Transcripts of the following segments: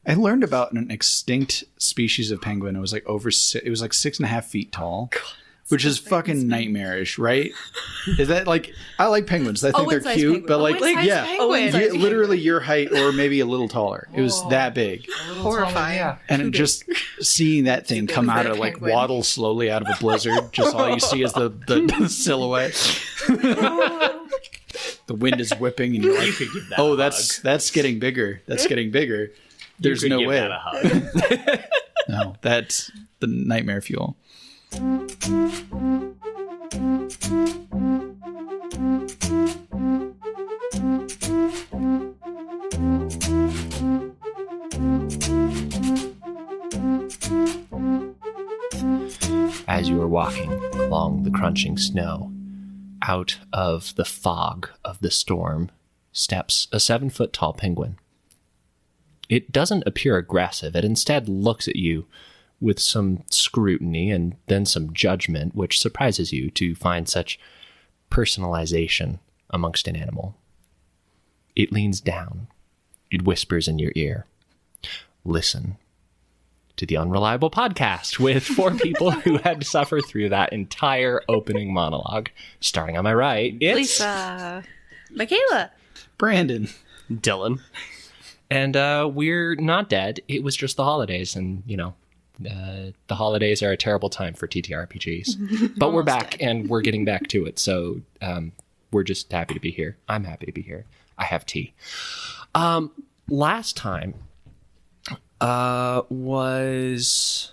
I learned about an extinct species of penguin. It was like it was like 6.5 feet tall. God. Which is fucking nightmarish, right? Is that like, I like penguins. I think they're cute, but like yeah, literally your height or maybe a little taller. It was that big. Horrifying. Yeah. And just seeing that thing come out of like waddle slowly out of a blizzard, just all you see is the silhouette. The wind is whipping and you're like, oh, that's getting bigger. That's getting bigger. There's no way. No, that's the nightmare fuel. As you are walking along the crunching snow, out of the fog of the storm steps a 7-foot-tall penguin. It doesn't appear aggressive. It instead looks at you with some scrutiny and then some judgment, which surprises you to find such personalization amongst an animal. It leans down. It whispers in your ear. Listen to the Unreliable Podcast with 4 people who had to suffer through that entire opening monologue. Starting on my right, it's Lisa, Michaela, Brandon, Dylan. And we're not dead. It was just the holidays, and, you know, the holidays are a terrible time for TTRPGs. But we're back, and we're getting back to it. So we're just happy to be here. I'm happy to be here. I have tea. Last time was...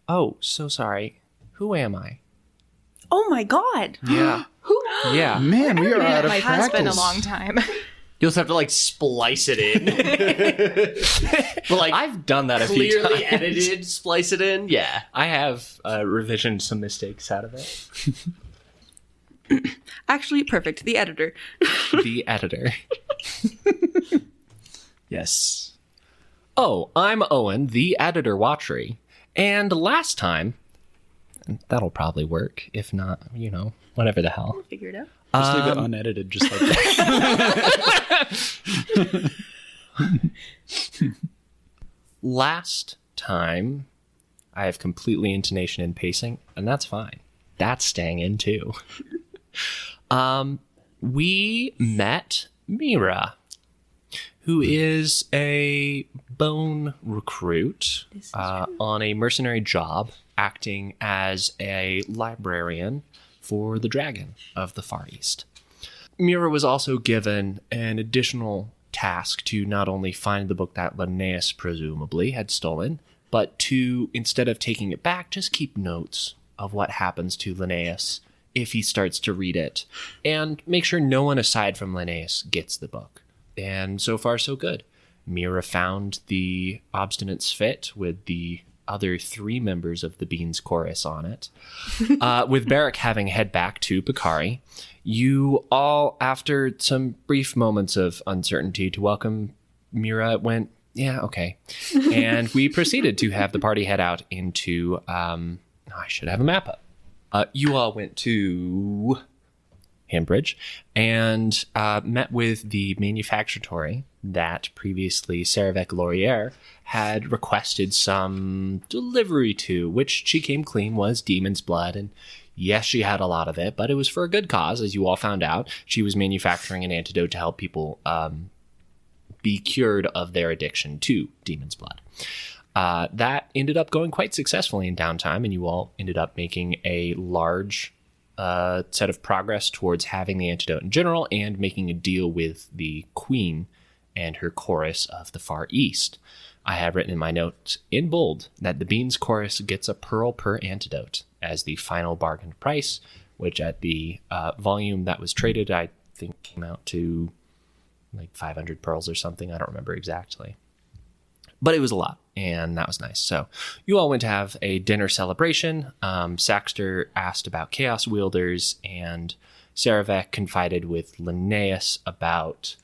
Oh, so sorry. Who am I? Oh, my God. Yeah. Who? Yeah. Man, we are out of It practice. has been a long time. You also have to like splice it in. But like I've done that a few times. clearly edited, splice it in. Yeah. I have revisioned some mistakes out of it. Actually, perfect. The editor. The editor. Yes. Oh, I'm Owen, the editor watchery. And last time, that'll probably work. If not, you know, whatever the hell. We'll figure it out. Just leave it unedited, just like that. Last time, I have completely intonation and pacing, and that's fine. That's staying in too. We met Mira, who is a bone recruit on a mercenary job, acting as a librarian for the Dragon of the Far East. Mira was also given an additional task to not only find the book that Linnaeus presumably had stolen, but to, instead of taking it back, just keep notes of what happens to Linnaeus if he starts to read it, and make sure no one aside from Linnaeus gets the book. And so far, so good. Mira found the Obstinate's Fit with the other 3 members of the Beans Chorus on it. With Barrick having head back to Picari, you all, after some brief moments of uncertainty to welcome Mira, went, yeah, okay. And we proceeded to have the party head out into, I should have a map up. You all went to Hambridge and met with the manufactory that previously Saravec Laurier had requested some delivery to, which she came clean was demon's blood. And yes, she had a lot of it, but it was for a good cause, as you all found out. She was manufacturing an antidote to help people be cured of their addiction to demon's blood. That ended up going quite successfully in downtime, and you all ended up making a large set of progress towards having the antidote in general and making a deal with the Queen and her chorus of the Far East. I have written in my notes in bold that the Beans Chorus gets a pearl per antidote as the final bargain price, which at the volume that was traded, I think came out to like 500 pearls or something. I don't remember exactly. But it was a lot, and that was nice. So you all went to have a dinner celebration. Saxter asked about Chaos Wielders, and Saravec confided with Linnaeus about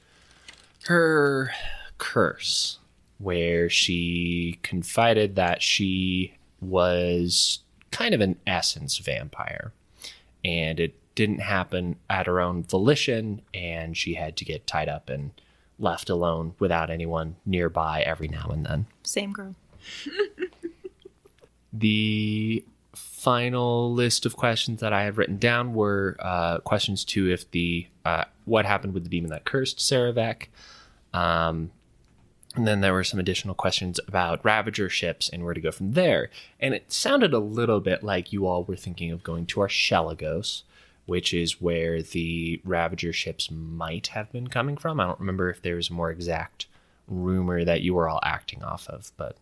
her curse, where she confided that she was kind of an essence vampire, and it didn't happen at her own volition, and she had to get tied up and left alone without anyone nearby every now and then. Same girl. The final list of questions that I have written down were questions to if the what happened with the demon that cursed Saravek. And then there were some additional questions about Ravager ships and where to go from there. And it sounded a little bit like you all were thinking of going to Archelago's, which is where the Ravager ships might have been coming from. I don't remember if there's a more exact rumor that you were all acting off of, but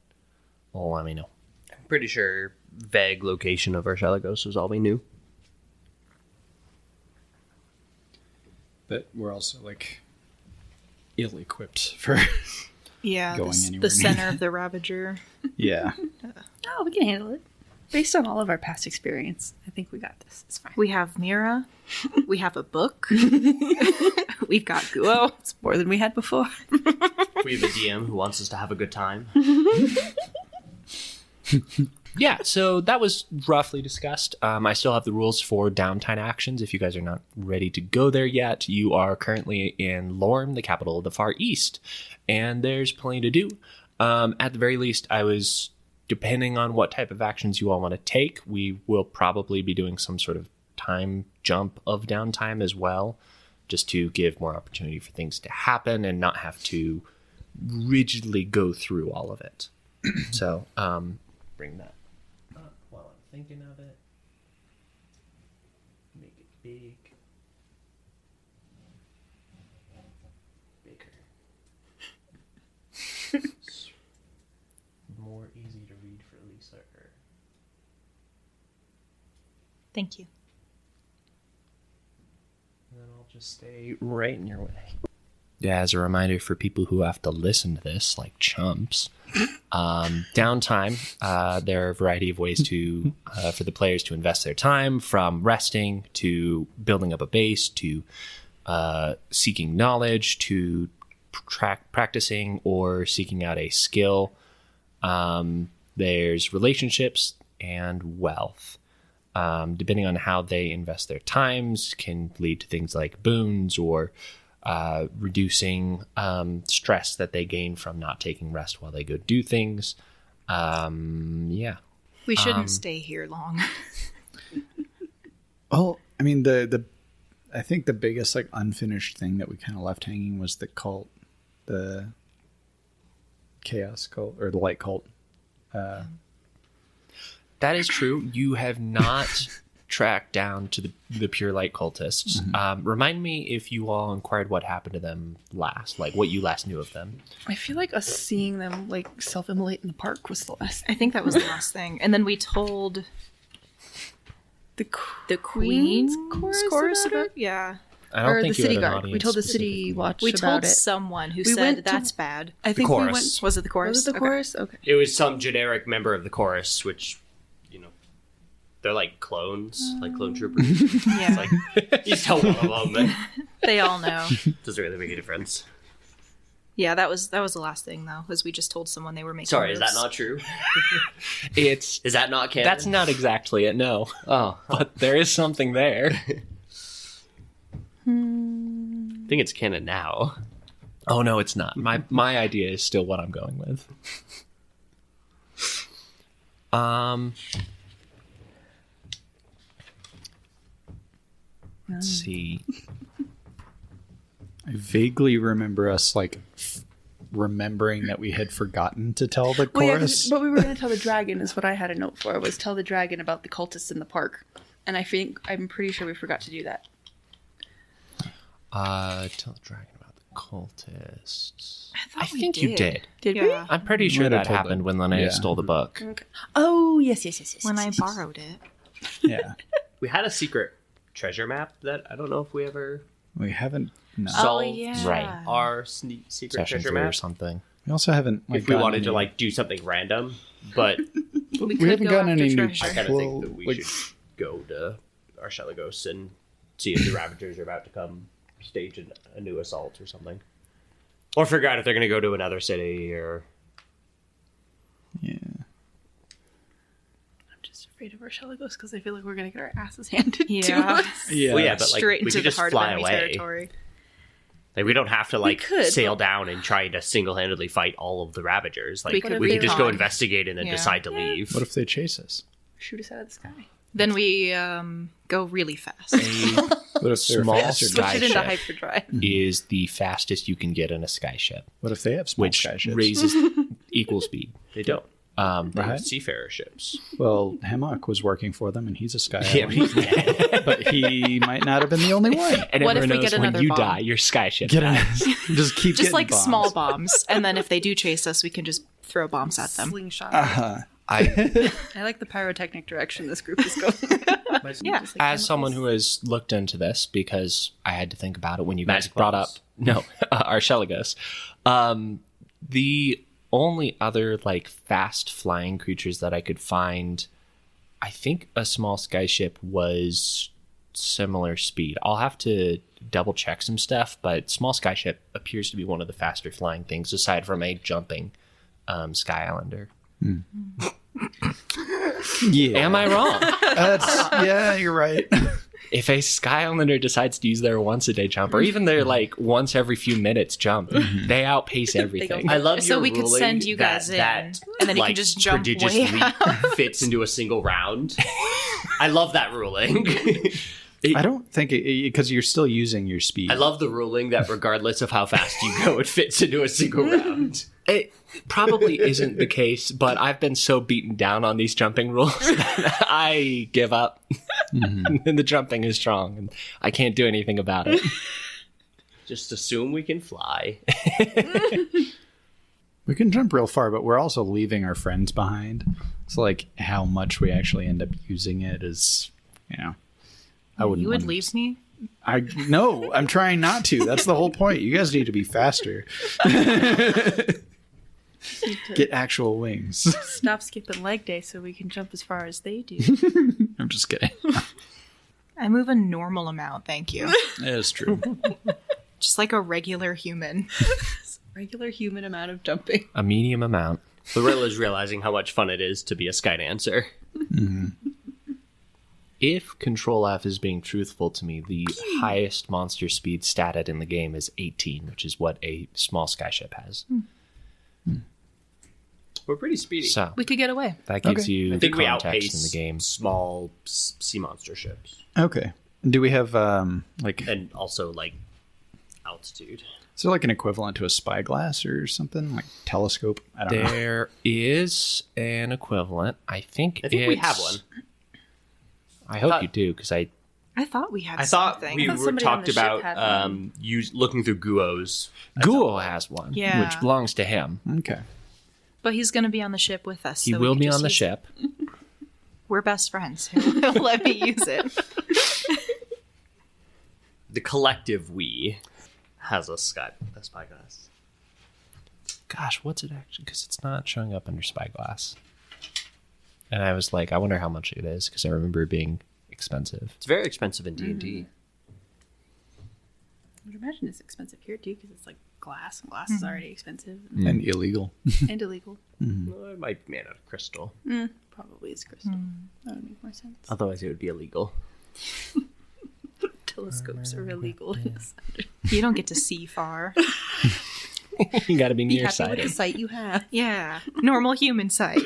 let me know. I'm pretty sure vague location of Archelago's was all we knew. But we're also like ill-equipped for Yeah, going anywhere. the center of the Ravager. Yeah. Oh, we can handle it. Based on all of our past experience, I think we got this. It's fine. We have Mira. We have a book. We've got Guo. It's more than we had before. We have a DM who wants us to have a good time. Yeah, so that was roughly discussed. I still have the rules for downtime actions. If you guys are not ready to go there yet, you are currently in Lorm, the capital of the Far East, and there's plenty to do. At the very least, depending on what type of actions you all want to take, we will probably be doing some sort of time jump of downtime as well, just to give more opportunity for things to happen and not have to rigidly go through all of it. So, bring that up while I'm thinking of it. Make it big. Bigger. It's more easy to read for Lisa. Thank you. And then I'll just stay right in your way. Yeah, as a reminder for people who have to listen to this, like chumps, downtime, there are a variety of ways to for the players to invest their time, from resting to building up a base to seeking knowledge to practicing or seeking out a skill. There's relationships and wealth. Depending on how they invest their times can lead to things like boons or reducing stress that they gain from not taking rest while they go do things. Yeah. We shouldn't stay here long. Well, I mean, I think the biggest like unfinished thing that we kind of left hanging was the cult, the chaos cult or the light cult. That is true. You have not tracked down to the pure light cultists. Mm-hmm. Remind me if you all inquired what happened to them last, like what you last knew of them. I feel like us seeing them like self-immolate in the park was the last. I think that was the last thing. And then we told The Queen's chorus about it? Yeah. I don't Or think the you had city an guard. audience We told the city specifically. watch We about told it. someone who We said went to- that's bad. I think chorus. we went. Was it the chorus? Was it the Okay. chorus? Okay. It was some generic member of the chorus, which, you know, they're like clones, like clone troopers. Yeah. It's like, you just tell one of them, They all know. it doesn't really make a difference. Yeah, that was the last thing though, was we just told someone they were making Sorry, moves. is that not true? It's Is that not canon? that's not exactly it. No, Oh, but there is something there. I think it's canon now. Oh no, it's not. My idea is still what I'm going with. Let's see. I vaguely remember us like remembering that we had forgotten to tell the Well, yeah, chorus. but we were going to tell the dragon is what I had a note for. Was tell the dragon about the cultists in the park, and I'm pretty sure we forgot to do that. Tell the dragon about the cultists. I Oh, we think you did. Did Yeah. I'm pretty sure Might have that told happened them. when Linnea Yeah. stole the book. we? Okay. Oh yes. When I yes. borrowed it. Yeah, We had a secret treasure map that I don't know if we ever we haven't. No. solved. yeah. Right. Our secret Session treasure 3 or map. something. We also haven't. Like, If we gotten wanted to any- like do something random, but We, we could haven't go gotten after any new. treasure. I kind of think that we like, should go to Archelago's and see if the Ravagers are about to come stage a new assault or something. Or figure out if they're going to go to another city or... Yeah. I'm just afraid of Archelago's because I feel like we're going to get our asses handed to Yeah. us. Yeah. Well, yeah, but like Straight we into could the just heart of fly enemy away. territory. Like, we don't have to, like, could, sail down and try to single-handedly fight all of the Ravagers. Like, We could we could just go recon. investigate and then Yeah. decide to leave. What if they chase us? Shoot us out of the sky. Then we go really fast. What if they're Small faster? Switch it into Skyship. hyperdrive. is the fastest you can get in a skyship, What if they have small which sky ships? raises equal speed. They don't. They Right. have seafarer ships. Well, Hemlock was working for them, and he's a sky Yeah, Islander, but he might not have been the only one. And What if everyone we knows get when another you bomb? die, your skyship Get on, dies. just keep Just getting like bombs. small bombs. And then if they do chase us, we can just throw bombs at them. Slingshot. I, I like the pyrotechnic direction this group is going. Yeah. Just like as someone chemicals. who has looked into this, because I had to think about it when you guys Magic brought bombs. up Archeligos, the only other like fast flying creatures that I could find, I think a small skyship was similar speed. I'll have to double check some stuff, but small skyship appears to be one of the faster flying things aside from a jumping Sky Islander. Yeah, Am I wrong? yeah, you're right. If a Sky Islander decides to use their once a day jump, or even their like once every few minutes jump, they outpace everything. I love So your we could ruling send you guys that, in, that, and then you like, can just jump prodigious way leap fits into a single round. I love that ruling. I don't think because you're still using your speed. I love the ruling that regardless of how fast you go, it fits into a single round. It probably isn't the case, but I've been so beaten down on these jumping rules that I give up. And the jumping is strong, and I can't do anything about it. Just assume we can fly. We can jump real far, but we're also leaving our friends behind. So, like, how much we actually end up using it is, I wouldn't. You would wanna- leave me? No, I'm trying not to. That's the whole point. You guys need to be faster. Get actual wings. Stop skipping leg day so we can jump as far as they do. I'm just kidding. I move a normal amount, thank you. That is true. Just like a regular human. Regular human amount of jumping. A medium amount. Lorilla's realizing how much fun it is to be a Skydancer. If Control F is being truthful to me, the highest monster speed statted in the game is 18, which is what a small skyship has. We're pretty speedy. So We could get away. that gives Okay. you I think we context outpace in the game. small sea monster ships. Okay. Do we have, And also, like, altitude. is there like an equivalent to a spyglass or something? Like telescope? I don't know. There is an equivalent. I think we have one. I hope thought- you do, because I thought we had I thought something. we thought somebody on talked the ship about had one. looking through Guos. Guo has one, Yeah. which belongs to him. Okay. But he's going to be on the ship with us. He so we will can be just on the use it. ship. We're best friends. He'll let me use it. The collective we has a spyglass. Gosh, what's it actually? Because it's not showing up under Spyglass. And I was like, I wonder how much it is, because I remember it being expensive. It's very expensive in D&D. I would imagine it's expensive here too because it's like glass, and glass is already expensive And illegal. and illegal. Well, it might be made out of crystal. Probably is crystal. That would make more sense. Otherwise, it would be illegal. Telescopes are illegal. You don't get to see far. You got to be Be happy with the nearsighted. sight you have Yeah. Normal human sight.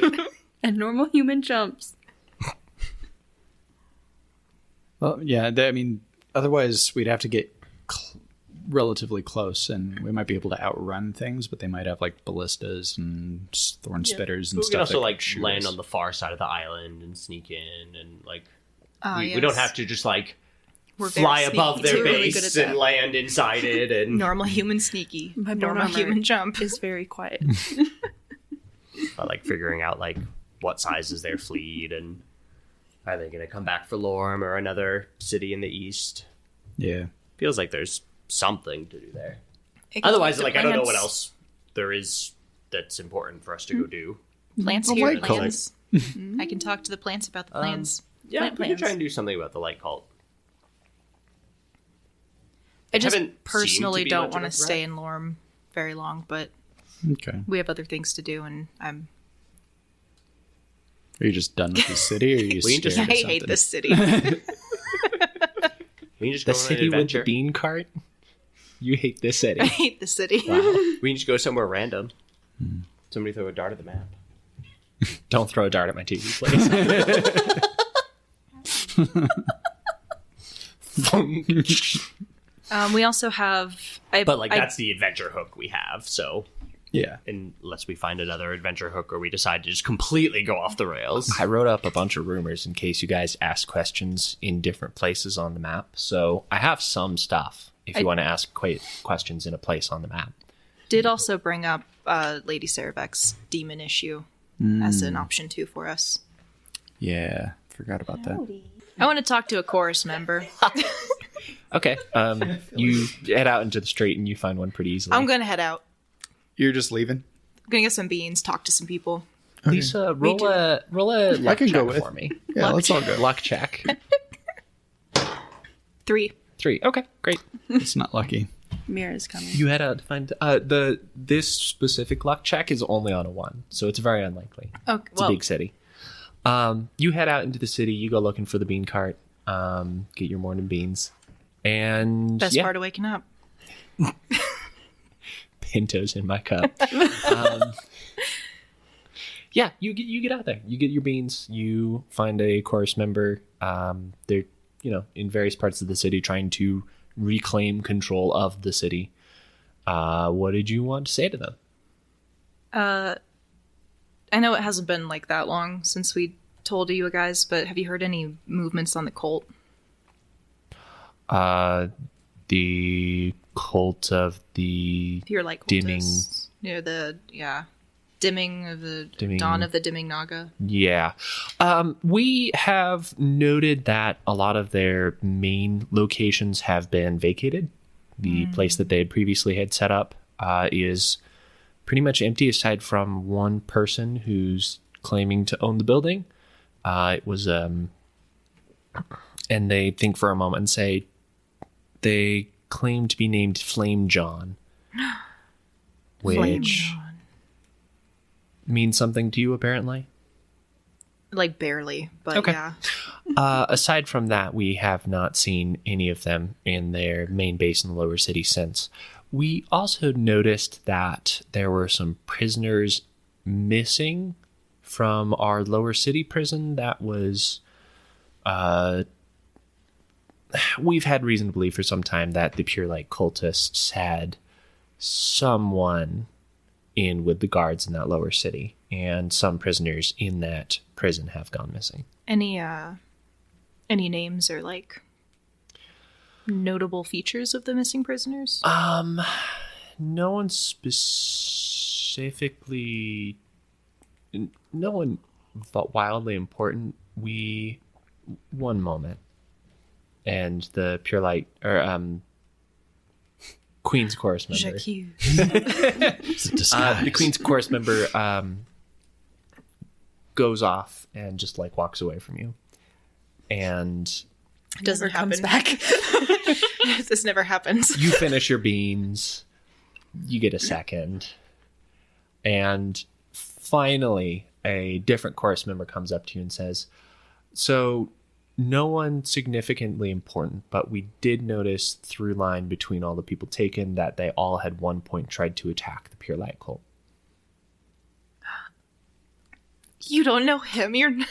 and normal human jumps. Well, yeah. I mean, otherwise we'd have to get relatively close, and we might be able to outrun things, but they might have like ballistas and thorn spitters and But we stuff. can also that like could shoot land us. on the far side of the island and sneak in, and like Oh, we yes. don't have to just like We're very fly above sneaky, their too. We're really good base at and that. land inside it. And Normal human sneaky. My bone Normal armor human jump. is very quiet. like figuring out like what size is their fleet, and are they going to come back for Lorm or another city in the east? Yeah. Feels like there's something to do there. It can Otherwise, talk to like I don't know what plants. else there is that's important for us to go do. Plants A here. light cult. Plants. I can talk to the plants about the plans. Yeah, Plant we can try plans. and do something about the light cult. I just haven't seemed personally to be don't much of want a to threat. stay in Lorm very long, but Okay. we have other things to do, and I'm. Are you just done with the city, or are you We can just- scared I of hate something? this city. We can just The go on an city with adventure. the bean cart? You hate this city. I hate the city. Wow. We can just go somewhere random. Somebody throw a dart at the map. Don't throw a dart at my TV, please. We also have... But that's the adventure hook we have, so... Yeah. Unless we find another adventure hook or we decide to just completely go off the rails. I wrote up a bunch of rumors in case you guys ask questions in different places on the map. So I have some stuff if you want to ask questions in a place on the map. Did also bring up Lady Saravek's demon issue as an option too for us. Yeah. Forgot about that. I want to talk to a chorus member. Okay. You head out into the street and you find one pretty easily. I'm going to head out. You're just leaving? I'm going to get some beans, talk to some people. Okay. Lisa, roll a luck check go with. for me. Yeah, let's all go. Luck check. 3. 3. Okay, great. It's not lucky. Mira's coming. You head out to find this specific luck check is only on a 1, so it's very unlikely. Okay, It's a big city. You head out into the city. You go looking for the bean cart. Get your morning beans, and best part of waking up. Pintos in my cup. You get out there. You get your beans. You find a chorus member. They're in various parts of the city trying to reclaim control of the city. What did you want to say to them? I know it hasn't been like that long since we told you guys, but have you heard any movements on the cult? The cult of the Pure light dimming. Dimming of the dawn of the dimming Naga. Yeah. We have noted that a lot of their main locations have been vacated. The place that they had previously had set up is pretty much empty aside from one person who's claiming to own the building. It was and they think for a moment and say they claim to be named Flame John, which means something to you apparently. Like barely, but okay. Yeah. Aside from that, we have not seen any of them in their main base in the lower city since. We also noticed that there were some prisoners missing from our lower city prison. That was we've had reason to believe for some time that the Pure Light cultists had someone in with the guards in that lower city, and some prisoners in that prison have gone missing. Any names or like notable features of the missing prisoners? No one specifically. No one wildly important. One moment, and the Pure Light Queen's chorus member. The Queen's chorus member goes off and just like walks away from you, and doesn't comes happen. Back. This never happens. You finish your beans. You get a second, and finally, a different chorus member comes up to you and says, "So." No one significantly important, but we did notice through line between all the people taken that they all had one point tried to attack the Pure Light cult. You don't know him. You're not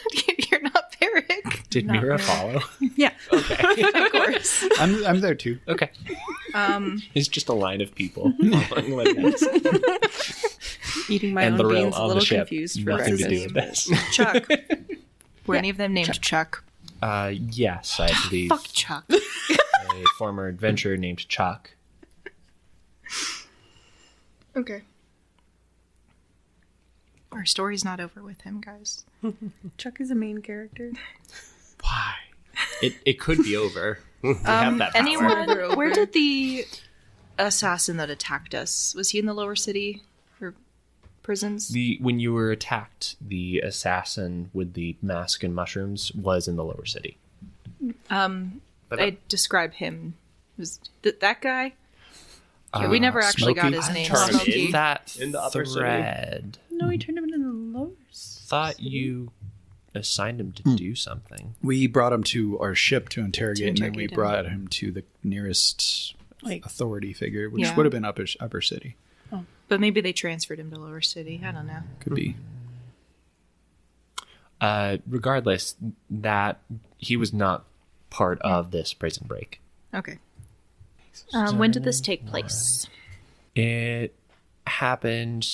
Peric. Did Not Mira Peric. follow? Yeah. Okay. Of course. I'm there too. Okay. It's just a line of people following Linus. Eating my And own Lorel beans, a on the little ship. confused for Nothing to breakfast. do with this. Chuck. Were any of them named Chuck? Yes, I believe. Fuck Chuck. A former adventurer named Chuck. Okay. Our story's not over with him, guys. Chuck is a main character. Why? It could be over. We have that power. Anyone? Over. Where did the assassin that attacked us? Was he in the lower city or prisons? When you were attacked, the assassin with the mask and mushrooms was in the lower city. I describe him. Was that guy? Yeah, we never actually got Smokey? his name. Turned him Smokey. That in the upper city. thread. No, he turned him into the lower. Thought you assigned him to do something. We brought him to our ship to interrogate, and then we interrogate him. brought him to the nearest Like, authority figure, which Yeah. would have been upper city. But maybe they transferred him to Lower City. I don't know. Could be. Regardless, that he was not part of this prison break. Okay. When did this take place? It happened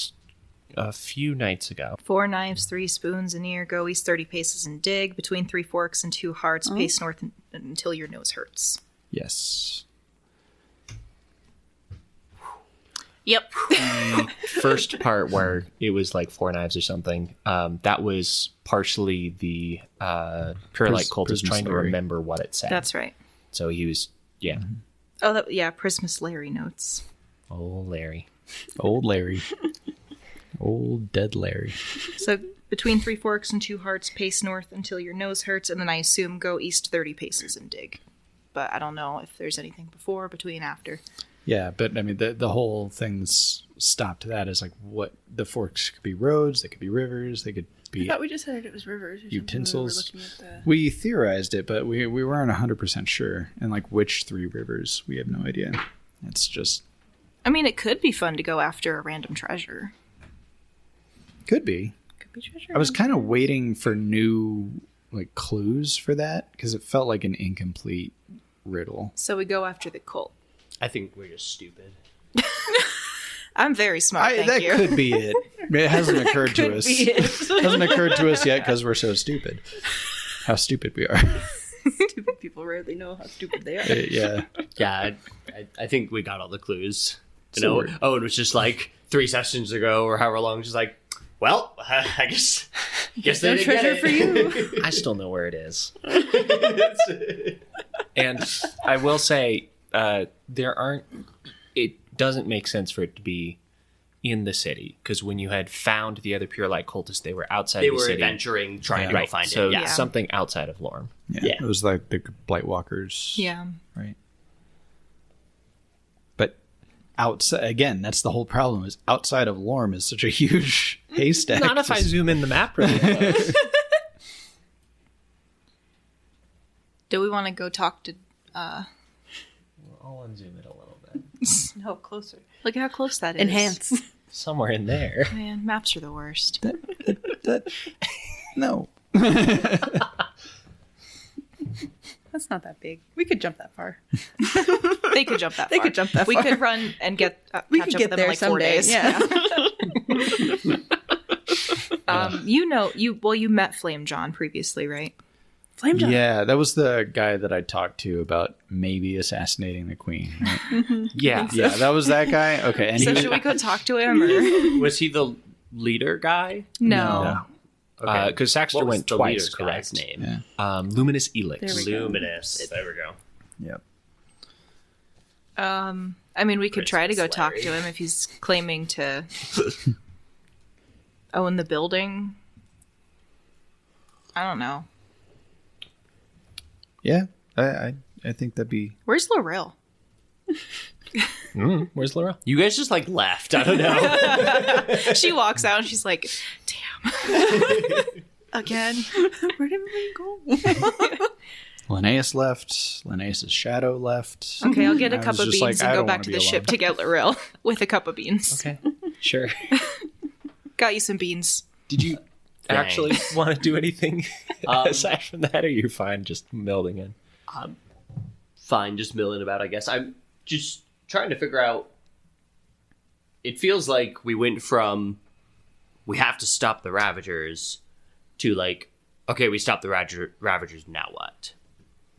a few nights ago. 4 knives, 3 spoons in ear, go east 30 paces and dig. Between 3 forks and 2 hearts, pace north until your nose hurts. Yes. Yep. First part where it was like 4 knives or something, that was partially the Pure Light cultist Prismus trying to Larry. remember what it said. That's right. So he was, yeah. Oh, yeah, Prismus Larry notes. Oh, Larry. Old Larry. Old dead Larry. So between 3 forks and 2 hearts, pace north until your nose hurts, and then I assume go east 30 paces and dig. But I don't know if there's anything before, between, after. Yeah, but I mean, the whole thing's stopped that is like what the forks could be roads, they could be rivers, they could I be thought we just said it was rivers. Or utensils. something when we were looking at We theorized it, but we weren't 100% sure. And like which 3 rivers, we have no idea. It's just I mean, it could be fun to go after a random treasure. could be. Could be treasure. I was kind of waiting for new like clues for that because it felt like an incomplete riddle. So we go after the cult. I think we're just stupid. I'm very smart, thank That you. could be it. It hasn't occurred to us. It hasn't occurred to us yet because we're so stupid. How stupid we are. Stupid people rarely know how stupid they are. Yeah. Yeah, I think we got all the clues. You So know, we're- it was just like 3 sessions ago or however long. Just like, well, I guess they No didn't treasure get for it. you. I still know where it is. And I will say, it doesn't make sense for it to be in the city because when you had found the other Pure Light cultists, they were outside They the were city. adventuring, trying to Right, go find so it. Yeah. something outside of Lorm. Yeah. Yeah. It was like the Blightwalkers. Yeah. Right. But outside, again, that's the whole problem is outside of Lorm is such a huge haystack. Not if I zoom in the map really close. Do we want to go talk to... I'll unzoom it a little bit. No, closer. Look at how close that is. Enhance. Somewhere in there. Man, maps are the worst. No. That's not that big. We could jump that far. They could jump that far. They could jump that We far. could run and get We catch could up get with them in there like 4 someday. days. Yeah. You met Flame John previously, right? Flame John. Yeah, that was the guy that I talked to about maybe assassinating the queen. Right? Yeah. Yeah, that was that guy. Okay, and So he should we go talk to him or Was he the leader guy? no? Okay. Because Saxter What was went the twice, leader's correct? guy's name? Yeah. Luminous Elix. There we go. Luminous. There we go. Yep. I mean, we could try to go Christmas talk Larry. to him if he's claiming to own the building. I don't know. Yeah, I think that'd be. Where's Lorel? Where's Laura? You guys just like left. I don't know. She walks out and she's like, "Damn, again." Where did we go? Linnaeus left. Linnaeus' shadow left. Okay, I'll get a I cup was of just beans like, I and go don't back wanna to be the ship alone. to get Lorel with a cup of beans. Okay. Sure. Got you some beans. Did you actually want to do anything aside from that, or you're fine just melding in? Fine, just milling about, I guess. I'm just trying to figure out. It feels like we went from we have to stop the Ravagers to like, okay, we stop the Ravagers, now what?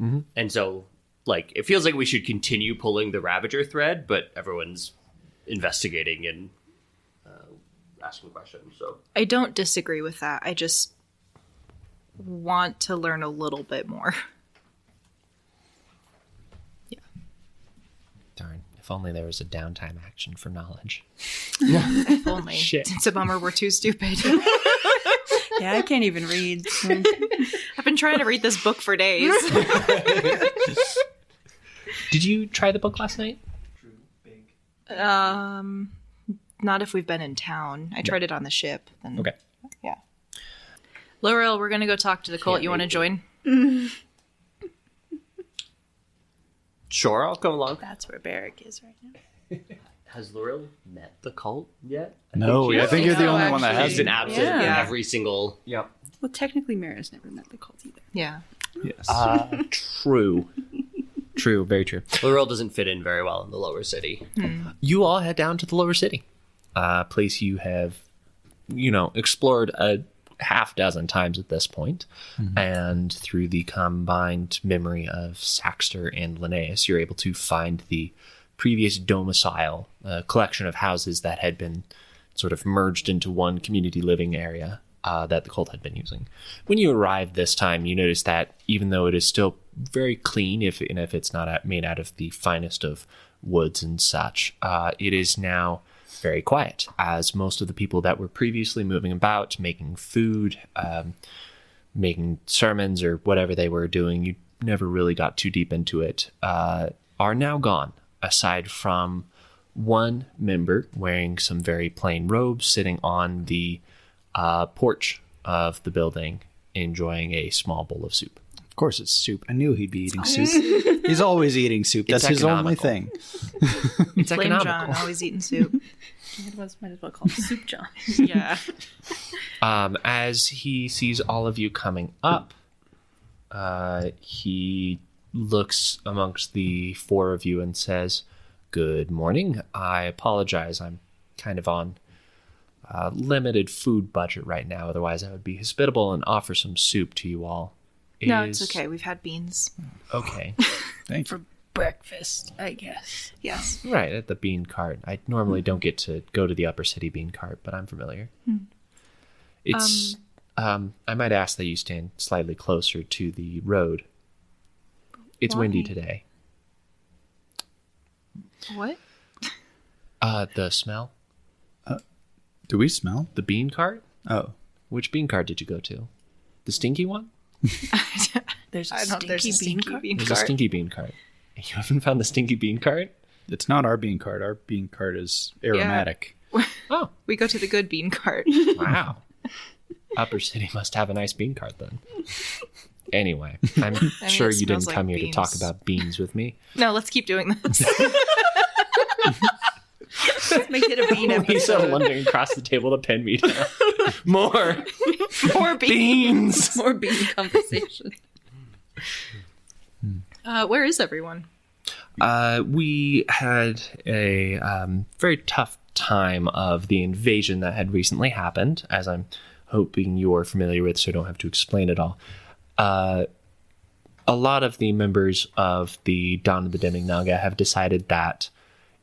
Mm-hmm. And so, like, it feels like we should continue pulling the Ravager thread, but everyone's investigating and asking questions, so. I don't disagree with that. I just want to learn a little bit more. Darn. If only there was a downtime action for knowledge. If only. Shit. It's a bummer we're too stupid. Yeah, I can't even read. So. I've been trying to read this book for days. Did you try the book last night? Not if we've been in town. I tried it on the ship. Then, Okay. yeah. Laurel, we're gonna go talk to the cult. Can't You want to wait. join? Sure, I'll come along. That's where Barrick is right now. Has Laurel met the cult yet? No, I think you're the only one that She's hasn't. been absent in Yeah. every single... Yep. Well, technically, Mara's never met the cult either. Yeah. Yes. True. True, very true. Laurel doesn't fit in very well in the lower city. You all head down to the lower city, a place you have, explored a half dozen times at this point. And through the combined memory of Saxter and Linnaeus, you're able to find the previous domicile, a collection of houses that had been sort of merged into one community living area that the cult had been using. When you arrive this time, you notice that even though it is still very clean, if it's not made out of the finest of woods and such, it is now very quiet, as most of the people that were previously moving about, making food, making sermons, or whatever they were doing, you never really got too deep into it, are now gone, aside from one member wearing some very plain robes sitting on the porch of the building, enjoying a small bowl of soup. Of course it's soup. I knew he'd be eating soup. He's always eating soup. That's his only thing. It's Blame economical. John, always eating soup. Might as well call him Soup John. Yeah. As he sees all of you coming up, he looks amongst the four of you and says, "Good morning. I apologize. I'm kind of on a limited food budget right now. Otherwise, I would be hospitable and offer some soup to you all." No, it's okay. We've had beans. Okay. Thank you. For breakfast, I guess. Yes. Right, at the bean cart. I normally don't get to go to the upper city bean cart, but I'm familiar. It's I might ask that you stand slightly closer to the road. It's windy today. What? The smell? Do we smell? The bean cart? Oh. Which bean cart did you go to? The stinky one? There's a I don't. There's a stinky bean There's cart. a stinky bean cart. You haven't found the stinky bean cart? It's not our bean cart. Our bean cart is aromatic. Oh, We go to the good bean cart. wow. Upper City must have a nice bean cart then. Anyway, I'm sure it you didn't smells like come here to talk beans. about beans with me. No, let's keep doing this. Let's make it a bean Lisa episode. wandering across the table to pin me down. More More beans. beans. More bean conversation. Where is everyone? We had a very tough time of the invasion that had recently happened, as I'm hoping you're familiar with, so I don't have to explain it all. A lot of the members of the Dawn of the Dimming Naga have decided that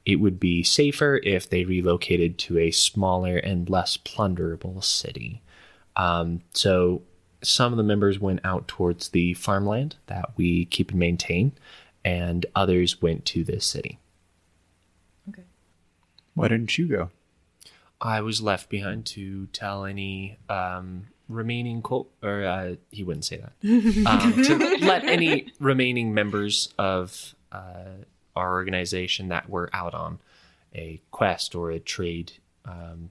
it would be safer if they relocated to a smaller and less plunderable city. So some of the members went out towards the farmland that we keep and maintain, and others went to this city. Okay. Why didn't you go? I was left behind to tell any remaining he wouldn't say that. To let any remaining members of our organization that were out on a quest or a trade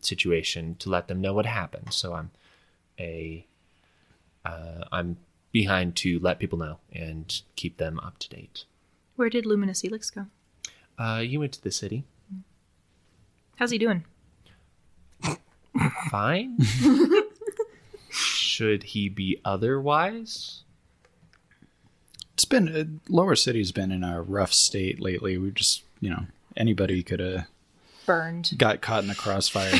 situation, to let them know what happened. So I'm behind to let people know and keep them up to date. Where did Luminous Helix go? You went to the city. How's he doing? Fine. Should he be otherwise? It's been Lower City's been in a rough state lately. We just, anybody could have Burned. got caught in the crossfire.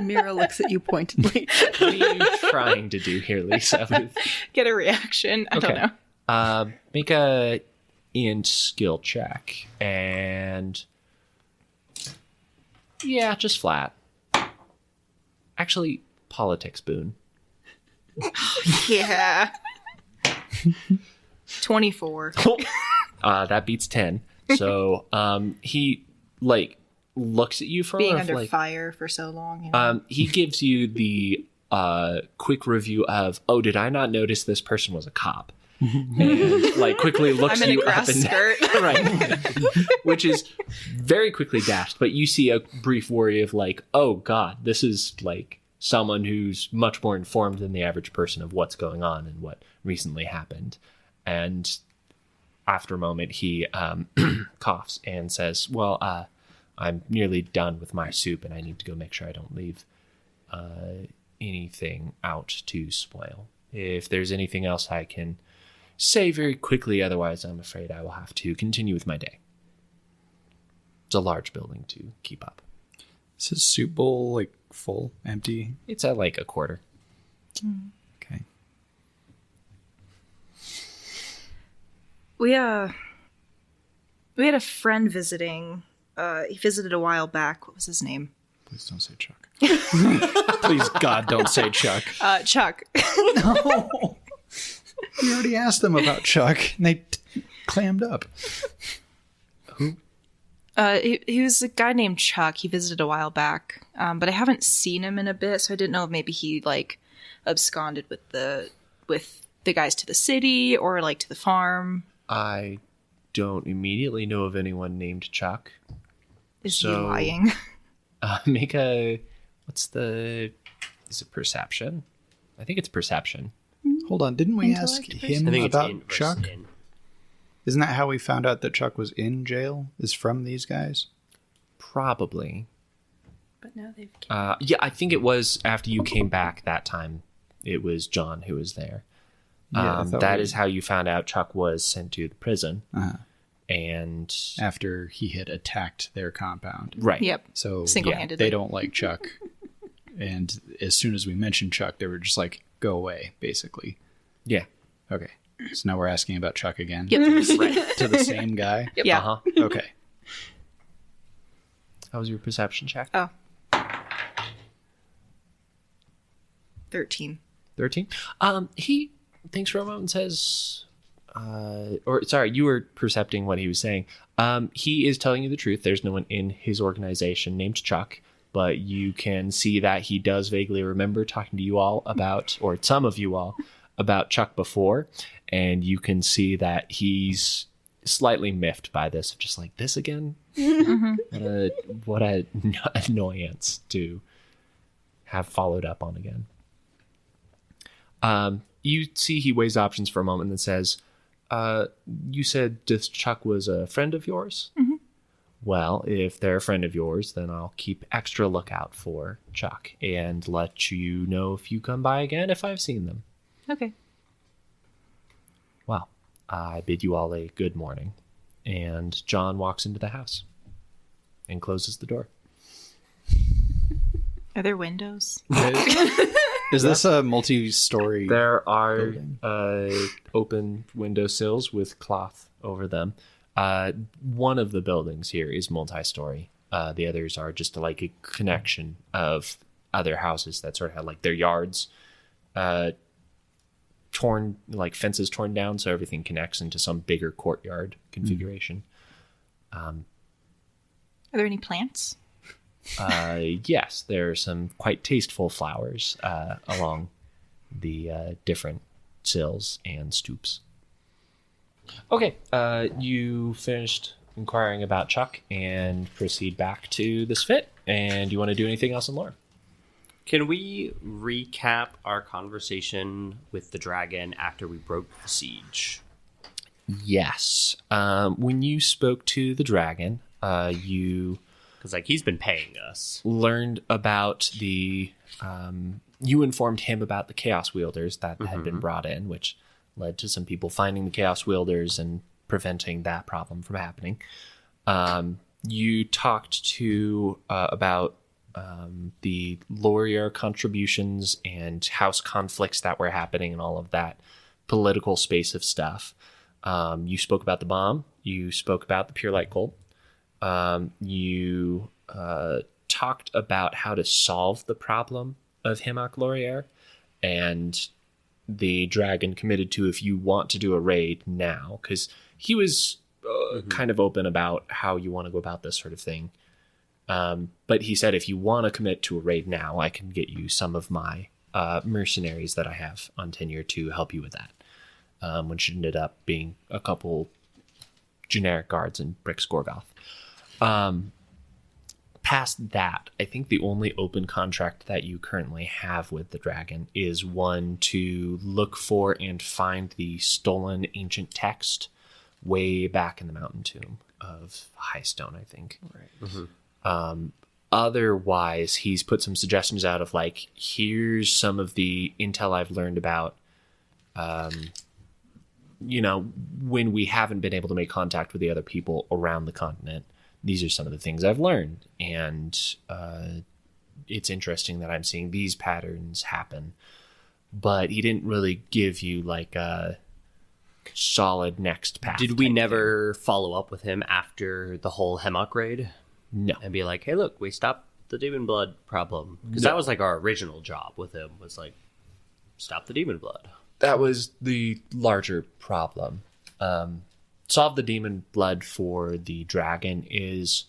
Mira looks at you pointedly. What are you trying to do here, Lisa? Get a reaction. I don't know. Make a int skill check, and yeah, just flat. Actually, politics boon. Yeah. 24. That beats 10. So he looks at you for Being under fire for so long. he gives you the quick review of, oh, did I not notice this person was a cop? And quickly looks I'm in you a grass up and skirt. right, which is very quickly dashed. But you see a brief worry of oh god, this is someone who's much more informed than the average person of what's going on and what recently happened. And after a moment, he coughs and says, well, I'm nearly done with my soup, and I need to go make sure I don't leave anything out to spoil. If there's anything else I can say very quickly, otherwise I'm afraid I will have to continue with my day. It's a large building to keep up. Is his soup bowl like full, empty? It's at like a quarter. Okay. We had a friend visiting. He visited a while back. What was his name? Please don't say Chuck. Please, God, don't say Chuck. Chuck. No. You already asked them about Chuck, and they clammed up. Who? He was a guy named Chuck. He visited a while back, but I haven't seen him in a bit, so I didn't know if maybe he like absconded with the guys to the city or like to the farm. I don't immediately know of anyone named Chuck. Is he lying? Make a... Is it perception? I think it's perception. Hold on, didn't we ask him about in Chuck? versus in. Isn't that how we found out that Chuck was in jail? Is from these guys? Probably. But now they've... Yeah, I think it was after you came back that time. It was John who was there. Yeah, that is how you found out Chuck was sent to the prison. Uh-huh. And After he had attacked their compound. right. Yep. So Single-handedly. they don't like Chuck. And as soon as we mentioned Chuck, they were just like, go away, basically. Yeah. Okay. So now we're asking about Chuck again? Yep. To the same guy? Yep. Yeah. Uh-huh. Okay. How was your perception check? Oh. 13. 13. He thinks for a moment and says, you were percepting what he was saying. He is telling you the truth. There's no one in his organization named Chuck, but you can see that he does vaguely remember talking to you all about, or some of you all, about Chuck before, and you can see that he's slightly miffed by this, just like, this again? What a annoyance to have followed up on again. You see he weighs options for a moment and says, you said this Chuck was a friend of yours? Mm-hmm. Well, if they're a friend of yours, then I'll keep extra lookout for Chuck and let you know if you come by again if I've seen them. Okay. Well, I bid you all a good morning. And John walks into the house and closes the door. Are there windows? Is this a multi-story? There are building? open windowsills with cloth over them. One of the buildings here is multi-story. The others are just like a connection of other houses that sort of have like their yards torn, like fences torn down, so everything connects into some bigger courtyard configuration. Are there any plants? Yes, there are some quite tasteful flowers along the different sills and stoops. Okay, you finished inquiring about Chuck and proceed back to this fit. And you want to do anything else in lore? Can we recap our conversation with the dragon after we broke the siege? Yes. When you spoke to the dragon, you... Because, like, he's been paying us. Learned about the... you informed him about the Chaos Wielders that had been brought in, which led to some people finding the Chaos Wielders and preventing that problem from happening. You talked to about the Laurier contributions and house conflicts that were happening and all of that political space of stuff. You spoke about the bomb. You spoke about the Pure Light Cult. You talked about how to solve the problem of Hemok Laurier, and the dragon committed to, if you want to do a raid now, because he was kind of open about how you want to go about this sort of thing. But he said, if you want to commit to a raid now, I can get you some of my mercenaries that I have on tenure to help you with that. Which ended up being a couple generic guards in Brick Skorgoth. Past that, I think the only open contract that you currently have with the dragon is one to look for and find the stolen ancient text way back in the mountain tomb of Highstone, I think. Right. Mm-hmm. Otherwise, he's put some suggestions out of like, here's some of the intel I've learned about, when we haven't been able to make contact with the other people around the continent. These are some of the things I've learned. And it's interesting that I'm seeing these patterns happen. But he didn't really give you like a solid next path. Did we never follow up with him after the whole Hemlock raid? No. And be like, hey, look, we stopped the demon blood problem. Because that was like our original job with him, was like, stop the demon blood. That was the larger problem. Solve the demon blood for the dragon is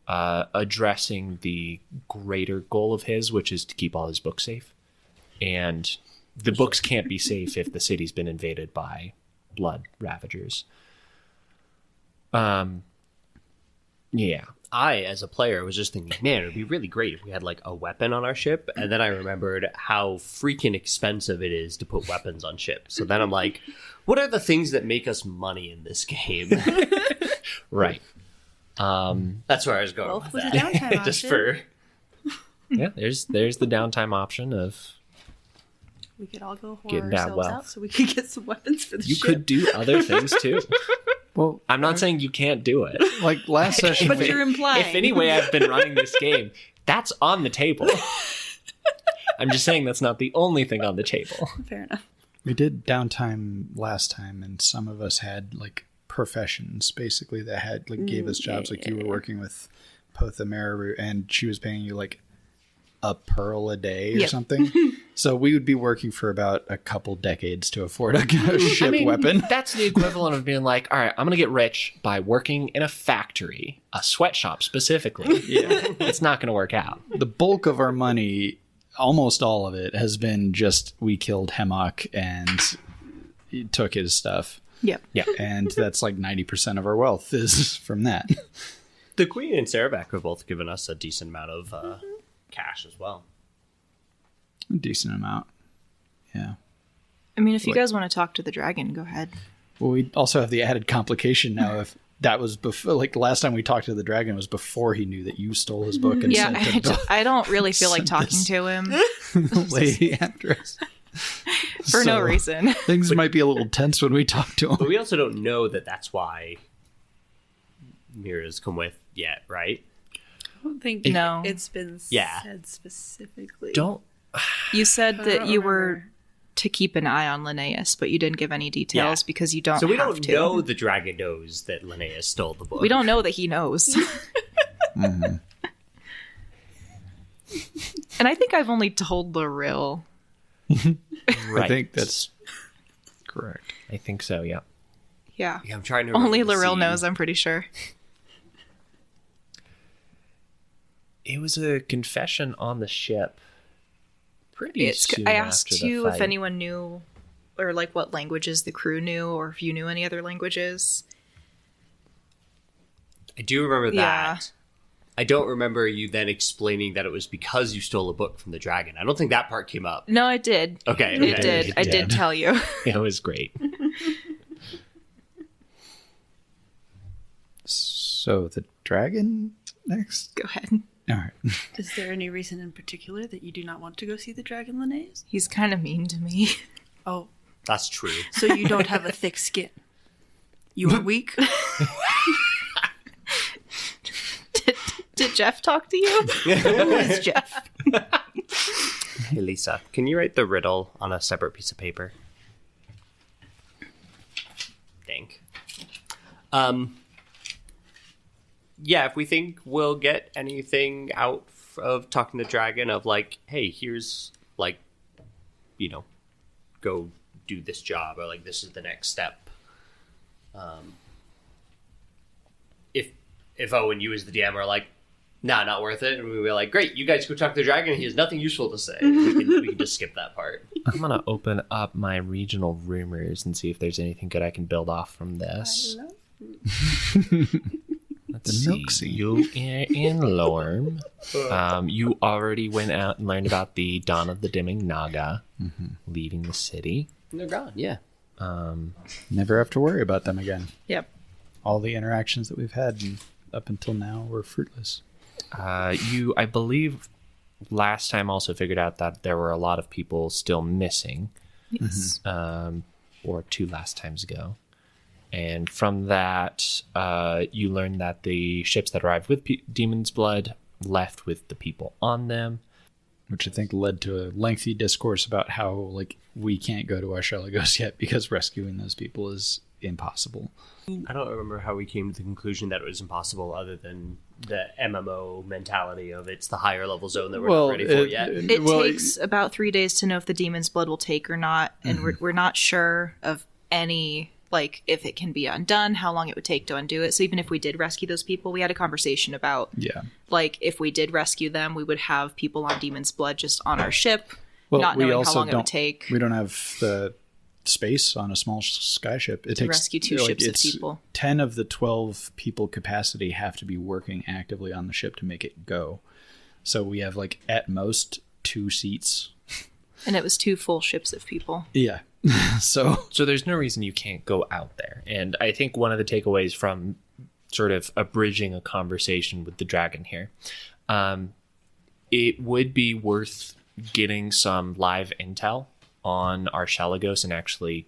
addressing the greater goal of his, which is to keep all his books safe. And the books can't be safe if the city's been invaded by blood ravagers. Yeah. I, as a player, was just thinking, man, it would be really great if we had like a weapon on our ship. And then I remembered how freaking expensive it is to put weapons on ships. So then I'm like, what are the things that make us money in this game? Right. That's where I was going with Was a that. downtime Just option. for Yeah, there's the downtime option of We could all go whore Getting that ourselves wealth. out so we could get some weapons for the you ship. could do other things too. Well, I'm not saying you can't do it. like last session, But you're implying. If any way I've been running this game, that's on the table. I'm just saying that's not the only thing on the table. Fair enough. we did downtime last time, and some of us had like professions basically that had like gave us jobs. Like you were working with Potha Mararu, and she was paying you like a pearl a day or Yep. something. So we would be working for about a couple decades to afford a ship weapon. That's the equivalent of being like, all right, I'm going to get rich by working in a factory, a sweatshop specifically. Yeah. It's not going to work out. The bulk of our money, almost all of it, has been just we killed Hemlock and he took his stuff. Yep. Yeah. And that's like 90% of our wealth is from that. the Queen and Sarabak have both given us a decent amount of cash as well. A decent amount. Yeah. I mean, if you guys want to talk to the dragon, go ahead. Well, we also have the added complication now. If that was before, like last time we talked to the dragon was before he knew that you stole his book and Yeah, sent it I don't really feel like sent talking this- to him to the lady after us. for no So, reason. Things might be a little tense when we talk to him. But we also don't know that that's why Mira's come with yet, right? I don't think No. it's been Yeah. said specifically. Don't. You said But I that don't you remember. were to keep an eye on Linnaeus, but you didn't give any details Yeah. because you don't So we have don't to. know the dragon knows that Linnaeus stole the book. We don't know that he knows. And I think I've only told Loril. Right. I think that's correct. I think so, yeah. Yeah. Yeah, I'm trying to Only remember the Loril scene. knows, I'm pretty sure. It was a confession on the ship. Pretty soon I asked after the you if fight. anyone knew, or like what languages the crew knew, or if you knew any other languages. I do remember Yeah. that. I don't remember you then explaining that it was because you stole a book from the dragon. I don't think that part came up. No, it did. Okay, It okay. did. I did tell you. It was great. So the dragon next? Go ahead. All right. Is there any reason in particular that you do not want to go see the dragon, Linnaeus? He's kind of mean to me. Oh, That's true. so you don't have a thick skin. You are weak? Did Jeff talk to you? Who is Jeff? Hey, Lisa, can you write the riddle on a separate piece of paper? Thank. Yeah, if we think we'll get anything out of talking to the dragon of like, hey, here's like, go do this job, or like this is the next step. If Owen, you as the DM are like, nah, not worth it, and we were like, great, you guys go talk to the dragon. He has nothing useful to say. We can just skip that part. I'm going to open up my regional rumors and see if there's anything good I can build off from this. Let's see. You in Lorm. You already went out and learned about the Dawn of the Dimming Naga leaving the city. They're gone. Yeah. Never have to worry about them again. Yep. All the interactions that we've had up until now were fruitless. You, I believe, last time also figured out that there were a lot of people still missing. Yes. Or 2 last times ago. And from that, you learned that the ships that arrived with Demon's Blood left with the people on them. Which I think led to a lengthy discourse about how, like, we can't go to Archelago's yet because rescuing those people is impossible. I don't remember how we came to the conclusion that it was impossible other than the MMO mentality of it's the higher level zone that we're not ready for yet. It takes about 3 days to know if the Demon's Blood will take or not, and we're not sure of any, like, if it can be undone, how long it would take to undo it. So even if we did rescue those people, we had a conversation about, like, if we did rescue them, we would have people on Demon's Blood just on our ship, not knowing how long it would take. We don't have the space on a small skyship. It takes rescue 2 ships of people. 10 of the 12 people capacity have to be working actively on the ship to make it go. So we have, like, at most 2 seats. And it was 2 full ships of people. Yeah. So there's no reason you can't go out there. And I think one of the takeaways from sort of abridging a conversation with the dragon here, it would be worth getting some live intel on Archelago's and actually,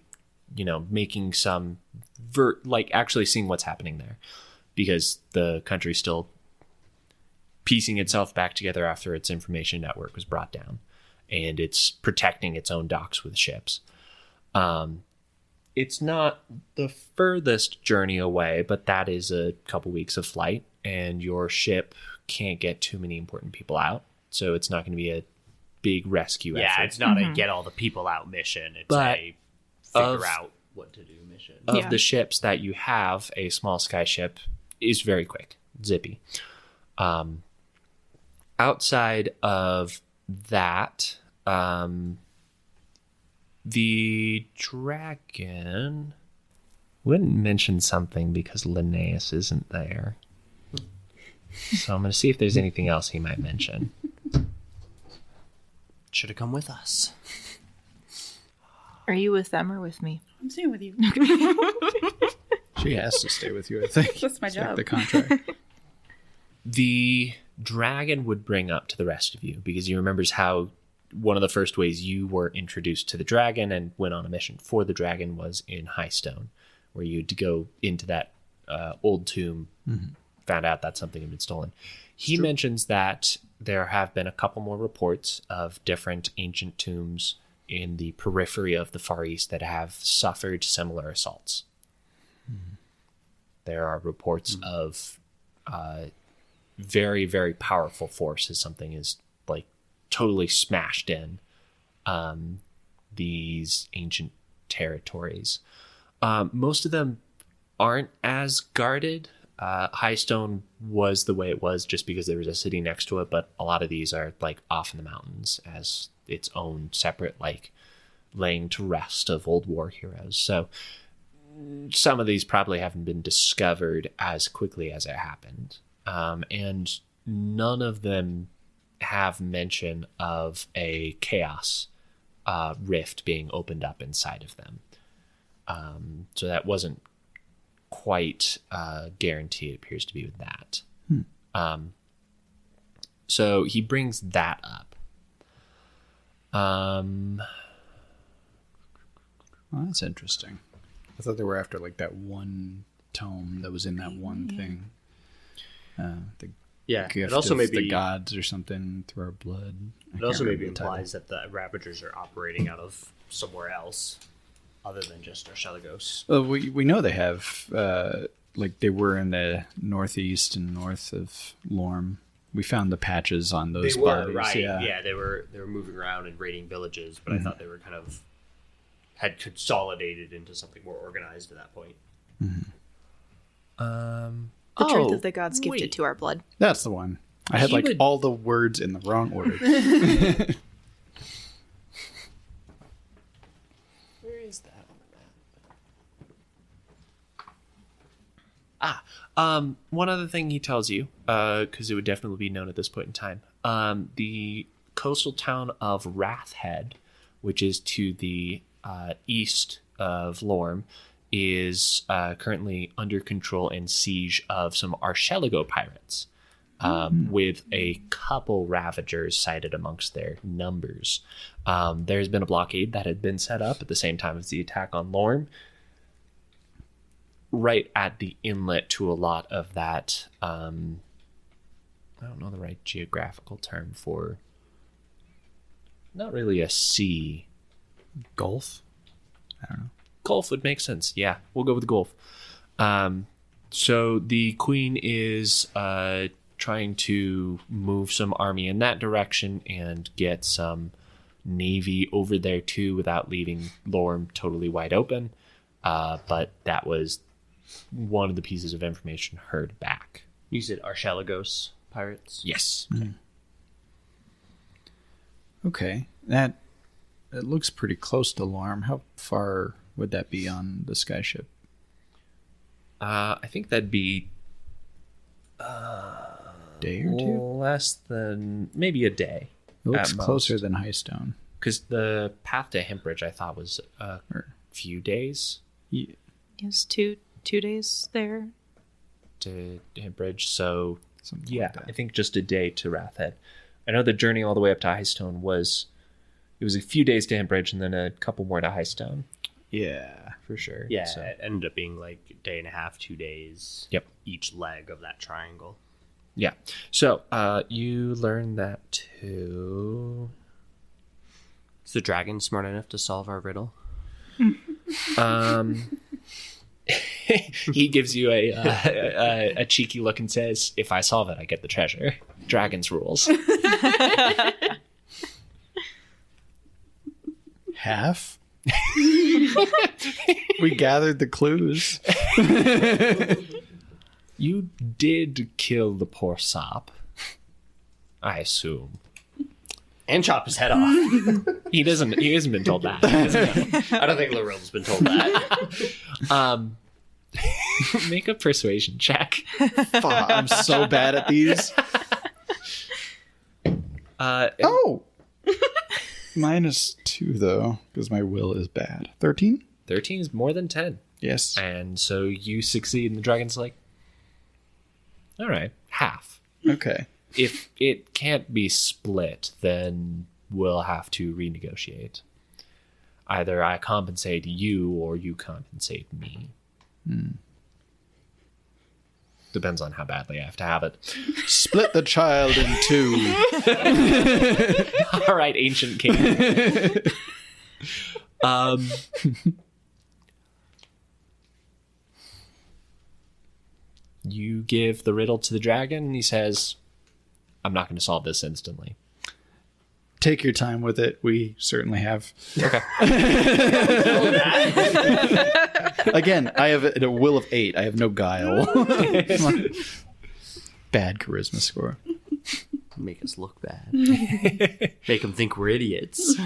making some actually seeing what's happening there, because the country's still piecing itself back together after its information network was brought down, and it's protecting its own docks with ships. It's not the furthest journey away, but that is a couple weeks of flight, and your ship can't get too many important people out, so it's not going to be a big rescue effort. Yeah, it's not a get all the people out mission. It's a figure out what to do mission. Of the ships that you have, a small sky ship is very quick, zippy. Outside of that, the dragon wouldn't mention something because Linnaeus isn't there. So I'm going to see if there's anything else he might mention. Should have come with us. Are you with them or with me? I'm staying with you. she has to stay with you, I think. That's my It's job. like the contract. The dragon would bring up to the rest of you, because he remembers how one of the first ways you were introduced to the dragon and went on a mission for the dragon was in Highstone, where you had to go into that old tomb, found out that something had been stolen. He mentions that there have been a couple more reports of different ancient tombs in the periphery of the Far East that have suffered similar assaults. There are reports of very, very powerful forces. Something is like totally smashed in these ancient territories. Most of them aren't as guarded. Highstone was the way it was just because there was a city next to it, but a lot of these are like off in the mountains as its own separate, like, laying to rest of old war heroes. So some of these probably haven't been discovered as quickly as it happened. And none of them have mention of a chaos rift being opened up inside of them. So that wasn't quite guaranteed, it appears to be, with that. So he brings that up. Well, that's interesting. I thought they were after, like, that one tome that was in that one thing. The gift it also of maybe the gods or something through our blood. It also maybe implies that the Ravagers are operating out of somewhere else other than just Archelago's. Well, we know they have, like, they were in the northeast and north of Lorm. We found the patches on those bodies. Right. Yeah. Yeah, they were moving around and raiding villages, but I thought they were kind of had consolidated into something more organized at that point. The truth of the gods gifted to our blood. That's the one. I had, like, all the words in the wrong order. Where is that on the map? One other thing he tells you, because it would definitely be known at this point in time, the coastal town of Wrathhead, which is to the east of Lorm is currently under control and siege of some Archipelago pirates, with a couple Ravagers sighted amongst their numbers. There's been a blockade that had been set up at the same time as the attack on Lorm, right at the inlet to a lot of that. I don't know the right geographical term for. Not really a sea. Gulf? I don't know. Gulf would make sense. Yeah, we'll go with the Gulf. So the Queen is trying to move some army in that direction and get some navy over there too without leaving Lorm totally wide open. But that was one of the pieces of information heard back. You said Archipelagos pirates? Yes. Mm. Okay. It looks pretty close to Lorm. How far would that be on the skyship? I think that'd be Day or two? less than maybe a day. It looks at closer most. than Highstone. Because the path to Hempbridge, I thought, was a few days Yeah. Yes, 2 days there. to Hempbridge. So, Something yeah, like that. I think just a day to Wrathhead. I know the journey all the way up to Highstone was a few days to Hempbridge and then a couple more to Highstone, Yeah. for sure. Yeah, So, it ended up being like a day and a half, 2 days. Yep. Each leg of that triangle. yeah. So, you learn that too. Is the dragon smart enough to solve our riddle? He gives you a cheeky look and says, "If I solve it, I get the treasure." Dragon's rules. Half? We gathered the clues. You did kill the poor sop, I assume. And chop his head off. He hasn't been told that. He doesn't know. I don't think Laril's been told that. Make a persuasion check. Fuck, I'm so bad at these. Oh! -2, though, because my will is bad. 13? 13 is more than 10. Yes. And so you succeed, and the dragon's like, all right, half. Okay. If it can't be split, then we'll have to renegotiate. Either I compensate you or you compensate me. Depends on how badly I have to have it. Split the child in two. All right, ancient king. You give the riddle to the dragon, and he says, I'm not going to solve this instantly. Take your time with it. We certainly have. Okay. Again, I have a will of 8. I have no guile. Bad charisma score. Make us look bad. Make them think we're idiots.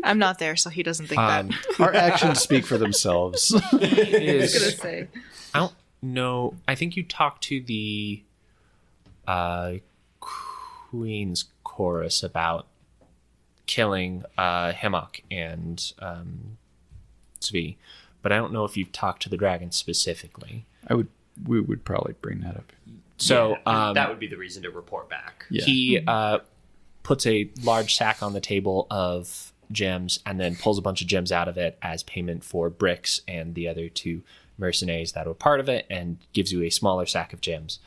I'm not there, so he doesn't think that. Our actions speak for themselves. I was gonna say. I don't know. I think you talked to the Queen's Chorus about killing Hemok and Zvi, but I don't know if you've talked to the dragon specifically. We would probably bring that up. So Yeah, that would be the reason to report back. Yeah. he puts a large sack on the table of gems and then pulls a bunch of gems out of it as payment for bricks and the other 2 mercenaries that were part of it, and gives you a smaller sack of gems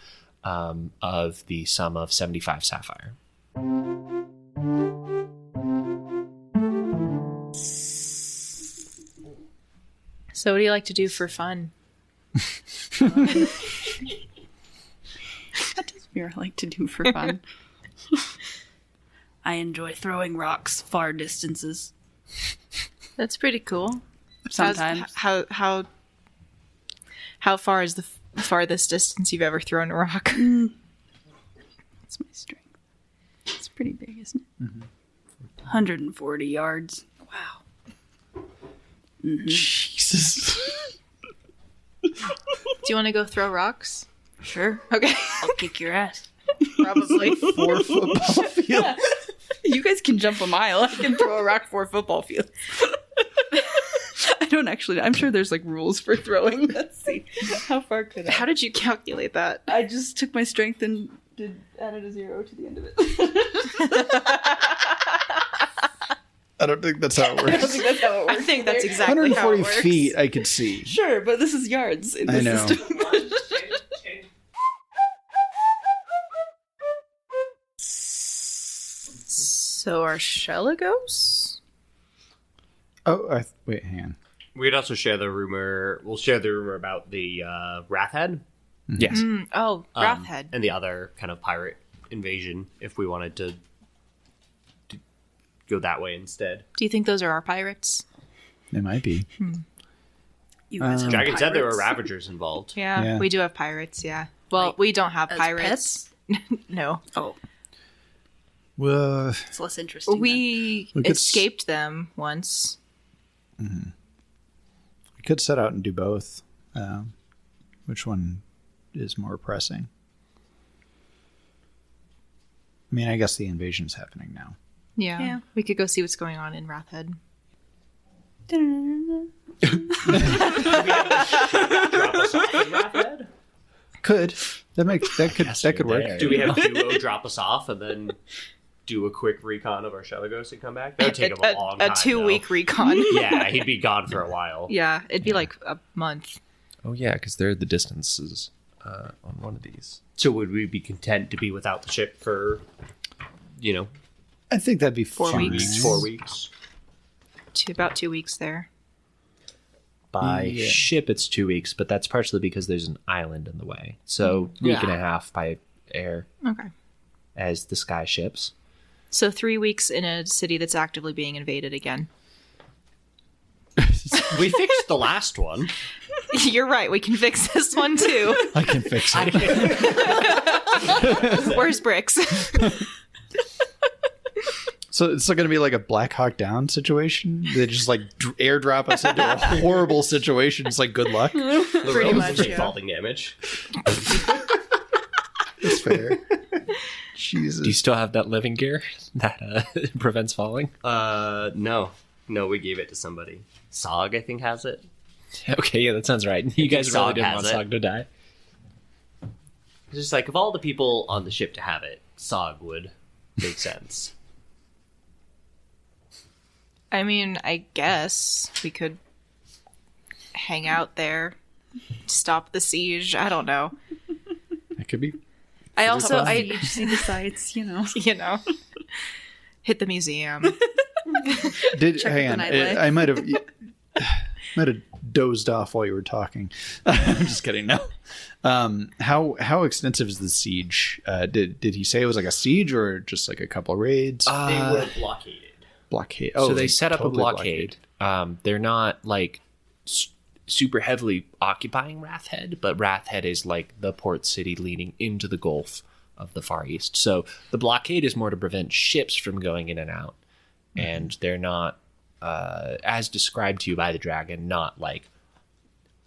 of the sum of 75 sapphire. So what do you like to do for fun? What does Mira like to do for fun? I enjoy throwing rocks far distances. That's pretty cool. Sometimes. How far is the farthest distance you've ever thrown a rock? That's my strength. It's pretty big, isn't it? 140 yards. Wow. Jesus. Do you want to go throw rocks? Sure. Okay. I'll kick your ass. Probably. 4 football fields. You guys can jump a mile. I can throw a rock 4 football fields. I don't actually. I'm sure there's like rules for throwing. Let's see. How far could I? How did you calculate that? I just took my strength and added a 0 to the end of it. I don't think that's how it works. I don't think that's how it works. I think that's exactly how 140 it works. feet, I could see. Sure, but this is yards in I this know. system. So our Shelagos? Oh, wait, hang on. We'd also share the rumor. We'll share the rumor about the Wrathhead Yes. Wrathhead. and the other kind of pirate invasion if we wanted to go that way instead. Do you think those are our pirates? It might be. You guys have Dragon said there were pirates? Ravagers involved. Yeah, we do have pirates, yeah. Well, we don't have as pirates. No. Oh, Well, it's less interesting. We We could escaped them once. we could set out and do both. Which one is more pressing? I mean, I guess the invasion's happening now. Yeah. We could go see what's going on in Wrathhead. then. Drop us off in Wrathhead? Could that could work? there. Do we have Duo drop us off and then do a quick recon of our Shelagos and come back? That would take him a long time. A 2-week recon. Yeah, he'd be gone for a while. Yeah, it'd be like a month. Oh yeah, because they're the distances on one of these. So would we be content to be without the ship for, I think that'd be 4 fine. weeks. 4 weeks? About 2 weeks there. By Yeah. ship, it's 2 weeks, but that's partially because there's an island in the way. So week and a half by air Okay. as the sky ships. So 3 weeks in a city that's actively being invaded again. We fixed the last one. You're right. We can fix this one too. I can fix it. Where's Bricks? So it's going to be like a Black Hawk Down situation. They just like airdrop us into a horrible situation. It's like good luck. Pretty much, Take yeah. falling damage. That's fair. Jesus. Do you still have that living gear that prevents falling? No, we gave it to somebody. Sog, I think, has it. Okay, yeah, that sounds right. You guys really Sog didn't has want it. Sog to die. It's just like, of all the people on the ship to have it, Sog would make sense. I mean, I guess we could hang out there, stop the siege. I don't know. It could be. I also, see the sights, hit the museum. Hang out on. the nightlife. I might have dozed off while you were talking. I'm just kidding. No. How extensive is the siege? Did he say it was like a siege or just like a couple raids? They were blockaded. Blockade. So Oh, they set up totally a blockade. They're not like super heavily occupying Wrathhead, but Wrathhead is like the port city leading into the Gulf of the Far East. So the blockade is more to prevent ships from going in and out. And they're not, as described to you by the dragon, not like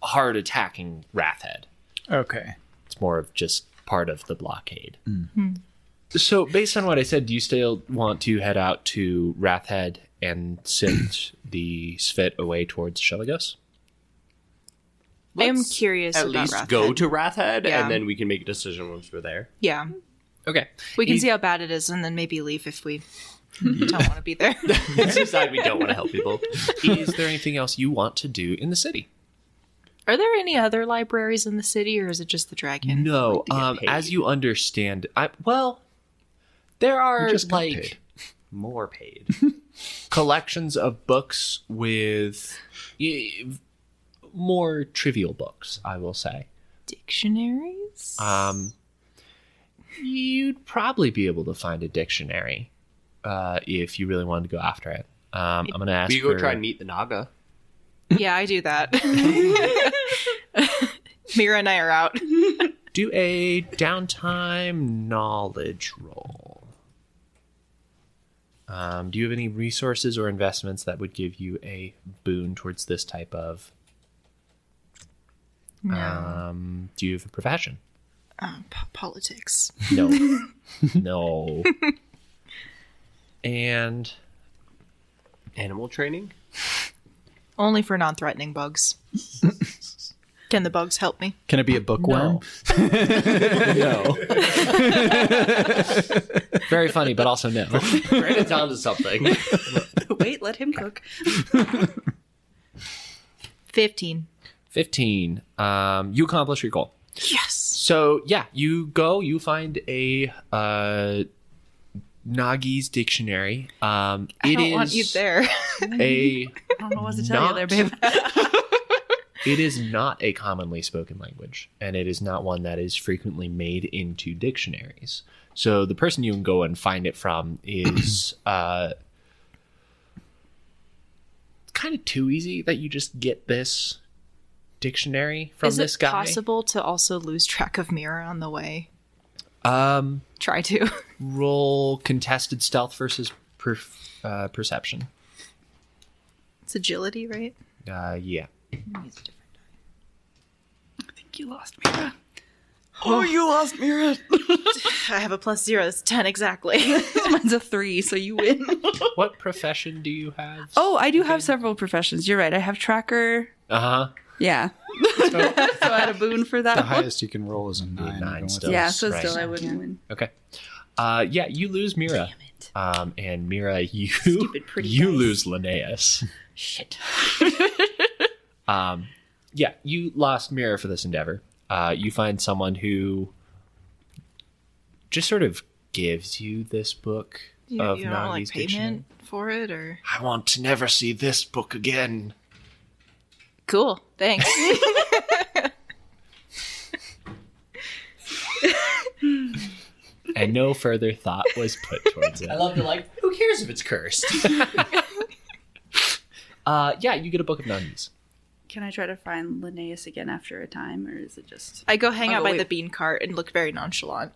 hard attacking Wrathhead. Okay. It's more of just part of the blockade. So based on what I said, do you still want to head out to Wrathhead and send the Svet away towards Shelagos? I am Let's curious At about least Wrathhead. go to Wrathhead, Yeah. and then we can make a decision once we're there. Yeah. Okay. We can see how bad it is and then maybe leave if we don't want to be there. Let's decide we don't want to help people. Is there anything else you want to do in the city? Are there any other libraries in the city or is it just the dragon? No. to get paid. As you understand, there are You just got like paid. More paid. collections of books with more trivial books, I will say. Dictionaries? You'd probably be able to find a dictionary if you really wanted to go after it. I'm going to ask We go for- try and meet the Naga. Yeah, I do that. Mira and I are out. do a downtime knowledge roll. Do you have any resources or investments that would give you a boon towards this type of... do you have a profession? Politics. No. No. And Animal training? Only for non-threatening bugs. Can the bugs help me? Can it be a bookworm? No. Very funny, but also no. Brandon's onto something. Wait, let him cook. 15. 15. You accomplish your goal. Yes. So, yeah, you find a Nagi's dictionary. I don't want you there. I don't know what to tell you there, babe. It is not a commonly spoken language, and it is not one that is frequently made into dictionaries. So the person you can go and find it from is kind of too easy that you just get this dictionary from this guy. Is it possible to also lose track of Mira on the way? Try to. Roll contested stealth versus perception. It's agility, right? Yeah. I think you lost Mira. Oh, you lost Mira. I have a +0. That's 10 exactly. Mine's a 3, so you win. What profession do you have? Oh, I do have several professions. You're right. I have tracker. Uh-huh. Yeah. So I had a boon for that The one. highest you can roll is a 9. Nine still. Yeah, so Right. still I wouldn't win. Okay. Yeah, you lose Mira. And Mira, you pretty you dice. lose Linnaeus. Shit. Yeah, you lost Mira for this endeavor. You find someone who just sort of gives you this book of You don't want, Nagi's like dictionary. payment for it, or I want to never see this book again. cool. Thanks. And no further thought was put towards it. I love to who cares if it's cursed? Yeah, you get a book of Nagi's. Can I try to find Linnaeus again after a time, or is it just... I go hang Oh, out by wait. the bean cart and look very nonchalant.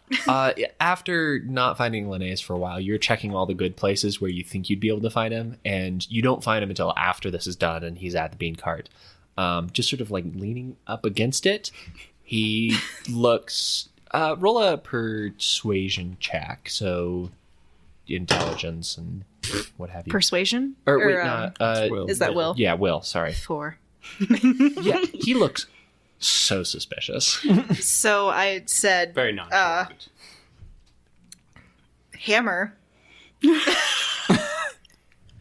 After not finding Linnaeus for a while, you're checking all the good places where you think you'd be able to find him, and you don't find him until after this is done and he's at the bean cart. Just sort of like leaning up against it. He looks... roll a persuasion check, so intelligence and what have you. Persuasion? Or wait, Will. Is that Will? Yeah, Will, sorry. 4. Yeah, he looks so suspicious. So I said, Very nonchalant. hammer.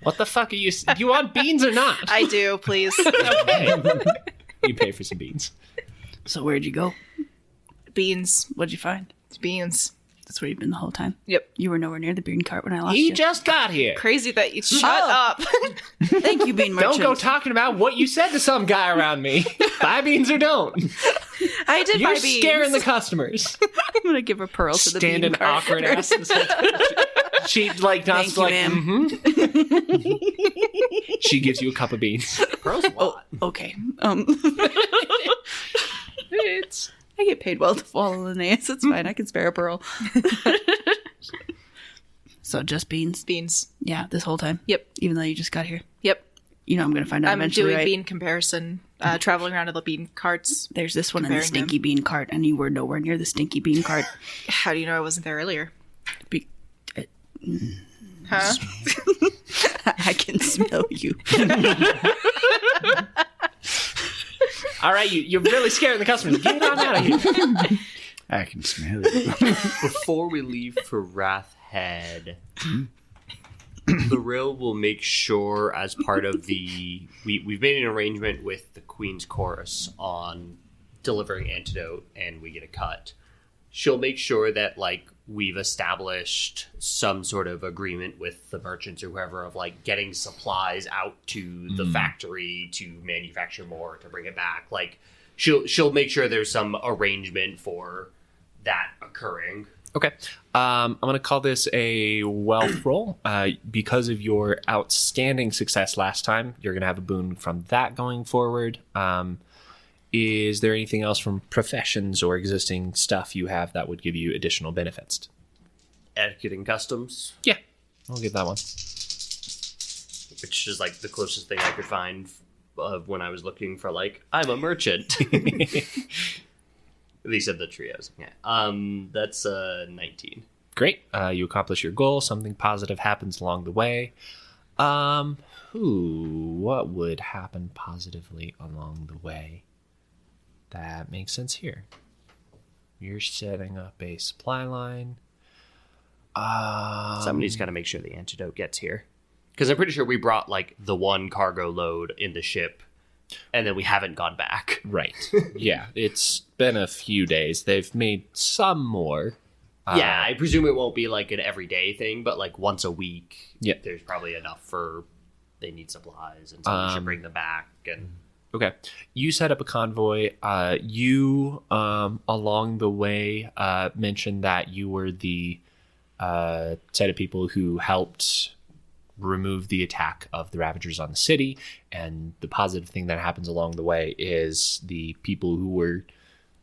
What the fuck are you... Do you want beans or not? I do, please. Okay. You pay for some beans. So where'd you go? Beans. What'd you find? Beans. That's where you've been the whole time. Yep. You were nowhere near the bean cart when I lost He you. just got here. Crazy that you... Shut Oh. up. Thank you, bean merchant. Don't go talking about what you said to some guy around me. Buy beans or don't. I did You're buy beans. scaring the customers. I'm going to give a pearl to the Standing bean cart. awkward ass. She like nods Thank like, you, She gives you a cup of beans. Pros a lot. Okay. It's I get paid well to follow Linnaeus. It's fine. I can spare a pearl. So just beans? Beans. Yeah, this whole time? Yep. Even though you just got here? Yep. You know I'm going to find out I'm eventually, doing right? bean comparison. Traveling around to the bean carts. There's this one in the Comparing them. stinky bean cart, and you were nowhere near the stinky bean cart. How do you know I wasn't there earlier? Be- Huh? I can smell you. all right. You're really scaring the customers. Get on out of here. I can smell it. Before we leave for Wrathhead, Loril will make sure, as part of the... We've made an arrangement with the Queen's Chorus on delivering antidote, and we get a cut. She'll make sure that, we've established some sort of agreement with the merchants or whoever of, getting supplies out to the factory to manufacture more, to bring it back. She'll make sure there's some arrangement for that occurring. Okay. I'm going to call this a wealth roll. Because of your outstanding success last time, you're going to have a boon from that going forward. Is there anything else from professions or existing stuff you have that would give you additional benefits? Etiquette and customs, Yeah, I'll give that one. which is the closest thing I could find of when I was looking for I'm a merchant. At least of the trios. Yeah. That's 19. Great. You accomplish your goal. Something positive happens along the way. What would happen positively along the way? That makes sense here. You're setting up a supply line. Somebody's got to make sure the antidote gets here. Because I'm pretty sure we brought, like, the one cargo load in the ship, and then we haven't gone back. Right. Yeah, it's been a few days. They've made some more. Yeah, I presume it won't be, like, an everyday thing, but, like, once a week, yeah. There's probably enough for... They need supplies, and somebody should bring them back, and... Okay. You set up a convoy. You, along the way, mentioned that you were the set of people who helped remove the attack of the Ravagers on the city. And the positive thing that happens along the way is the people who were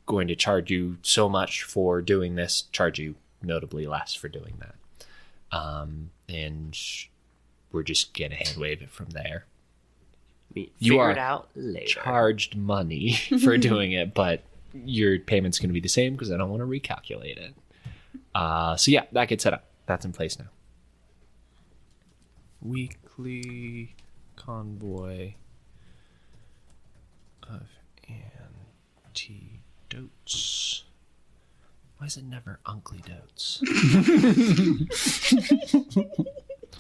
going to charge you so much for doing this charge you notably less for doing that. And we're just going to hand wave it from there. You are it out later. Charged money for doing it, but your payment's going to be the same because I don't want to recalculate it. So yeah, that gets set up. That's in place now. Weekly convoy of antidotes. Why is it never Uncle Dotes?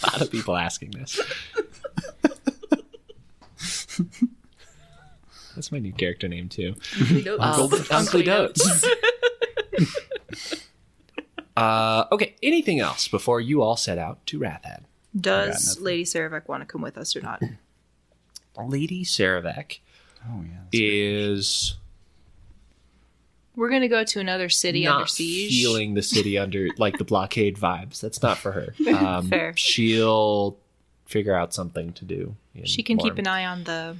A lot of people asking this. That's my new character name too. Uncle Dotes. Okay, anything else before you all set out to Wrathhead? Does Lady Saravek want to come with us or not? Lady Saravek is... We're going to go to another city not under siege. Feeling the city under, like, the blockade vibes. That's not for her. Fair. She'll figure out something to do. She can keep an eye on the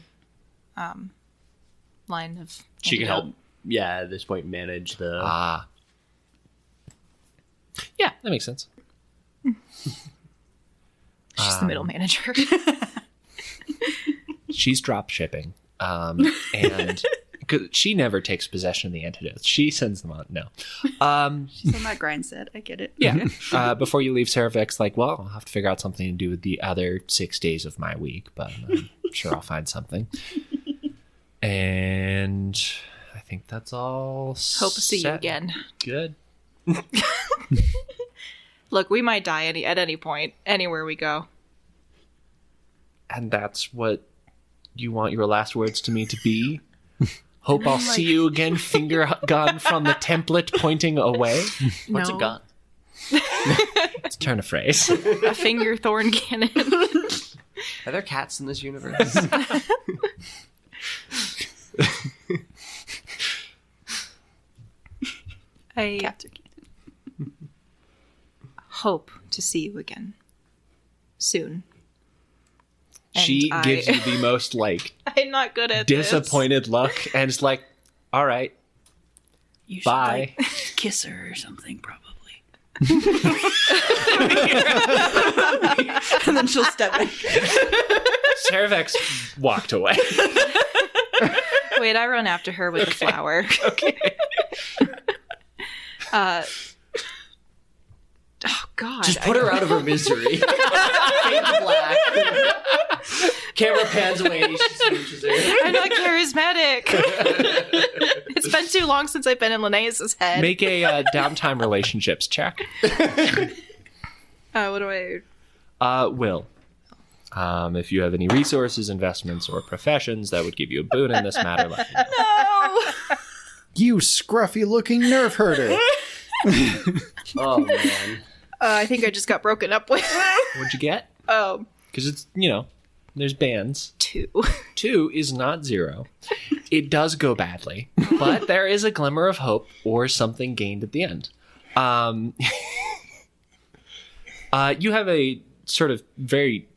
line of... She can help, at this point, manage the... Yeah, that makes sense. She's the middle manager. She's drop shipping. And cause she never takes possession of the antidotes. She sends them on. No. She's on that grind set. I get it. Yeah. Before you leave, Saravek's like, well, I'll have to figure out something to do with the other 6 days of my week, but I'm sure I'll find something. And I think that's all. Hope to see you again. Good. Look, we might die at any point, anywhere we go. And that's what you want your last words to me to be? Hope I'll see you again, finger gun from the template pointing away. What's a gun? It's a turn of phrase. A finger thorn cannon. Are there cats in this universe? Cats are cute. Hope to see you again soon. She gives you the most, like, I'm not good at disappointed look, and it's like, all right, you should, bye. like, kiss her or something, probably. And then she'll step back. Saravek's walked away. Wait, I run after her with a flower. Okay. Oh, God. Just put her out of her misery. Fade to black. Camera pans away and she smooches her. I'm not charismatic. It's been too long since I've been in Linnaeus' head. Make a downtime relationships check. What do I... Will. If you have any resources, investments, or professions that would give you a boon in this matter, let me know. No! You scruffy-looking nerf herder. Oh, man. I think I just got broken up with. What'd you get? Oh. Because it's, there's bands. 2. 2 is not 0. It does go badly, but there is a glimmer of hope or something gained at the end. You have a sort of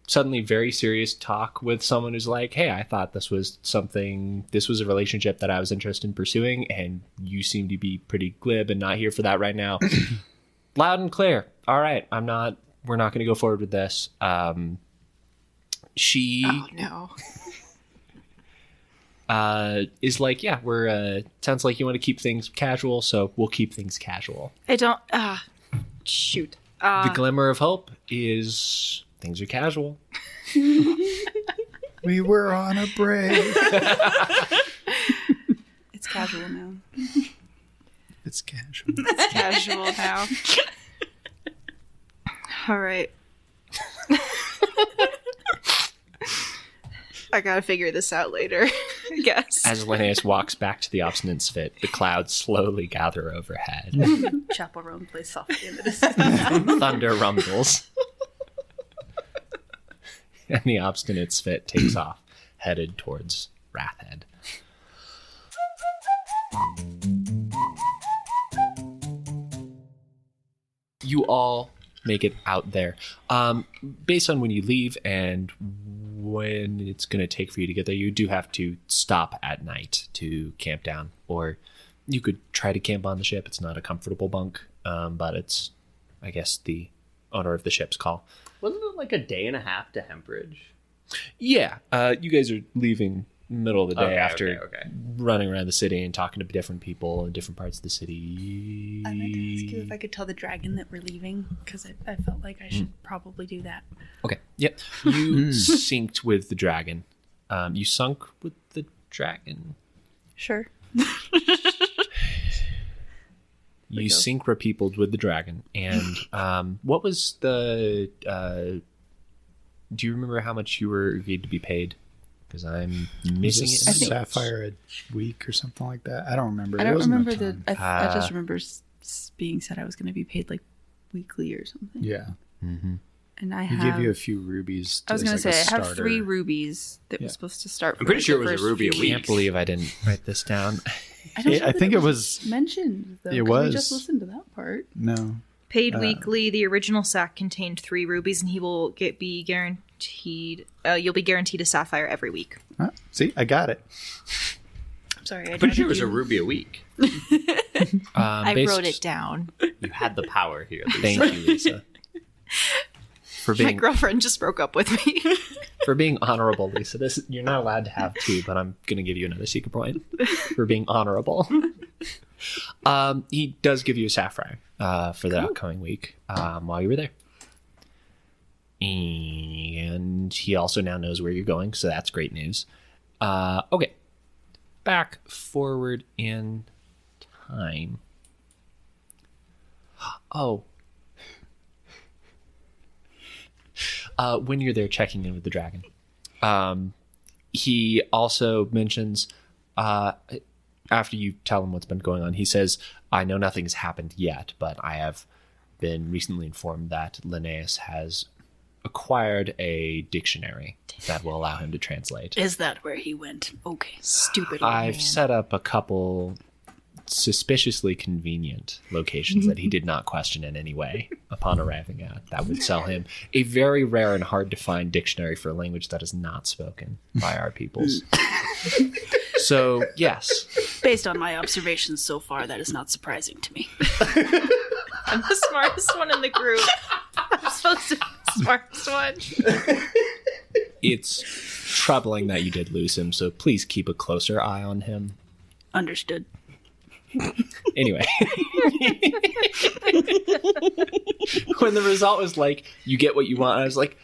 suddenly very serious talk with someone who's like, hey, I thought this was a relationship that I was interested in pursuing, and you seem to be pretty glib and not here for that right now. Loud and clear. All right, we're not going to go forward with this. She Oh, no. is like, yeah, sounds like you want to keep things casual, so we'll keep things casual. I don't... shoot. The glimmer of hope is things are casual. We were on a break. It's casual now. It's casual. It's casual now. All right. I gotta figure this out later, I guess. As Linnaeus walks back to the obstinate spit, the clouds slowly gather overhead. Chaperone plays softly in the distance. Thunder rumbles. And the obstinate spit takes off, headed towards Wrathhead. You all make it out there. Based on when you leave and when it's going to take for you to get there, you do have to stop at night to camp down. Or you could try to camp on the ship. It's not a comfortable bunk, but it's, I guess, the owner of the ship's call. Wasn't it like a day and a half to Hempridge? Yeah, you guys are leaving middle of the day Okay, after okay. running around the city and talking to different people in different parts of the city. I might ask you if I could tell the dragon that we're leaving, because I felt like I should probably do that. Okay, yep. You synced with the dragon. You sunk with the dragon. Sure. You sync-repeopled with the dragon. And what was the... do you remember how much you were agreed to be paid? Because I'm missing it. I think Sapphire a week or something like that. I don't remember. I don't remember I I just remember being said I was going to be paid like weekly or something. Yeah. Mm-hmm. And I He have... give you a few rubies. I was going to as, say, like, I have 3 rubies that was supposed to start. I'm pretty for sure the it was a first ruby a few week. I can't believe I didn't write this down. I don't know I that think it was mentioned, though. it 'cause was. We just listened to that part. No. Paid weekly, the original sack contained 3 rubies, and he will be guaranteed... you'll be guaranteed a sapphire every week. See, I got it. I'm sorry. I'm pretty sure it was a ruby a week. I wrote it down. You had the power here. Lisa. Thank you, Lisa. For My being girlfriend just broke up with me. for being honorable, Lisa. This you're not allowed to have 2, but I'm gonna give you another secret point for being honorable. He does give you a sapphire for the upcoming week while you were there. And he also now knows where you're going, so that's great news. Okay. Back forward in time. Oh. When you're there checking in with the dragon. He also mentions, after you tell him what's been going on, he says, I know nothing has happened yet, but I have been recently informed that Linnaeus has acquired a dictionary that will allow him to translate. Is that where he went? Okay. Stupid old I've man. set up a couple suspiciously convenient locations that he did not question in any way upon arriving at. That would sell him a very rare and hard to find dictionary for a language that is not spoken by our peoples. So, yes. Based on my observations so far, that is not surprising to me. I'm the smartest one in the group. I'm supposed to be the smartest one. It's troubling that you did lose him, so please keep a closer eye on him. Understood. Anyway. When the result was like, you get what you want, I was like,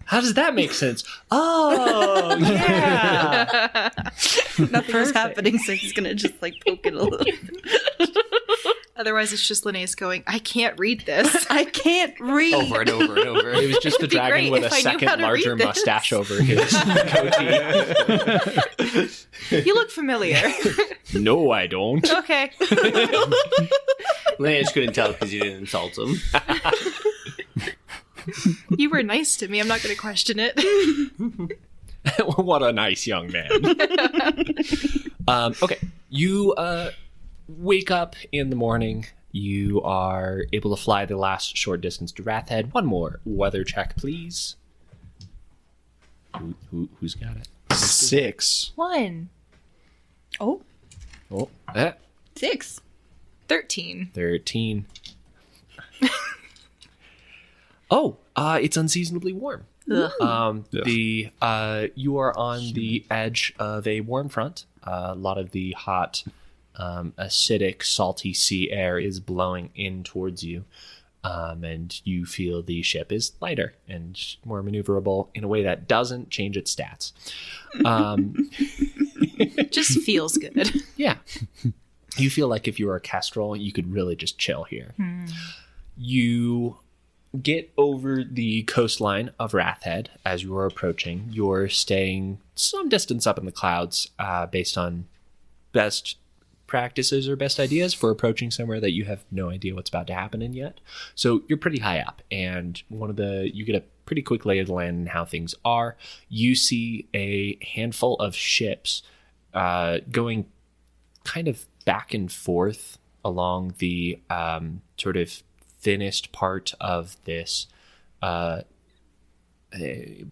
how does that make sense? Oh, yeah. Nothing was happening, so he's going to just like poke it a little bit. Otherwise, it's just Linnaeus going, I can't read this. I can't read. Over and over and over. It was just the be dragon great with a if I knew how second to larger read this. mustache over his goatee. You look familiar. No, I don't. Okay. Linnaeus couldn't tell because you didn't insult him. You were nice to me. I'm not going to question it. What a nice young man. Okay, you wake up in the morning. You are able to fly the last short distance to Wrathhead. One more weather check, please. Who's got it? 6. 1. Oh, Oh, 6. 13. 13. Oh, it's unseasonably warm. Ugh. You are on the edge of a warm front. A lot of the hot, acidic, salty sea air is blowing in towards you. and you feel the ship is lighter and more maneuverable in a way that doesn't change its stats. It just feels good. Yeah. You feel like if you were a Kestrel, you could really just chill here. You get over the coastline of Wrathhead as you are approaching. You're staying some distance up in the clouds based on best practices or best ideas for approaching somewhere that you have no idea what's about to happen in yet. So you're pretty high up, and you get a pretty quick lay of the land and how things are. You see a handful of ships going kind of back and forth along the sort of thinnest part of this,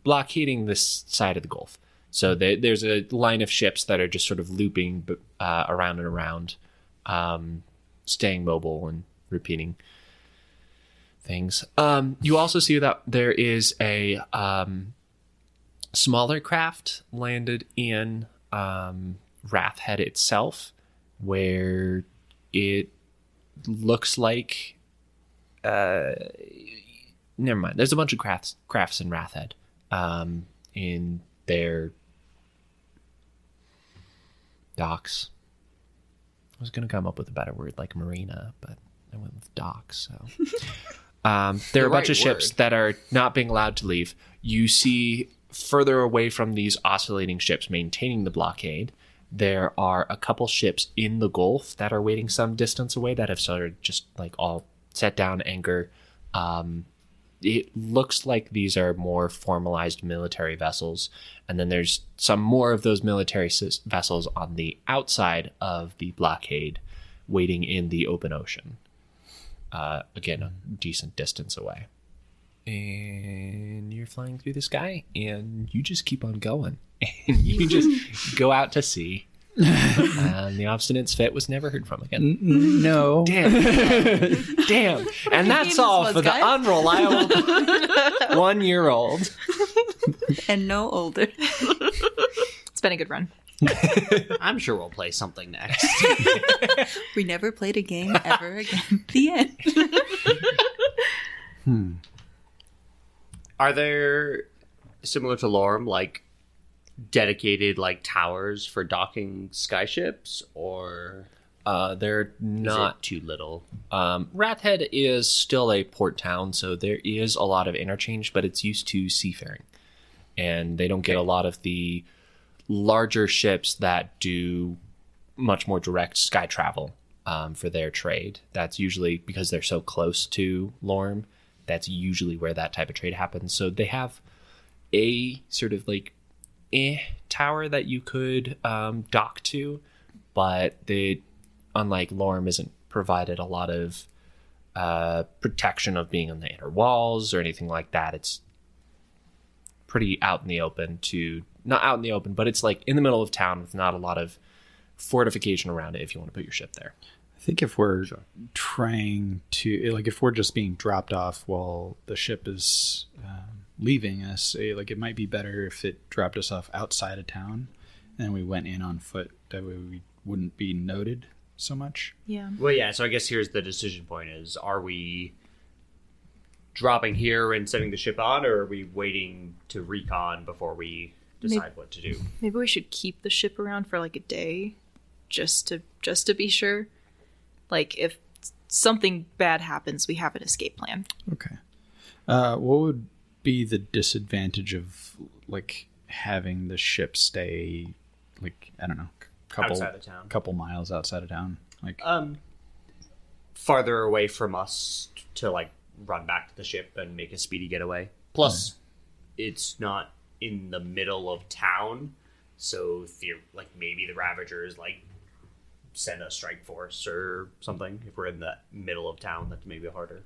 blockading this side of the Gulf. So there's a line of ships that are just sort of looping around and around, staying mobile and repeating things. You also see that there is a smaller craft landed in Wrathhead itself, where it looks like never mind. There's a bunch of crafts in Wrathhead in their docks. I was going to come up with a better word like marina, but I went with docks. So there are a bunch of ships that are not being allowed to leave. You see further away from these oscillating ships maintaining the blockade, there are a couple ships in the Gulf that are waiting some distance away that have sort of just like all set down anchor. It looks like these are more formalized military vessels. And then there's some more of those military vessels on the outside of the blockade waiting in the open ocean. Again, a decent distance away. And you're flying through the sky, and you just keep on going. And you just go out to sea. And the obstinate fit was never heard from again. No. Damn. And that's all for the unreliable 1-year-old. And no older. It's been a good run. I'm sure we'll play something next. We never played a game ever again. The end. Are there, similar to Lorem, like dedicated like towers for docking skyships, or they're not too little? Wrathhead is still a port town, so there is a lot of interchange, but it's used to seafaring, and they don't get a lot of the larger ships that do much more direct sky travel for their trade. That's usually because they're so close to Lorem. That's usually where that type of trade happens. So they have a sort of like tower that you could dock to, but unlike Lorem, isn't provided a lot of protection of being on the inner walls or anything like that. It's pretty out in the open not out in the open, but it's like in the middle of town with not a lot of fortification around it if you want to put your ship there. I think if we're trying to, like, if we're just being dropped off while the ship is leaving us, like, it might be better if it dropped us off outside of town and we went in on foot. That way we wouldn't be noted so much. Yeah. Well, yeah, so I guess here's the decision point is, are we dropping here and setting the ship on, or are we waiting to recon before we decide what to do? Maybe we should keep the ship around for like a day just to be sure. Like, if something bad happens, we have an escape plan. Okay. What would be the disadvantage of, like, having the ship stay, like, I don't know, Outside of town. couple miles outside of town? Like, farther away from us to, like, run back to the ship and make a speedy getaway. Plus, it's not in the middle of town, so like maybe the Ravagers like send a strike force or something. If we're in the middle of town, that's maybe harder.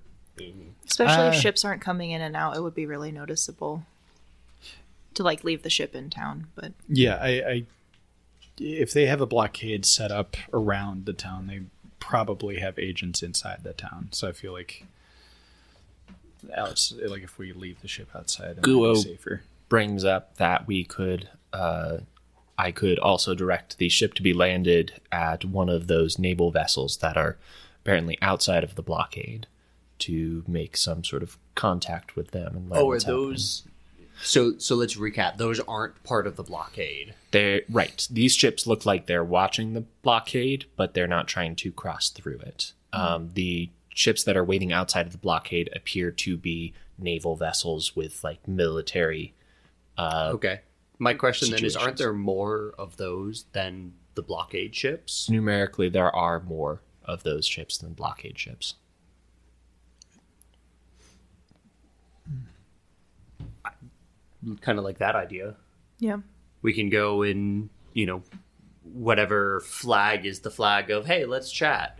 Especially if ships aren't coming in and out, it would be really noticeable to like leave the ship in town. But yeah, I if they have a blockade set up around the town, they probably have agents inside the town. So I feel like if we leave the ship outside, it might be safer. Brings up that we could I could also direct the ship to be landed at one of those naval vessels that are apparently outside of the blockade, to make some sort of contact with them. And learn Are what's those... So let's recap. Those aren't part of the blockade. They're right. These ships look like they're watching the blockade, but they're not trying to cross through it. The ships that are waiting outside of the blockade appear to be naval vessels with like military. Okay. My question then is, situations. aren't there more of those than the blockade ships? Numerically, there are more of those ships than blockade ships. Kind of like that idea. Yeah. We can go in, whatever flag is the flag of, hey, let's chat.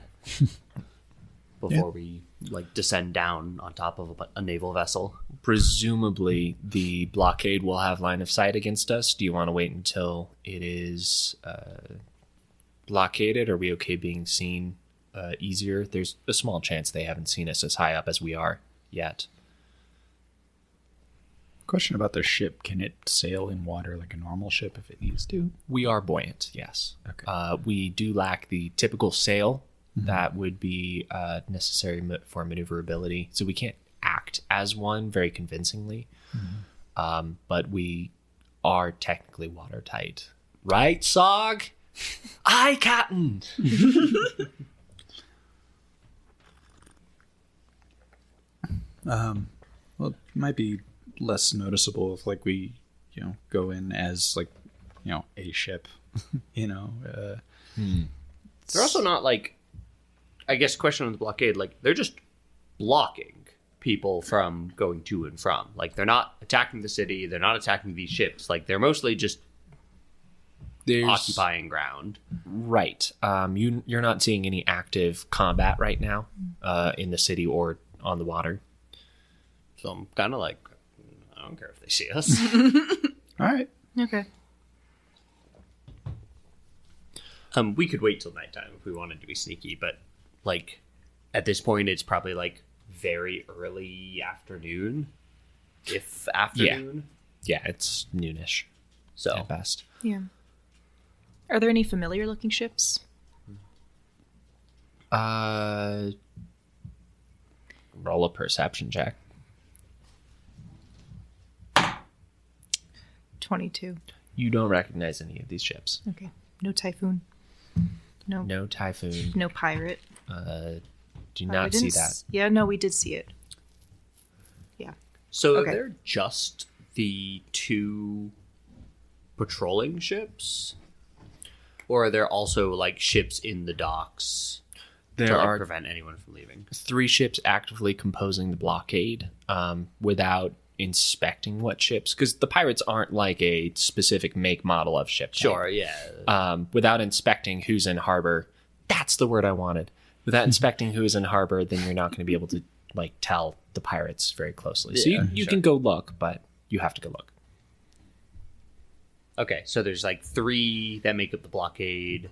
Before we descend down on top of a naval vessel. Presumably, the blockade will have line of sight against us. Do you want to wait until it is blockaded? Are we okay being seen easier? There's a small chance they haven't seen us as high up as we are yet. Question about the ship. Can it sail in water like a normal ship if it needs to? We are buoyant, yes. Okay. We do lack the typical sail that would be necessary for maneuverability. So we can't act as one very convincingly. But we are technically watertight. Right, Sog? Aye, Captain! Well, it might be less noticeable if we go in as a ship. They're also not I guess question on the blockade, they're just blocking people from going to and from. They're not attacking the city, they're not attacking these ships. They're mostly just occupying ground. Right. You're not seeing any active combat right now in the city or on the water. So I'm kind of I don't care if they see us. All right. Okay. We could wait till nighttime if we wanted to be sneaky, but at this point it's probably very early afternoon, if afternoon. Yeah, it's noonish. So at best. Yeah. Are there any familiar looking ships? Roll a perception check. 22. You don't recognize any of these ships. Okay. No typhoon. No. No typhoon. No pirate. Do not see that. Yeah, no, we did see it. Yeah. So Okay. they're just the two patrolling ships? Or are there also ships in the docks There to are prevent anyone from leaving? 3 ships actively composing the blockade without inspecting what ships, because the pirates aren't a specific make model of ship type. Sure, yeah. Without inspecting who's in harbor. That's the word I wanted. Without inspecting who is in harbor, then you're not going to be able to tell the pirates very closely. So you sure. can go look, but you have to go look. Okay, so there's 3 that make up the blockade,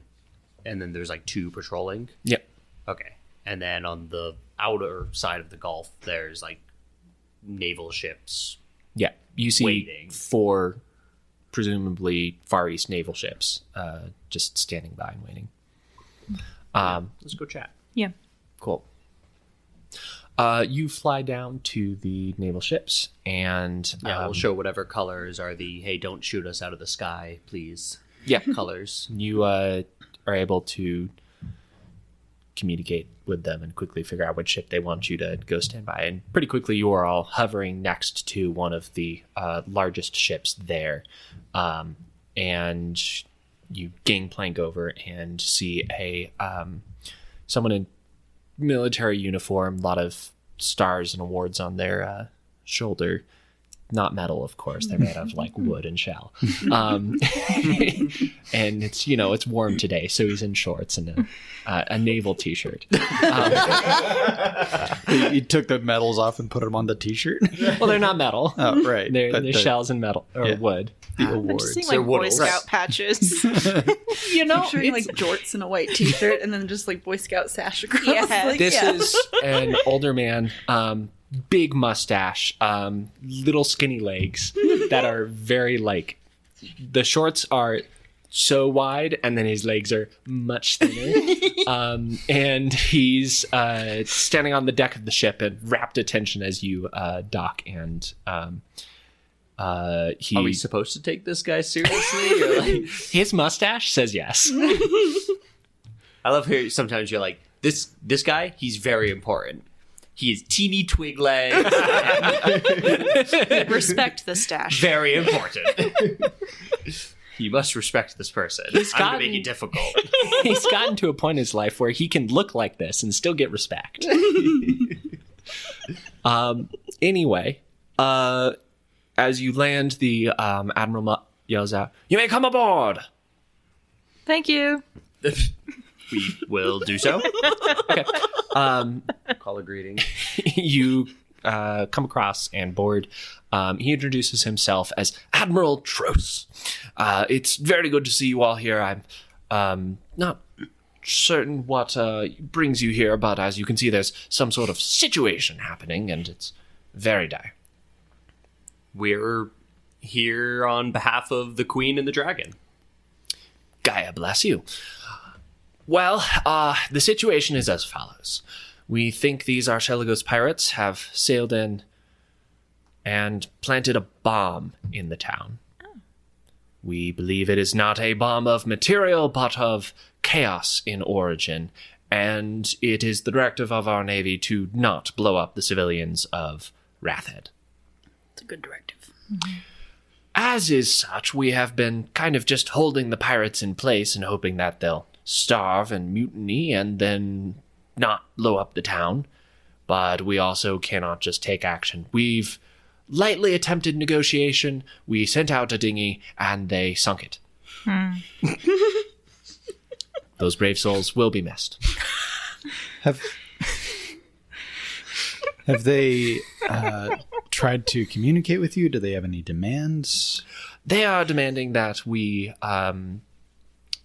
and then there's 2 patrolling? Yep. Okay. And then on the outer side of the Gulf, there's naval ships. Yeah. You see Waiting. 4 presumably Far East naval ships just standing by and waiting. Let's go chat. Yeah. Cool. You fly down to the naval ships, and Yeah, we'll show whatever colors are the, hey, don't shoot us out of the sky, please, yeah, colors. you are able to communicate with them and quickly figure out which ship they want you to go stand by. And pretty quickly, you are all hovering next to one of the largest ships there, and you gangplank over and see someone in military uniform, a lot of stars and awards on their shoulder. Not metal, of course. They're made of wood and shell. And it's, it's warm today, so he's in shorts and a naval t-shirt. You took the medals off and put them on the t-shirt? Well, they're not metal. Oh, right. They're shells and metal or wood. The I'm awards. just seeing They're Boy woodles. Scout patches. Picturing jorts and a white t-shirt and then just Boy Scout sash across. Yeah. This is an older man, big mustache, little skinny legs that are very the shorts are so wide and then his legs are much thinner. And he's standing on the deck of the ship in rapt attention as you dock. And Are we supposed to take this guy seriously? Or like... His mustache says yes. I love how sometimes you're like, this guy, he's very important. He is teeny twig legs. Respect the stash. Very important. You must respect this person. I'm going to make it difficult. He's gotten to a point in his life where he can look like this and still get respect. Anyway, as you land, the Admiral yells out, "You may come aboard!" Thank you. We will do so. Okay. Call a greeting. You come across and board. He introduces himself as Admiral Trost. It's very good to see you all here. I'm not certain what brings you here, but as you can see, there's some sort of situation happening, and it's very dire. We're here on behalf of the Queen and the Dragon. Gaia bless you. Well, the situation is as follows. We think these Archelago's pirates have sailed in and planted a bomb in the town. Oh. We believe it is not a bomb of material, but of chaos in origin, and it is the directive of our Navy to not blow up the civilians of Wrathhead. It's a good directive. Mm-hmm. As is such, we have been kind of just holding the pirates in place and hoping that they'll starve and mutiny and then not blow up the town. But we also cannot just take action. We've lightly attempted negotiation. We sent out a dinghy and they sunk it. Those brave souls will be missed. Have they tried to communicate with you? Do they have any demands? They are demanding that we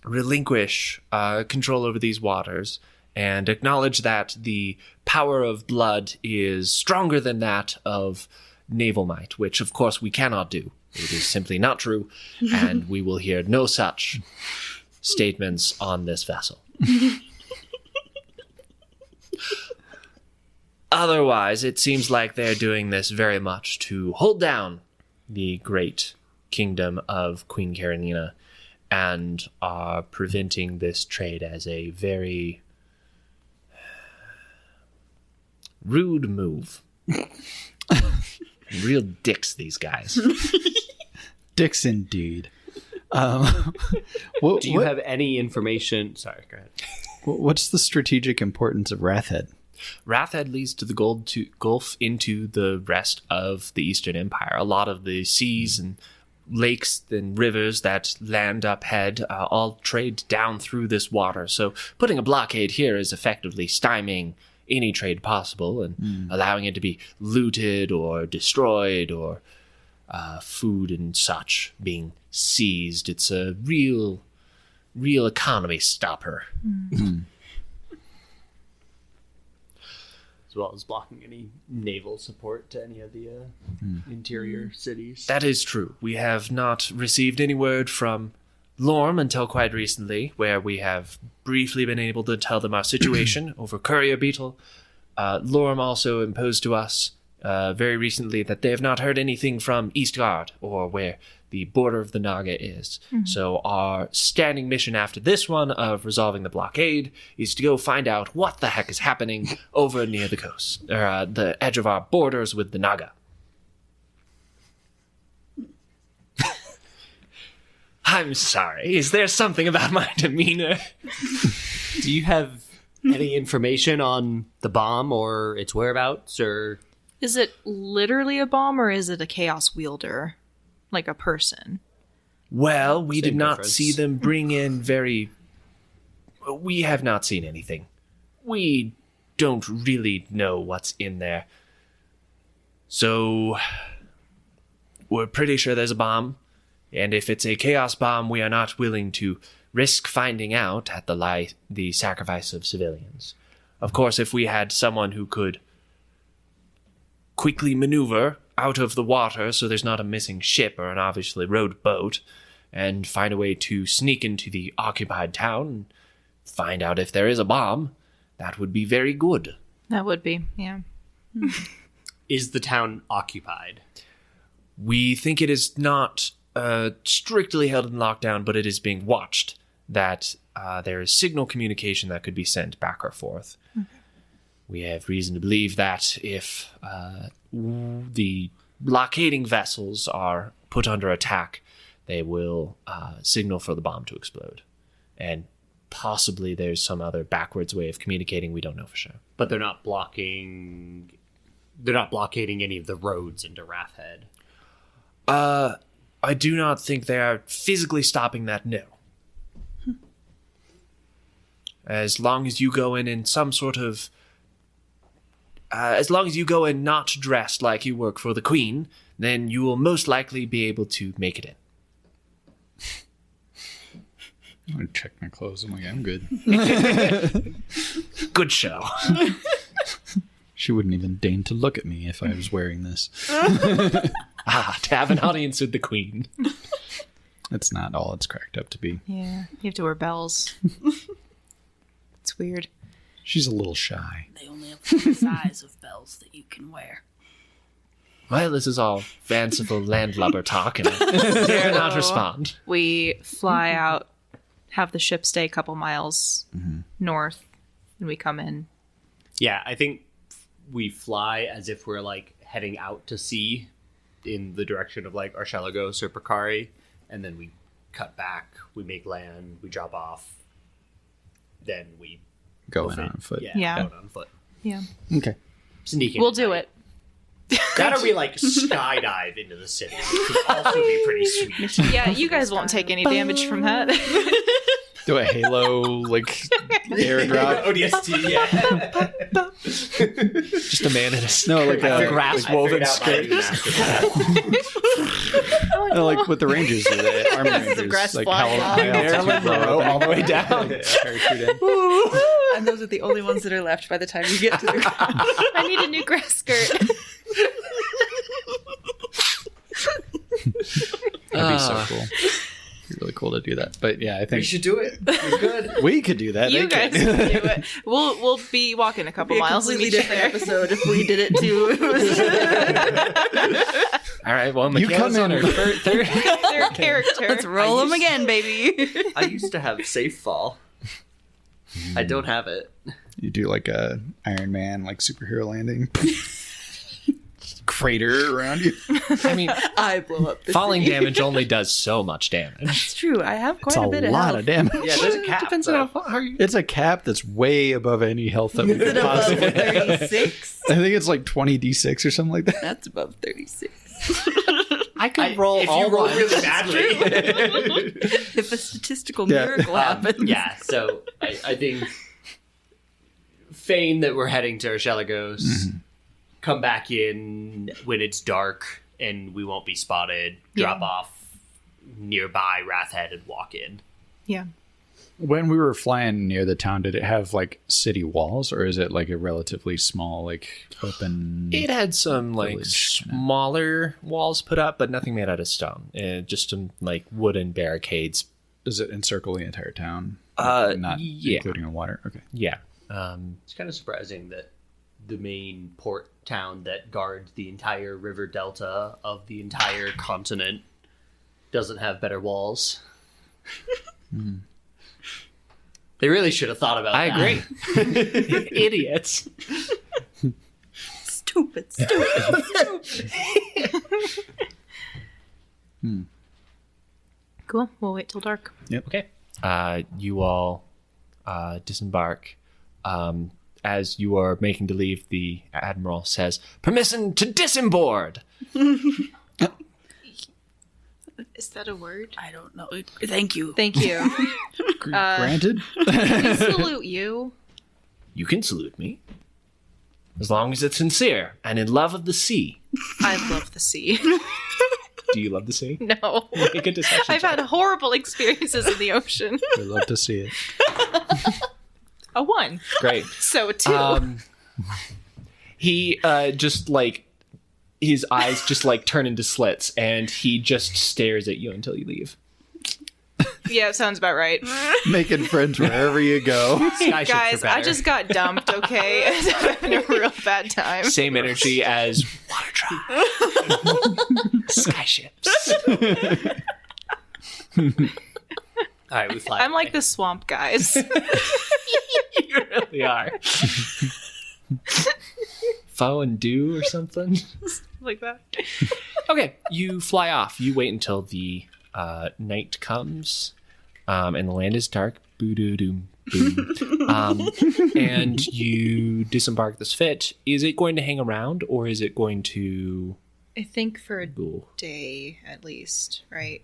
relinquish control over these waters and acknowledge that the power of blood is stronger than that of naval might, which of course we cannot do. It is simply not true, and we will hear no such statements on this vessel. Otherwise, it seems like they're doing this very much to hold down the great kingdom of Queen Karenina and are preventing this trade as a very rude move. Real dicks, these guys. Dicks indeed. Do you have any information? Sorry, go ahead. What's the strategic importance of Wrathhead? Wrathhead leads to the Gulf into the rest of the Eastern Empire. A lot of the seas and lakes and rivers that land up head all trade down through this water. So putting a blockade here is effectively stymieing any trade possible and allowing it to be looted or destroyed or food and such being seized. It's a real economy stopper. As well as blocking any naval support to any of the interior cities. That is true. We have not received any word from Lorm until quite recently, where we have briefly been able to tell them our situation over Courier Beetle. Lorm also imposed to us very recently that they have not heard anything from Eastgard or where the border of the Naga is. So our standing mission after this one of resolving the blockade is to go find out what the heck is happening over near the coast, or the edge of our borders with the Naga. I'm sorry. Is there something about my demeanor? Do you have any information on the bomb or its whereabouts, or... Is it literally a bomb, or is it a chaos wielder? Like a person? Well, we did not difference. see them bring in we have not seen anything. We don't really know what's in there. So, we're pretty sure there's a bomb. And if it's a chaos bomb, we are not willing to risk finding out at the sacrifice of civilians. Of course, if we had someone who could quickly maneuver out of the water so there's not a missing ship or an obviously rowed boat, and find a way to sneak into the occupied town and find out if there is a bomb, that would be very good. That would be, yeah. Is the town occupied? We think it is not strictly held in lockdown, but it is being watched, that there is signal communication that could be sent back or forth. We have reason to believe that if the blockading vessels are put under attack, they will signal for the bomb to explode. And possibly there's some other backwards way of communicating. We don't know for sure. But they're not blockading any of the roads into Wrathhead. I do not think they are physically stopping that, no. As long as you go in some sort of... as long as you go in not dressed like you work for the Queen, then you will most likely be able to make it in. I'm going to check my clothes. I'm like, I'm good. Good show. She wouldn't even deign to look at me if I was wearing this. To have an audience with the Queen. That's not all it's cracked up to be. Yeah, you have to wear bells. It's weird. She's a little shy. They only have the size of bells that you can wear. Well, this is all fanciful landlubber talk, and I dare not respond. We fly out, have the ship stay a couple miles north, and we come in. Yeah, I think we fly as if we're like heading out to sea in the direction of like Archelago's or Picari, and then we cut back, we make land, we drop off, then we Go in on foot. Yeah. Go in on foot. Yeah. Okay. Sneaking. We'll do it. Gotta we like skydive into the city, which would also be pretty sweet. Yeah, you guys won't take any damage from that. Do a Halo, like, airdrop. ODST, yeah. Just a man in a No, like a grass woven skirt. like what the Rangers do, the Army Rangers. grass Like flying high altitude row all the way down. parachute in. And those are the only ones that are left by the time you get to the ground. I need a new grass skirt. That'd be so cool. It'd be really cool to do that. But yeah, I We think should do it. We're good. we could do that. You They guys could. can do it. We'll be walking a couple Be a miles. We'll completely meet you different there. episode if we did it too. All right, well, You come Michaela's on in- her third. Their character. Let's roll them again, baby. I used to have safe fall. I don't have it. You do like a Iron Man, like superhero landing. Crater around you. I mean, I blow up the falling city. damage only does so much damage. It's true. I have It's quite a a bit of lot health. of damage. Yeah, there's a cap. Depends though. on how far you... It's a cap that's way above any health that we Is it could above possibly. 36? I think it's like 20d6 or something like that. That's above 36. I could roll if all you roll ones. really badly. If a statistical Yeah. miracle happens. Yeah, so I think feign that we're heading to Archelago's, come back in when it's dark and we won't be spotted, drop off nearby Wrathhead and walk in. Yeah. When we were flying near the town, did it have like city walls, or is it like a relatively small, like open? It had some like Village. smaller walls put up, but nothing made out of stone. Just some like wooden barricades. Does it encircle the entire town? Not yeah. including the water. Okay. Yeah. It's kind of surprising that the main port town that guards the entire river delta of the entire continent doesn't have better walls. They really should have thought about I that. agree. Idiots. Stupid. Cool. We'll wait till dark. Okay. You all disembark. As you are making to leave, the admiral says, "Permission to disemboard." Is that a word? I don't know. Thank you. Thank you. Granted. We salute you. You can salute me. As long as it's sincere and in love of the sea. I love the sea. Do you love the sea? No. Make a deception I've check. had horrible experiences in the ocean. I'd love to see it. A 1. Great. So a 2. He just like his eyes just like turn into slits, and he just stares at you until you leave. Yeah, sounds about right. Making friends wherever you go. Skyships Guys, are I better. just got dumped, okay? I'm having a real bad time. Same energy as water drive. Skyships. All right, we fly. I'm away. like the swamp guys. You really are. Foe and do or something. Like that. Okay, you fly off. You wait until the night comes, and the land is dark. Boo-doo-doom, boom. And you disembark this fit. Is it going to hang around, or is it going to... I think for a Ooh. day at least, right?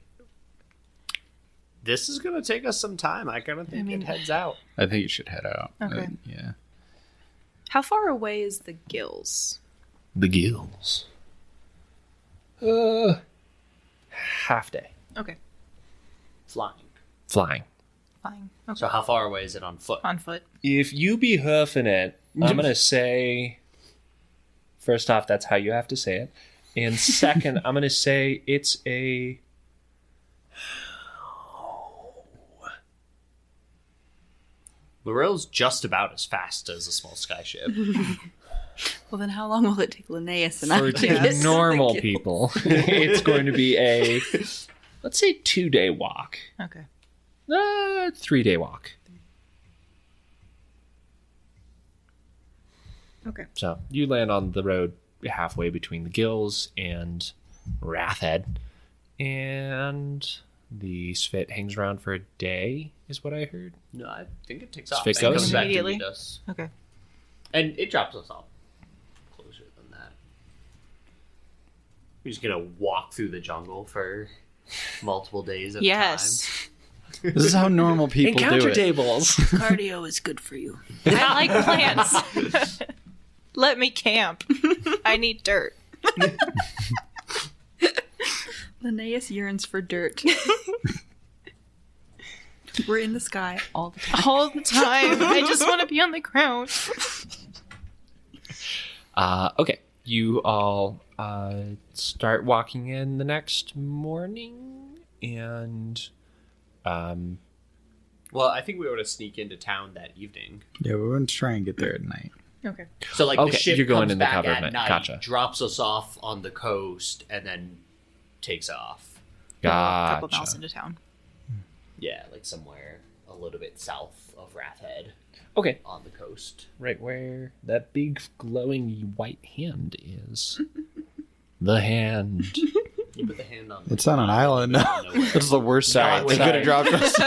This is gonna take us some time. I kind of think it heads out. I think you should head out. Okay. Yeah. How far away is the gills? The gills. Half day. Okay, Flying. Flying. fine. Okay. So how far away is it on foot? On foot. If you be hoofing it, I'm going to say... First off, that's how you have to say it. And second, I'm going to say it's a... Laurel's just about as fast as a small skyship. Well, then how long will it take Linnaeus and I For to get to the normal guild? people, it's going to be a, let's say, 2-day walk. Okay. 3-day walk. Okay. So you land on the road halfway between the Gills and Wrathhead. And the Svit hangs around for a day, is what I heard. No, I think it takes off. Spit and goes? comes back to Immediately? meet us. Okay. And it drops us off closer than that. We're just gonna walk through the jungle for multiple days at a Yes. This is how normal people Encounter do it. tables. Cardio is good for you. I like plants. Let me camp. I need dirt. Linnaeus yearns for dirt. We're in the sky all the time. All the time. I just want to be on the ground. Okay, you all start walking in the next morning, and Well, I think we ought to sneak into town that evening. Yeah, we're going to try and get there at night. Okay. So, like, Okay, the ship you're going comes in the back cover at of night, it. Gotcha. drops us off on the coast, and then takes off. A couple gotcha. miles into town. Yeah, like somewhere a little bit south of Wrathhead Okay, on the coast. right where that big glowing white hand is. The hand. You put the hand on. It's on an island. Nowhere. That's the worst Sorry, spot. They sorry. could have dropped us.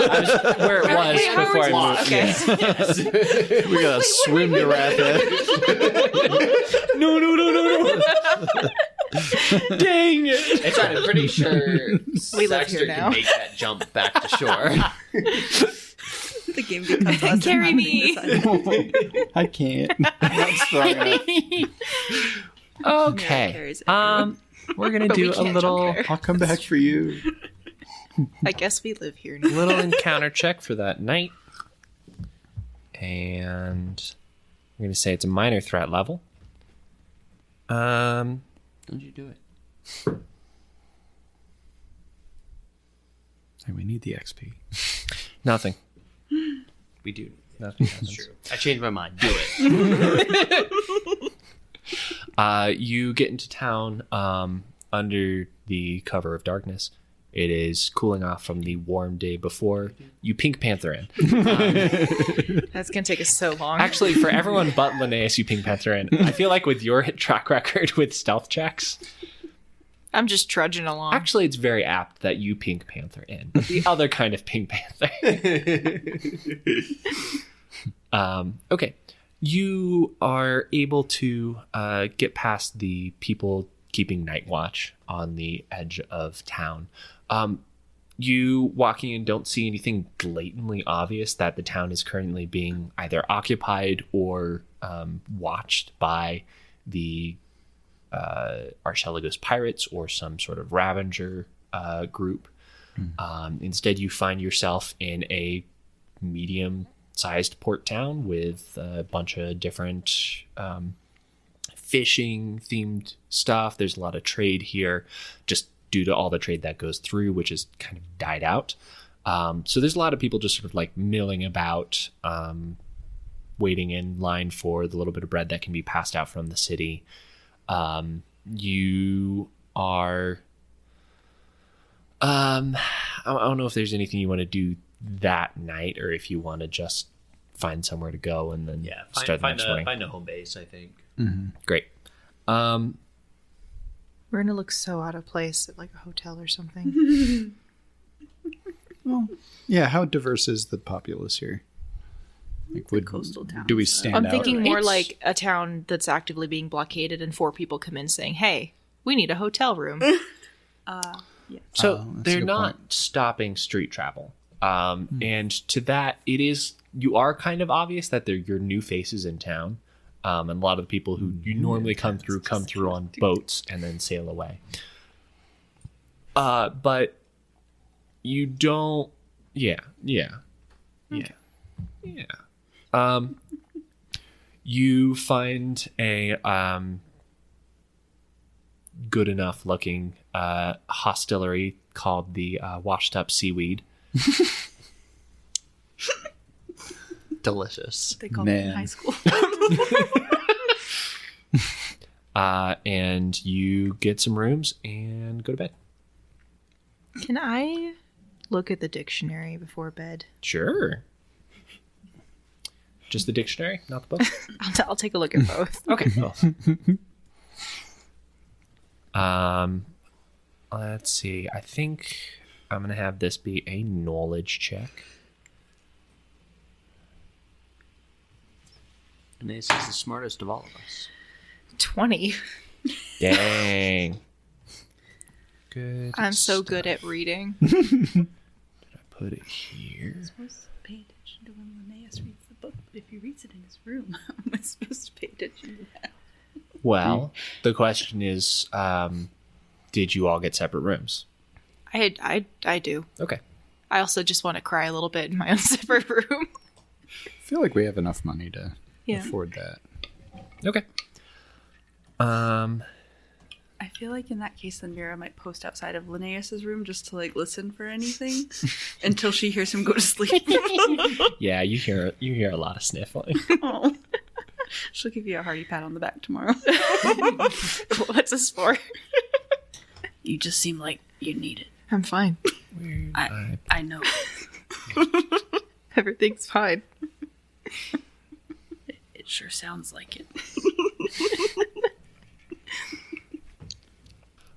Where it was Hey, how before I are moved. we- Yeah. Yes. We gotta swim to Wrathhead. No. Dang it. It's right, I'm pretty sure We live Saxter here now. can make that jump back to shore. The game becomes us Carry inhabiting me. this island. I can't. I'm not strong enough. Yeah, carries everyone. We're gonna But we do a can't little jump there. I'll come back for you. I guess we live here now. little encounter check for that night, and we're gonna say it's a minor threat level. Don't you do it? Hey, we need the XP. Nothing. We do. Nothing That's happens. true. I changed my mind. Do it. You get into town under the cover of darkness. It is cooling off from the warm day before. You Pink Panther in. That's going to take us so long. Actually, for everyone but Linnaeus, you Pink Panther in. I feel like with your track record with stealth checks, I'm just trudging along. actually it's very apt that you Pink Panther in. The other kind of Pink Panther. Okay. You are able to get past the people keeping night watch on the edge of town. You walking in don't see anything blatantly obvious that the town is currently being either occupied or watched by the Archelago's pirates or some sort of Ravager group. Instead, you find yourself in a medium-sized port town with a bunch of different fishing-themed stuff. There's a lot of trade here, just due to all the trade that goes through, which has kind of died out. So there's a lot of people just sort of like milling about, waiting in line for the little bit of bread that can be passed out from the city. You are... I don't know if there's anything you want to do that night, or if you want to just find somewhere to go and then start the next morning. Find a home base, I think. Mm-hmm. Great. We're gonna look so out of place at like a hotel or something. Well, yeah. How diverse is the populace here? Like, coastal town. Do we stand I'm out? thinking or- more like a town that's actively being blockaded, and 4 people come in saying, "Hey, we need a hotel room." So that's a they're good not point. stopping street travel. And to that, you are kind of obvious that they're your new faces in town. And a lot of the people who you normally come through on boats and then sail away. But you don't... Yeah. You find a good enough looking hostelry called the Washed Up Seaweed. Delicious. They call me in Man. high school. And you get some rooms and go to bed. Can I look at the dictionary before bed? Sure. Just the dictionary, not the book? I'll take a look at both. Okay. Let's see. I think I'm going to have this be a knowledge check. Anais is the smartest of all of us. 20. Dang. Good. I'm so good at reading. Put it here. I'm supposed to pay attention to when Linnaeus reads the book, but if he reads it in his room, how am I supposed to pay attention to that? Well, the question is, did you all get separate rooms? I do. Okay. I also just want to cry a little bit in my own separate room. I feel like we have enough money to Yeah. afford that. Okay. I feel like in that case, then Mira might post outside of Linnaeus's room just to like listen for anything until she hears him go to sleep. Yeah, you hear a lot of sniffling. Oh. She'll give you a hearty pat on the back tomorrow. What's this for? You just seem like you need it. I'm fine. I know. Everything's fine. It sure sounds like it.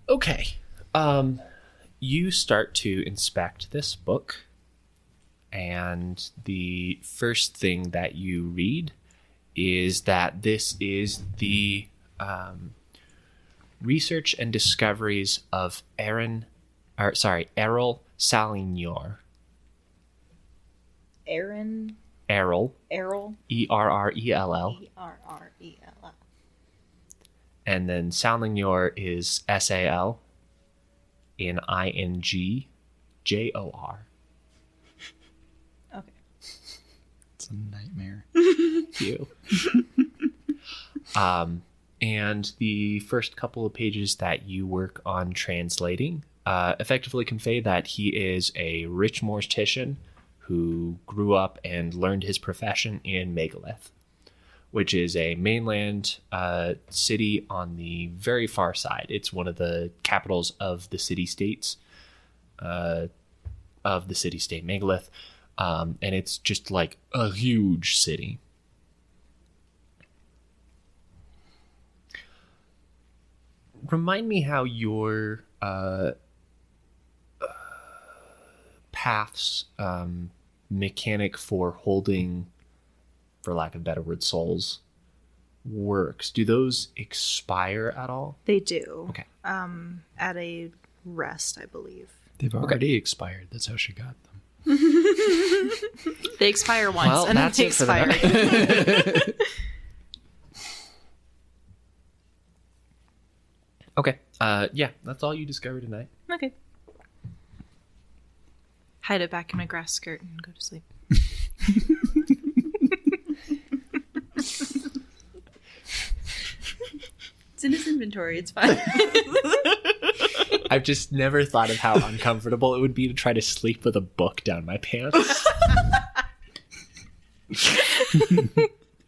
Okay. You start to inspect this book, and the first thing that you read is that this is the research and discoveries of Errol Salignor. Aaron. Errol. Errol. Errell. Errell. And then Salignor is SAL in INGJOR. Okay. It's a nightmare. You. And the first couple of pages that you work on translating effectively convey that he is a rich mortician who grew up and learned his profession in Megalith, which is a mainland city on the very far side. It's one of the capitals of the city-states, Megalith, and it's just like a huge city. Remind me how your paths mechanic for holding, for lack of a better word, souls works. Do those expire at all? They do. Okay. At a rest, I believe. They've already expired. That's how she got them. They expire once, Well, and then that's they it for the expire. night. Okay. Yeah, that's all you discover tonight. Okay. Hide it back in my grass skirt and go to sleep. It's in his inventory. It's fine. I've just never thought of how uncomfortable it would be to try to sleep with a book down my pants.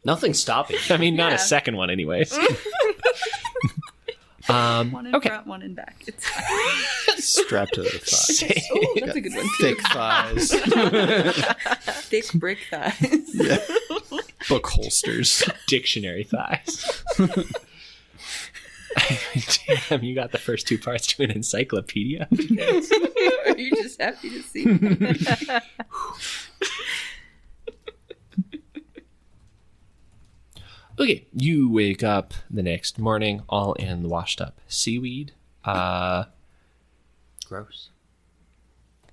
Nothing's stopping. I mean, not a second one anyways. One in Okay. front, one in back. It's Strapped to the thigh. oh, that's a good one too. Thick thighs. Thick brick thighs. Book holsters. Dictionary thighs. Damn, you got the first 2 parts to an encyclopedia. Are you just happy to see me? Okay, you wake up the next morning all in the washed up seaweed. Gross.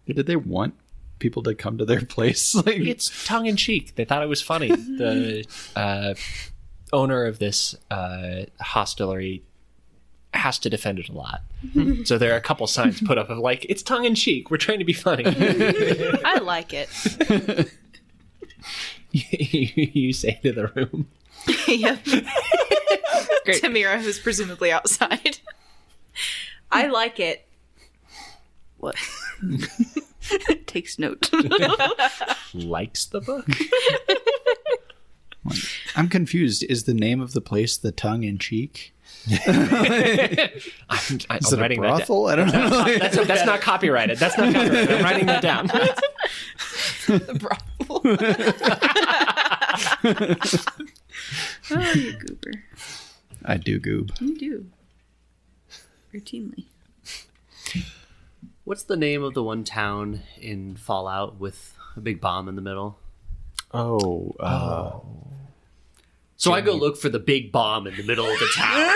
Did they want people to come to their place? Like, It's tongue in cheek. They thought it was funny. The owner of this hostelry has to defend it a lot. So there are a couple signs put up of like, it's tongue in cheek. We're trying to be funny. I like it. You say to the room. Yep. Tamira, who's presumably outside. I like it. What? Takes note. Likes the book? I'm confused. Is the name of the place the Tongue in Cheek? I'm Is it a writing that down. brothel? I don't know. That's not copyrighted. That's not copyrighted. I'm writing that down. The brothel. Oh, you goober. I do goob. You do. Routinely. What's the name of the one town in Fallout with a big bomb in the middle? So I go look for the big bomb in the middle of the town.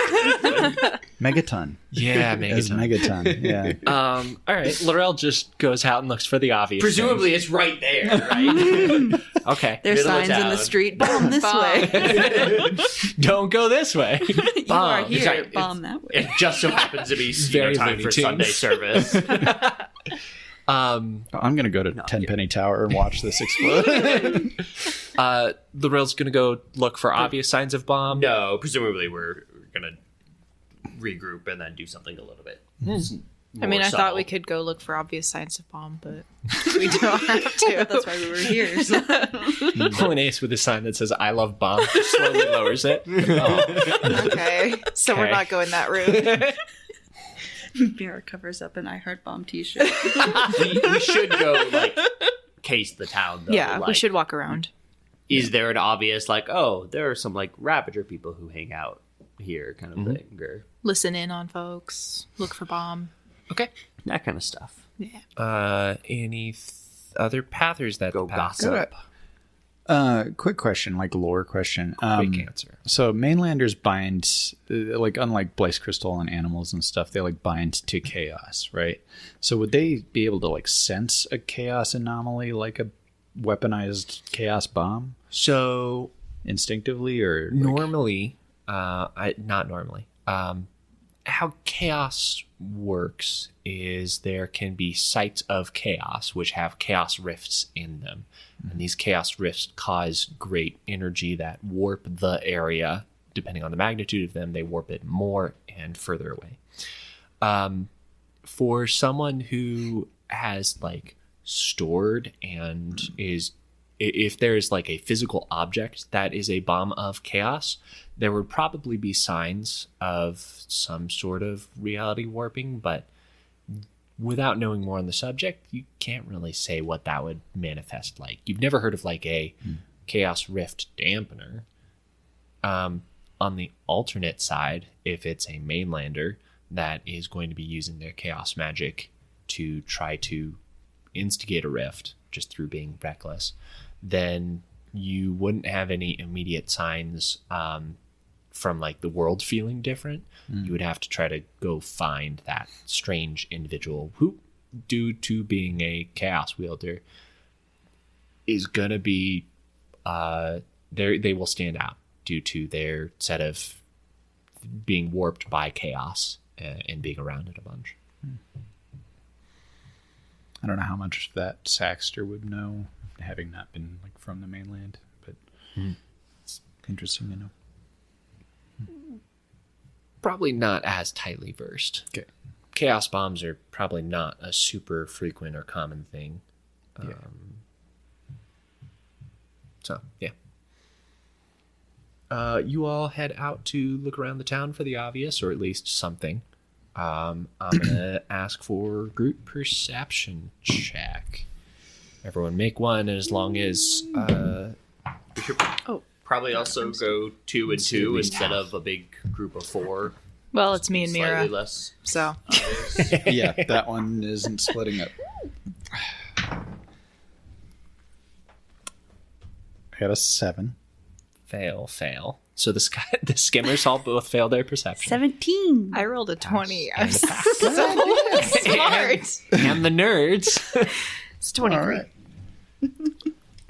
Megaton. Yeah, As Megaton, yeah. All right, Laurel just goes out and looks for the obvious. Presumably it's right there, right? Okay. There's Middle of signs in the town. street. Bomb this way. Don't go this way. You are here. Sorry, Bomb that way. It just so happens to be Very time Looney for Tunes. Sunday service. I'm going to go to Tenpenny Tower and watch this explode. Laurel's gonna go look for obvious signs of bomb. No, presumably we're gonna regroup and then do something a little bit. I mean, I subtle. thought we could go look for obvious signs of bomb, but we don't have to. That's why we were here. So. An ace with a sign that says "I love bomb" slowly lowers it. Okay, so we're Okay. not going that route. Mira covers up an I Heart Bomb t-shirt. we should go like case the town though. Yeah, we Like, should walk around. Is there an obvious like, oh, there are some like Ravager people who hang out here kind of thing, or Listen in on folks. Look for bomb. Okay. that kind of stuff? Yeah. Any other pathers that Go pass gossip. up? Quick question, like lore question. Quick answer. So mainlanders bind, like unlike Blaze Crystal and animals and stuff, they like bind to chaos, right? So would they be able to like sense a chaos anomaly, like a weaponized chaos bomb, So instinctively, or like, normally, not normally. How chaos works is there can be sites of chaos which have chaos rifts in them. And these chaos rifts cause great energy that warp the area. Depending on the magnitude of them, they warp it more and further away. For someone who has like stored and is, if there's like a physical object that is a bomb of chaos, there would probably be signs of some sort of reality warping, but without knowing more on the subject, you can't really say what that would manifest like. You've never heard of like a chaos rift dampener. On the alternate side, if it's a mainlander that is going to be using their chaos magic to try to instigate a rift just through being reckless, then you wouldn't have any immediate signs from like the world feeling different. You would have to try to go find that strange individual who, due to being a chaos wielder, is gonna be they will stand out due to their set of being warped by chaos and being around it a bunch. I don't know how much that Saxter would know, having not been like from the mainland, but it's interesting to know. Probably not as tightly versed. Okay. chaos bombs are probably not a super frequent or common thing. So, yeah. You all head out to look around the town for the obvious, or at least something. I'm going to ask for group perception check. Everyone make one, as long as... We should probably also go 2 and 2 instead of a big group of 4. Well, it's me and Mira. Slightly less. So. Yeah, that one isn't splitting up. I got a 7. Fail. So the skimmers all both failed their perception. 17. I rolled a 20. I'm And the so smart. And the nerds. It's 23. All right.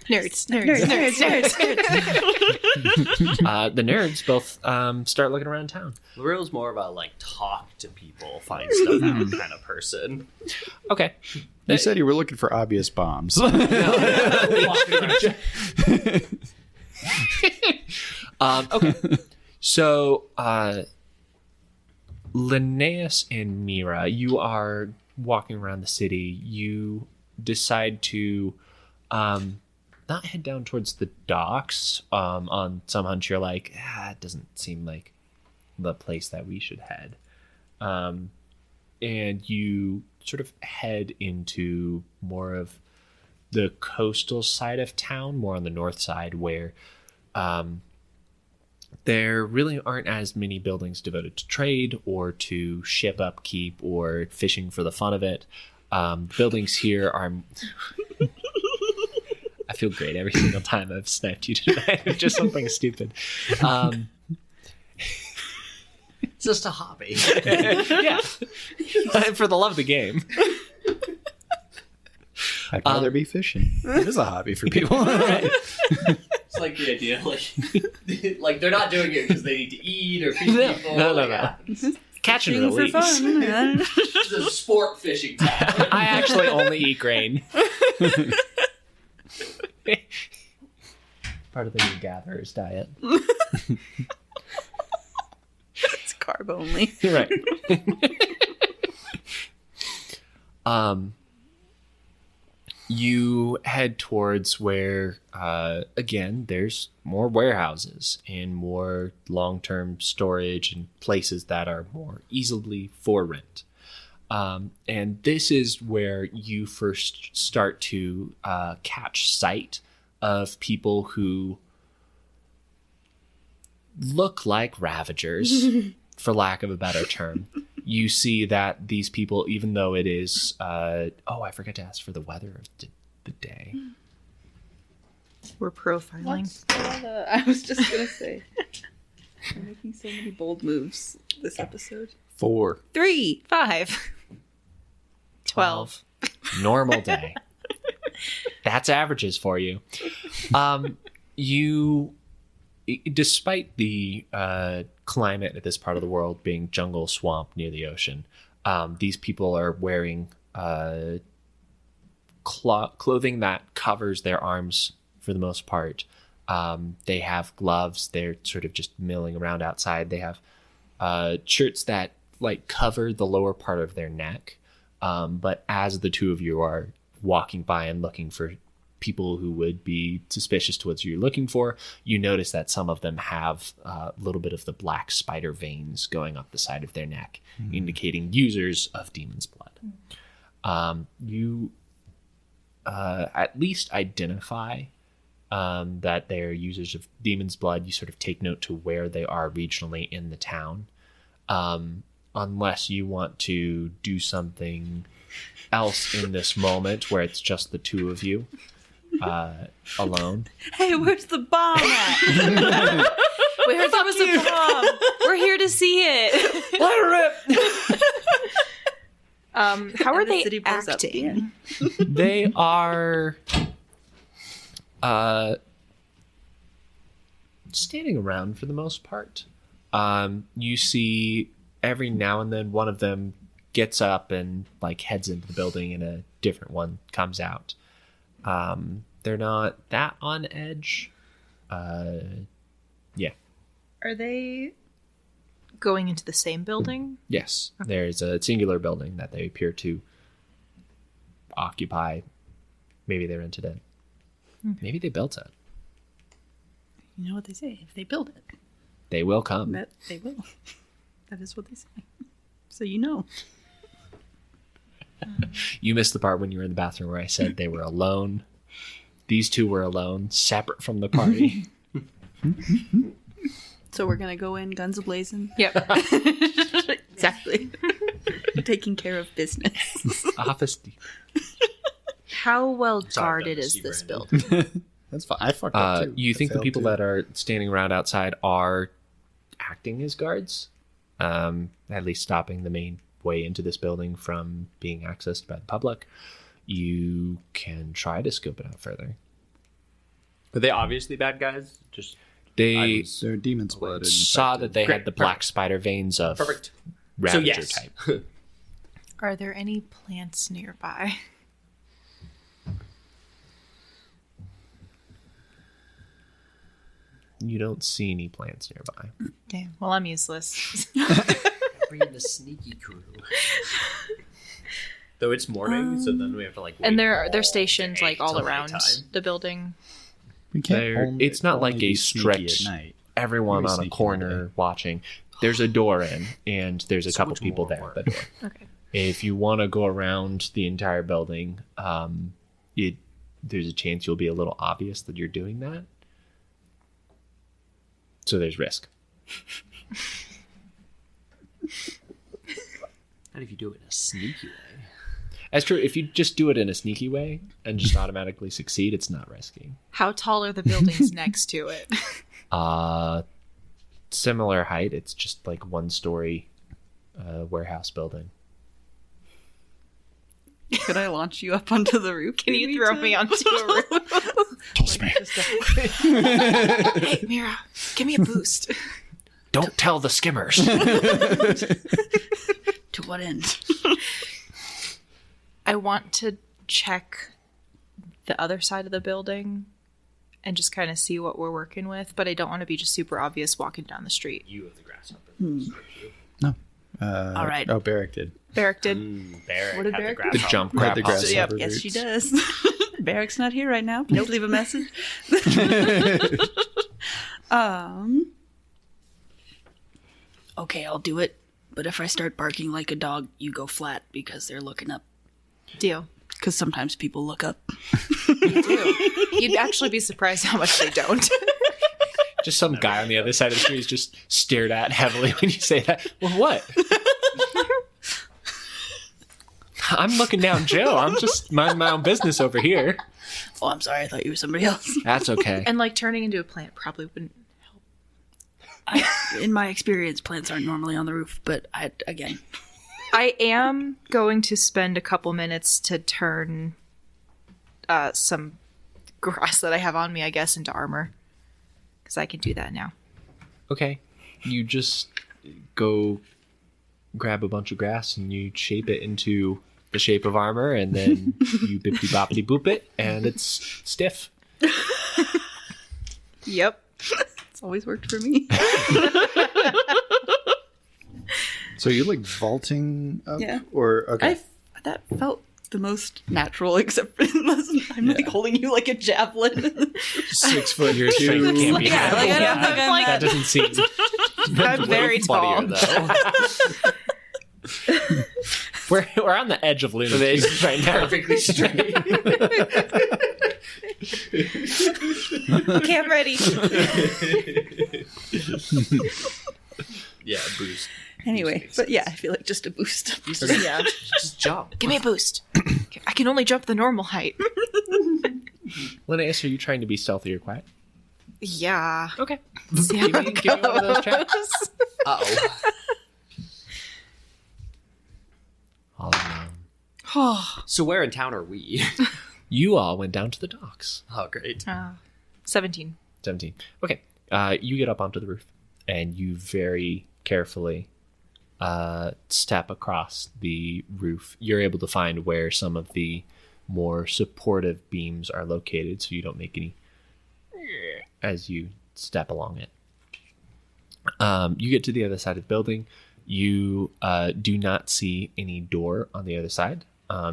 Nerds. The nerds both start looking around town. Lorel's more about like talk to people, find stuff out kind of person. Okay. You said you were looking for obvious bombs. Okay. So, Linnaeus and Mira, you are walking around the city. You decide to not head down towards the docks. On some hunch, you're like, it doesn't seem like the place that we should head. And you sort of head into more of the coastal side of town, more on the north side, where there really aren't as many buildings devoted to trade or to ship upkeep or fishing for the fun of it. Buildings here are... I feel great every single time I've sniped you tonight. It's just something stupid. It's just a hobby. Yeah. For the love of the game. I'd rather be fishing. It is a hobby for people. It's like the idea, like they're not doing it because they need to eat or feed people. No. Catch and release. For fun. It's a sport fishing town. I actually only eat grain. Part of the new gatherer's diet. It's carb only. Right. You head towards where, again, there's more warehouses and more long-term storage and places that are more easily for rent. And this is where you first start to catch sight of people who look like ravagers, for lack of a better term. You see that these people, even though it is... I forgot to ask for the weather of the day. We're profiling. I was just going to say. We're making so many bold moves this episode. 4. 3, 5, 12. Normal day. That's averages for you. Despite the climate at this part of the world being jungle swamp near the ocean, these people are wearing clothing that covers their arms for the most part. They have gloves. They're sort of just milling around outside. They have shirts that like cover the lower part of their neck. But as the two of you are walking by and looking for people who would be suspicious to what you're looking for, you notice that some of them have a little bit of the black spider veins going up the side of their neck, indicating users of demon's blood. You at least identify that they're users of demon's blood. You sort of take note to where they are regionally in the town, unless you want to do something else in this moment where it's just the two of you alone. Hey, where's the bomb at? We heard there was a bomb. We're here to see it. Let her rip. How are And the they city blows up acting? They are standing around for the most part. You see every now and then one of them gets up and like heads into the building and a different one comes out. They're not that on edge. Yeah. Are they going into the same building? Yes, there's a singular building that they appear to occupy. Maybe they rented it. Maybe they built it. You know what they say? If they build it, They will come. that they will. That is what they say. So you know. You missed the part when you were in the bathroom where I said they were alone. These two were alone, separate from the party. So we're gonna go in guns a-blazing. Yep. Exactly. Taking care of business. Office deep. How well Sorry, guarded is Steve this Brandon. building? That's fine. I fucked up too. You I think the failed people too. that are standing around outside are acting as guards? At least stopping the main way into this building from being accessed by the public. You can try to scope it out further. Are they obviously bad guys? Just They They're demon's blood. and saw infected. that they had Great, the black spider veins of perfect. Ravager So yes. type. Are there any plants nearby? You don't see any plants nearby. Damn. Well, I'm useless. Bring in the sneaky crew. Though it's morning, so then we have to like. And wait they're all stationed day like all till around nighttime. the building. We can't They're- only- it's not like only a be sneaky strict- at night. Everyone Very on a sneaky corner today. watching. There's a door in, and there's a So couple much people more there at the door. Okay. If you want to go around the entire building, there's a chance you'll be a little obvious that you're doing that. So there's risk. Not if you do it in a sneaky way. That's true. If you just do it in a sneaky way and just automatically succeed, it's not risky. How tall are the buildings next to it? Similar height. It's just like 1-story warehouse building. Could I launch you up onto the roof? Can you throw me onto a roof? Toss me. Hey, Mira, give me a boost. Don't tell the skimmers. To what end? I want to check the other side of the building and just kind of see what we're working with, but I don't want to be just super obvious walking down the street. You have the grasshopper. No. All right. Oh, Barrick did. Barrick did. Barrack What did had Barrack do? The jump Had the grab. grasshopper Yep. boots. Yes, she does. Barrick's not here right now. Please leave a message. Okay, I'll do it. But if I start barking like a dog, you go flat because they're looking up. Deal. Because sometimes people look up. You'd actually be surprised how much they don't. Just some guy on the other side of the street is just stared at heavily when you say that. Well, what? I'm looking down Joe. I'm just minding my own business over here. Oh, I'm sorry. I thought you were somebody else. That's okay. And like turning into a plant probably wouldn't. In my experience, plants aren't normally on the roof. But again, I am going to spend a couple minutes to turn some grass that I have on me, I guess, into armor. Because I can do that now. Okay. You just go grab a bunch of grass and you shape it into the shape of armor, and then you bippity boppity boop it, and it's stiff. Yep. it's always worked for me. So you're like vaulting up? Yeah. Or, okay. That felt the most natural, except unless I'm like holding you like a javelin. 6 foot, your strength can't be Yeah, like, I don't think I'm that doesn't seem. I'm very tall. We're on the edge of lunacy right now. Perfectly straight. Okay, I'm ready. Yeah, boost. Anyway, but yeah, I feel like just a boost. Yeah. Just jump. Give me a boost. I can only jump the normal height. Linnaeus, are you trying to be stealthy or quiet? Yeah. Okay. See how it Give me one of those checks. goes. Uh-oh. So where in town are we? You all went down to the docks. Oh, great. 17. 17. Okay. You get up onto the roof, and you very carefully step across the roof. You're able to find where some of the more supportive beams are located, so you don't make any as you step along it. You get to the other side of the building. You do not see any door on the other side.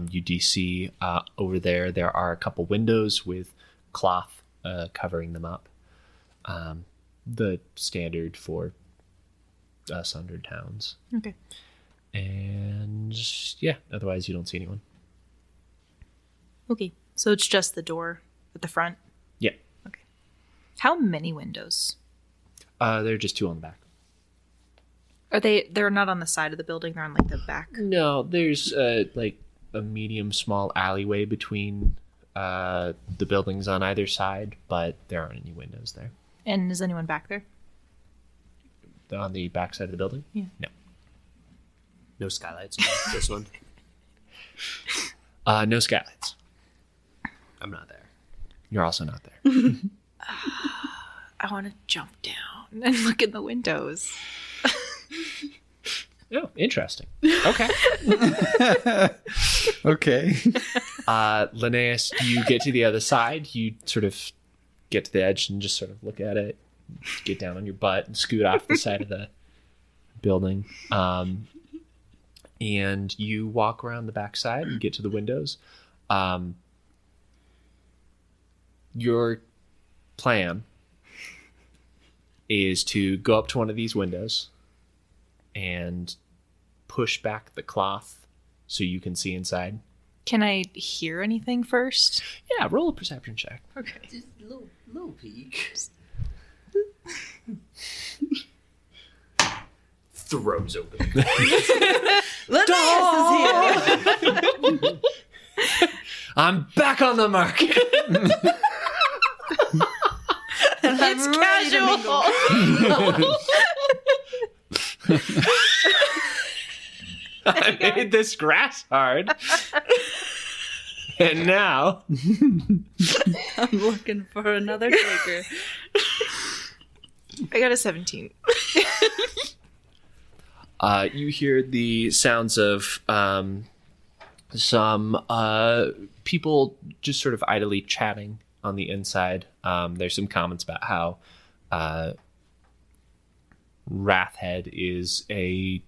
You do see over there are a couple windows with cloth covering them up. The standard for sundered towns. Okay. And yeah, otherwise you don't see anyone. Okay. So it's just the door at the front? Yeah. Okay. How many windows? There are just 2 on the back. They're not on the side of the building, they're on like the back. No, there's like a medium small alleyway between the buildings on either side, but there aren't any windows there. And is anyone back there? On the back side of the building? Yeah. No. No skylights on this one. No skylights. I'm not there. You're also not there. I want to jump down and look in the windows. Oh, interesting. Okay. Okay. Linnaeus, you get to the other side. You sort of get to the edge and just sort of look at it, get down on your butt and scoot off the side of the building. And you walk around the back side and get to the windows. Your plan is to go up to one of these windows and push back the cloth so you can see inside. Can I hear anything first? Yeah, roll a perception check. Okay. Just a little peek. Throws open. I'm back on the market. It's casual. I made this grass hard. And now I'm looking for another taker. I got a 17. You hear the sounds of some people just sort of idly chatting on the inside. There's some comments about how Wrathhead is a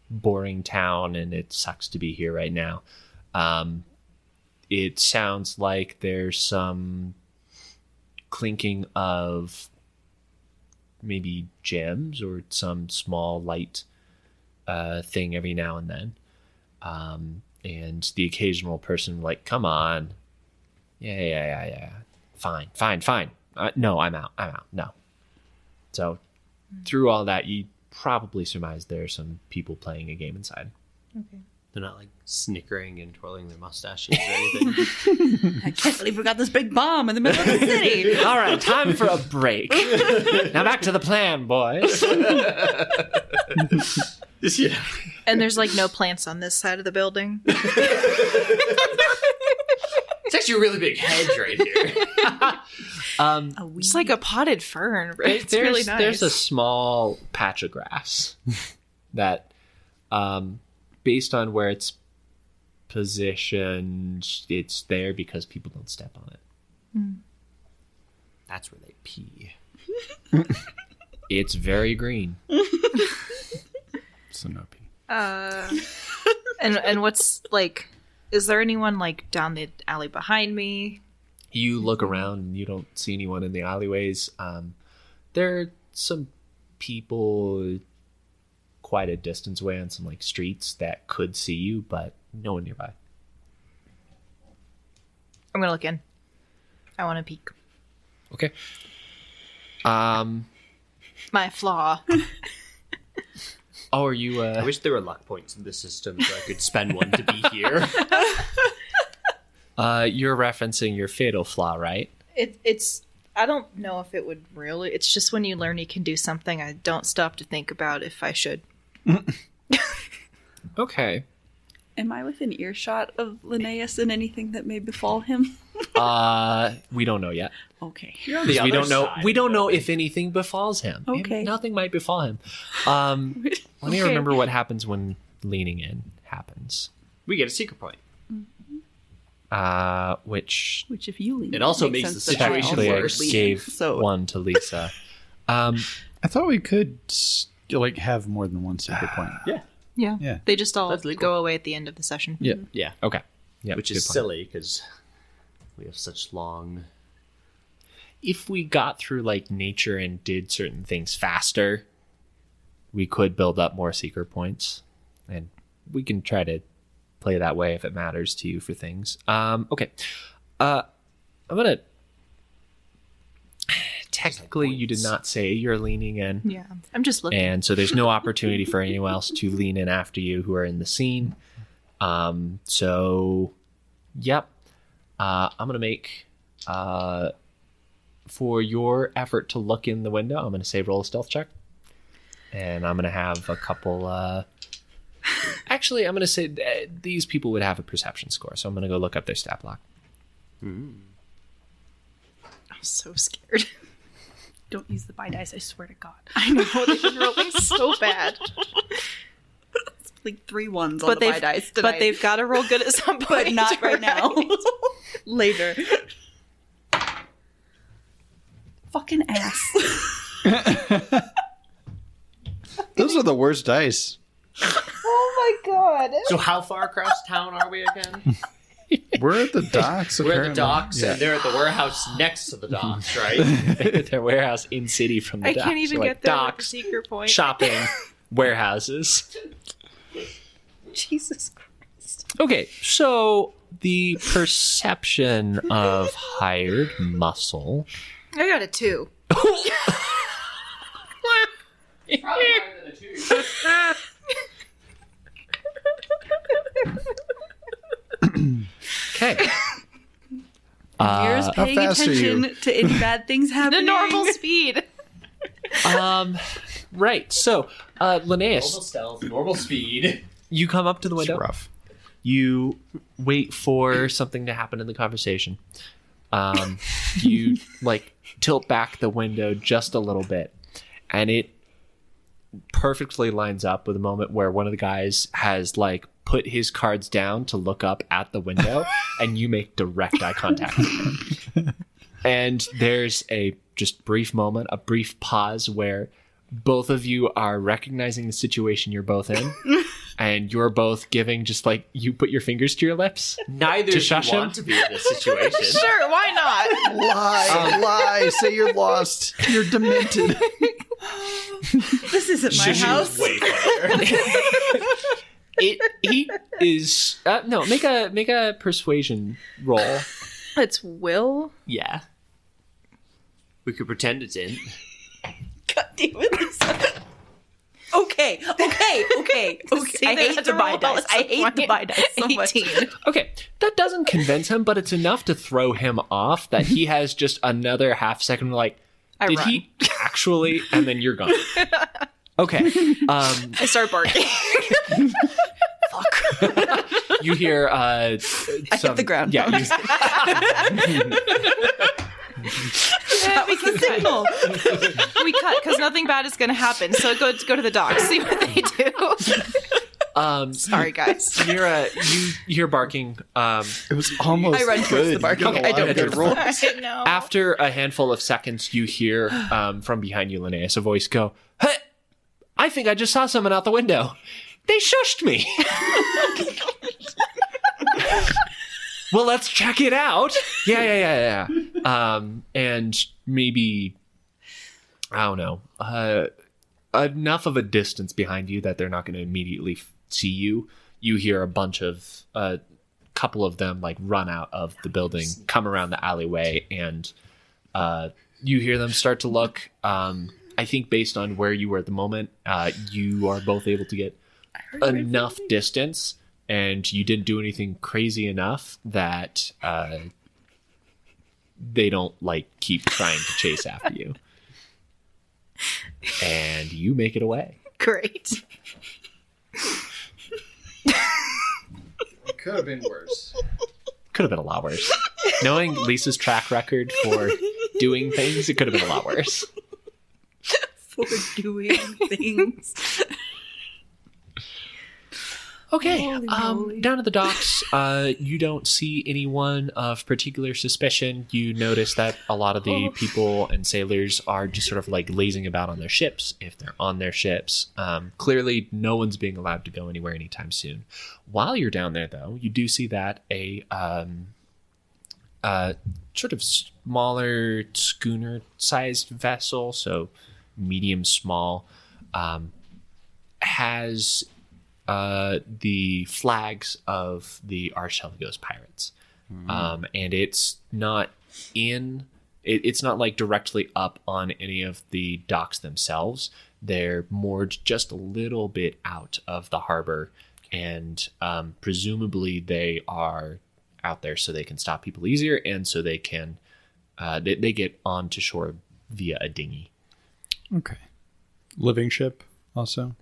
boring town and it sucks to be here right now. It sounds like there's some clinking of maybe gems or some small light thing every now and then. And the occasional person like, come on. Yeah. Fine. No, I'm out. No. So through all that, you probably surmise there are some people playing a game inside. Okay. They're not like snickering and twirling their mustaches or anything. I can't believe we got this big bomb in the middle of the city. All right, time for a break. Now back to the plan, boys. Yeah. And there's like no plants on this side of the building. It's actually a really big hedge right here. It's like a potted fern. Right? It's really nice. There's a small patch of grass that, based on where it's positioned, it's there because people don't step on it. That's where they pee. It's very green. So no pee. And what's like, is there anyone like down the alley behind me? You look around and you don't see anyone in the alleyways. There are some people quite a distance away on some like streets that could see you, but no one nearby. I'm gonna look in. I want to peek. Okay. My flaw. Oh, are you? I wish there were luck points in the system so I could spend one to be here. You're referencing your fatal flaw, right? It's. I don't know if it would really. It's just when you learn you can do something, I don't stop to think about if I should. Okay. Am I within earshot of Linnaeus and anything that may befall him? We don't know yet. Okay. We don't know. We don't know if anything befalls him. Okay. Nothing might befall him. Let me remember what happens when leaning in happens. We get a secret point. Which if you leave, It also makes the situation actually I worse. gave one to Lisa. I thought we could like have more than one secret point. Yeah. Yeah. They just all That's legal. go away at the end of the session. Yeah. Yeah. Okay. Yeah, Which is silly because we have such long. If we got through like nature and did certain things faster, we could build up more secret points, and we can try to play that way if it matters to you for things. Okay. I'm gonna. Technically, you did not say you're leaning in. Yeah. I'm just looking. And so there's no opportunity for anyone else to lean in after you who are in the scene. So, yep. I'm going to make, for your effort to look in the window, I'm going to say roll a stealth check. And I'm going to have a couple, actually, I'm going to say these people would have a perception score. So I'm going to go look up their stat block. I'm so scared. Don't use the buy dice, I swear to God. I know. They've been rolling so bad. It's like 3 ones on the buy dice tonight. But they've got to roll good at some point. But not right now. Later. Fucking ass. Those are the worst dice. Oh my God. So how far across town are we again? We're at the docks. We're at the apparently. docks, Yeah. and they're at the warehouse next to the docks, right? Their warehouse in city from the I docks. can't even So, get there with the docks, secret point. shopping, warehouses. Jesus Christ. Okay, so the perception of hired muscle. I got a 2. Probably higher than a 2. Okay. Here's paying fast are you? attention to any bad things The happening. normal speed. Right. So, Linnaeus, Normal stealth, normal speed. you come up to the It's window. rough. You wait for something to happen in the conversation. You like tilt back the window just a little bit, and it perfectly lines up with a moment where one of the guys has like put his cards down to look up at the window, and you make direct eye contact with him. And there's a just brief moment, a brief pause where both of you are recognizing the situation you're both in, and you're both giving just like you put your fingers to your lips. Neither To of shush you him? want to be in this situation. Sure, why not? Lie. Say you're lost. You're demented. This isn't my house. Way better. He is no, make a persuasion roll. It's Will. Yeah. We could pretend it's in. God damn it, Lisa. Okay. I hate the buy dice. I hate the buy dice so much. 18. Okay, that doesn't convince him, but it's enough to throw him off that he has just another half second like, I did run. he actually? And then you're gone. Okay. I start barking. You hear I hit the ground. Yeah. That was the signal. We cut because nothing bad is going to happen. So go to the docks, see what they do. Sorry, guys. you hear barking. It was almost. I run towards good. the barking. You got a I lot don't of go good to the rolls. I know. After a handful of seconds, you hear from behind you, Linnaeus, a voice go, "Hey, I think I just saw someone out the window. They shushed me." Well, let's check it out. Yeah. And maybe, I don't know, enough of a distance behind you that they're not going to immediately see you. You hear a couple of them like run out of the building, come around the alleyway, and you hear them start to look. I think based on where you were at the moment, you are both able to get enough distance, and you didn't do anything crazy enough that they don't like keep trying to chase after you. And you make it away. Great. It could have been worse. Could have been a lot worse. Knowing Lisa's track record for doing things, it could have been a lot worse. For doing things. Okay, down at the docks, you don't see anyone of particular suspicion. You notice that a lot of the people and sailors are just sort of like lazing about on their ships, if they're on their ships. Clearly, no one's being allowed to go anywhere anytime soon. While you're down there, though, you do see that a sort of smaller schooner-sized vessel, so medium small, has the flags of the Archipelago's pirates. And it's not it's not like directly up on any of the docks themselves. They're moored just a little bit out of the harbor, and presumably they are out there so they can stop people easier, and so they can they get onto shore via a dinghy. Okay. Living ship also?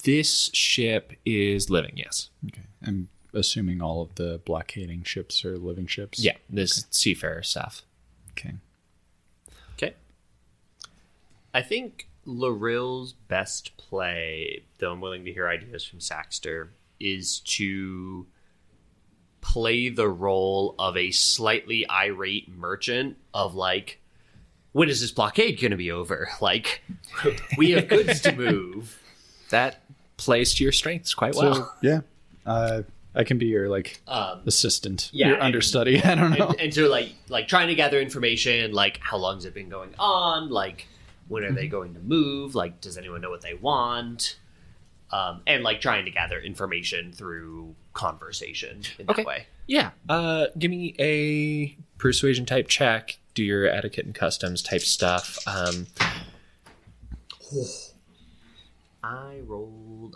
This ship is living, yes. Okay. I'm assuming all of the blockading ships are living ships? Yeah, this seafarer stuff. Okay. Okay. I think Laril's best play, though I'm willing to hear ideas from Saxter, is to play the role of a slightly irate merchant of like, when is this blockade going to be over? Like, we have goods to move. That plays to your strengths quite well. So, yeah. I can be your assistant, your understudy. I don't know. And so like trying to gather information, like how long's it been going on? Like when are they going to move? Like does anyone know what they want? And like trying to gather information through conversation in that way. Yeah. Give me a persuasion type check. Do your etiquette and customs type stuff. I'm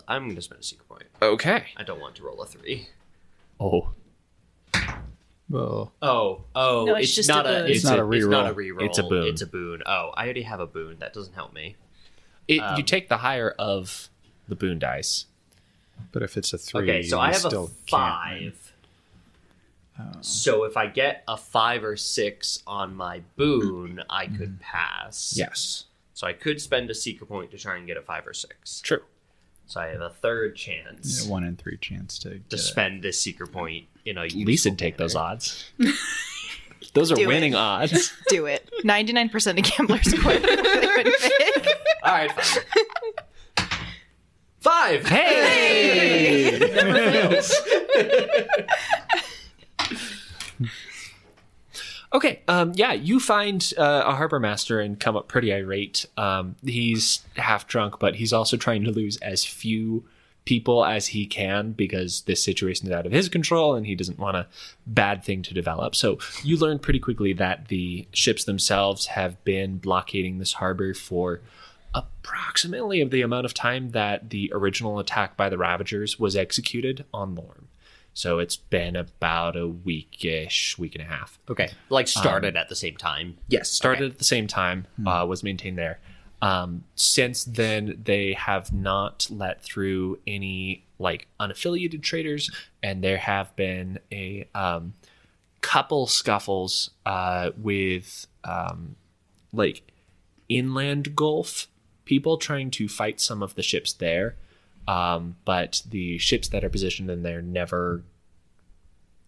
going to spend a secret point. Okay. I don't want to roll a 3. Oh. Well. No, it's just not a a boon. it's not a reroll. It's not a reroll. It's a boon. It's a boon. Oh, I already have a boon. That doesn't help me. You take the higher of the boon dice. But if it's a 3, Okay, so I have a still 5. So if I get a 5 or 6 on my boon, I could pass. Yes. So I could spend a secret point to try and get a 5 or 6. True. So I have a third chance. Yeah, 1 in 3 chance to spend this secret point in a Lee'd take those odds. Those are winning odds. Do it. 99% of gamblers quit. They win big. All right, fine. 5. Hey! Never fails. Okay, yeah, you find a harbor master and come up pretty irate. He's half drunk, but he's also trying to lose as few people as he can because this situation is out of his control and he doesn't want a bad thing to develop. So you learn pretty quickly that the ships themselves have been blockading this harbor for approximately the amount of time that the original attack by the Ravagers was executed on Lorm. So it's been about a week-ish, week and a half. Okay. Like started at the same time. Yes, started at the same time, was maintained there. Since then, they have not let through any like unaffiliated traders, and there have been a couple scuffles with like inland Gulf people trying to fight some of the ships there. But the ships that are positioned in there never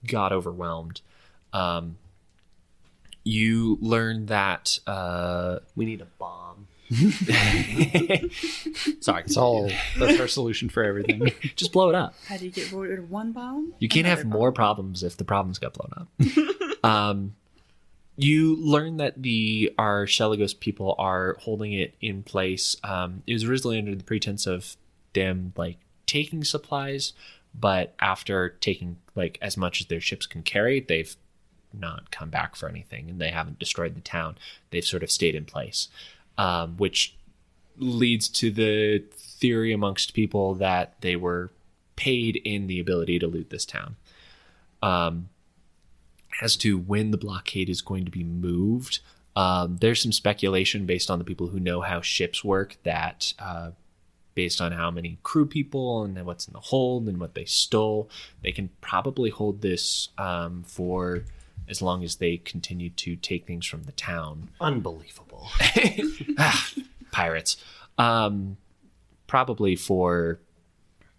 got overwhelmed. You learn that We need a bomb. Sorry. That's our solution for everything. just blow it up. How do you get rid of one bomb? You can't have more problems if the problems got blown up. You learn that the Archipelago's people are holding it in place. It was originally under the pretense of them like taking supplies, but after taking like as much as their ships can carry, they've not come back for anything, and they haven't destroyed the town. They've sort of stayed in place, which leads to the theory amongst people that they were paid in the ability to loot this town. As to when the blockade is going to be moved, there's some speculation based on the people who know how ships work that based on how many crew people and what's in the hold and what they stole, they can probably hold this for as long as they continue to take things from the town. Unbelievable. Pirates. Probably for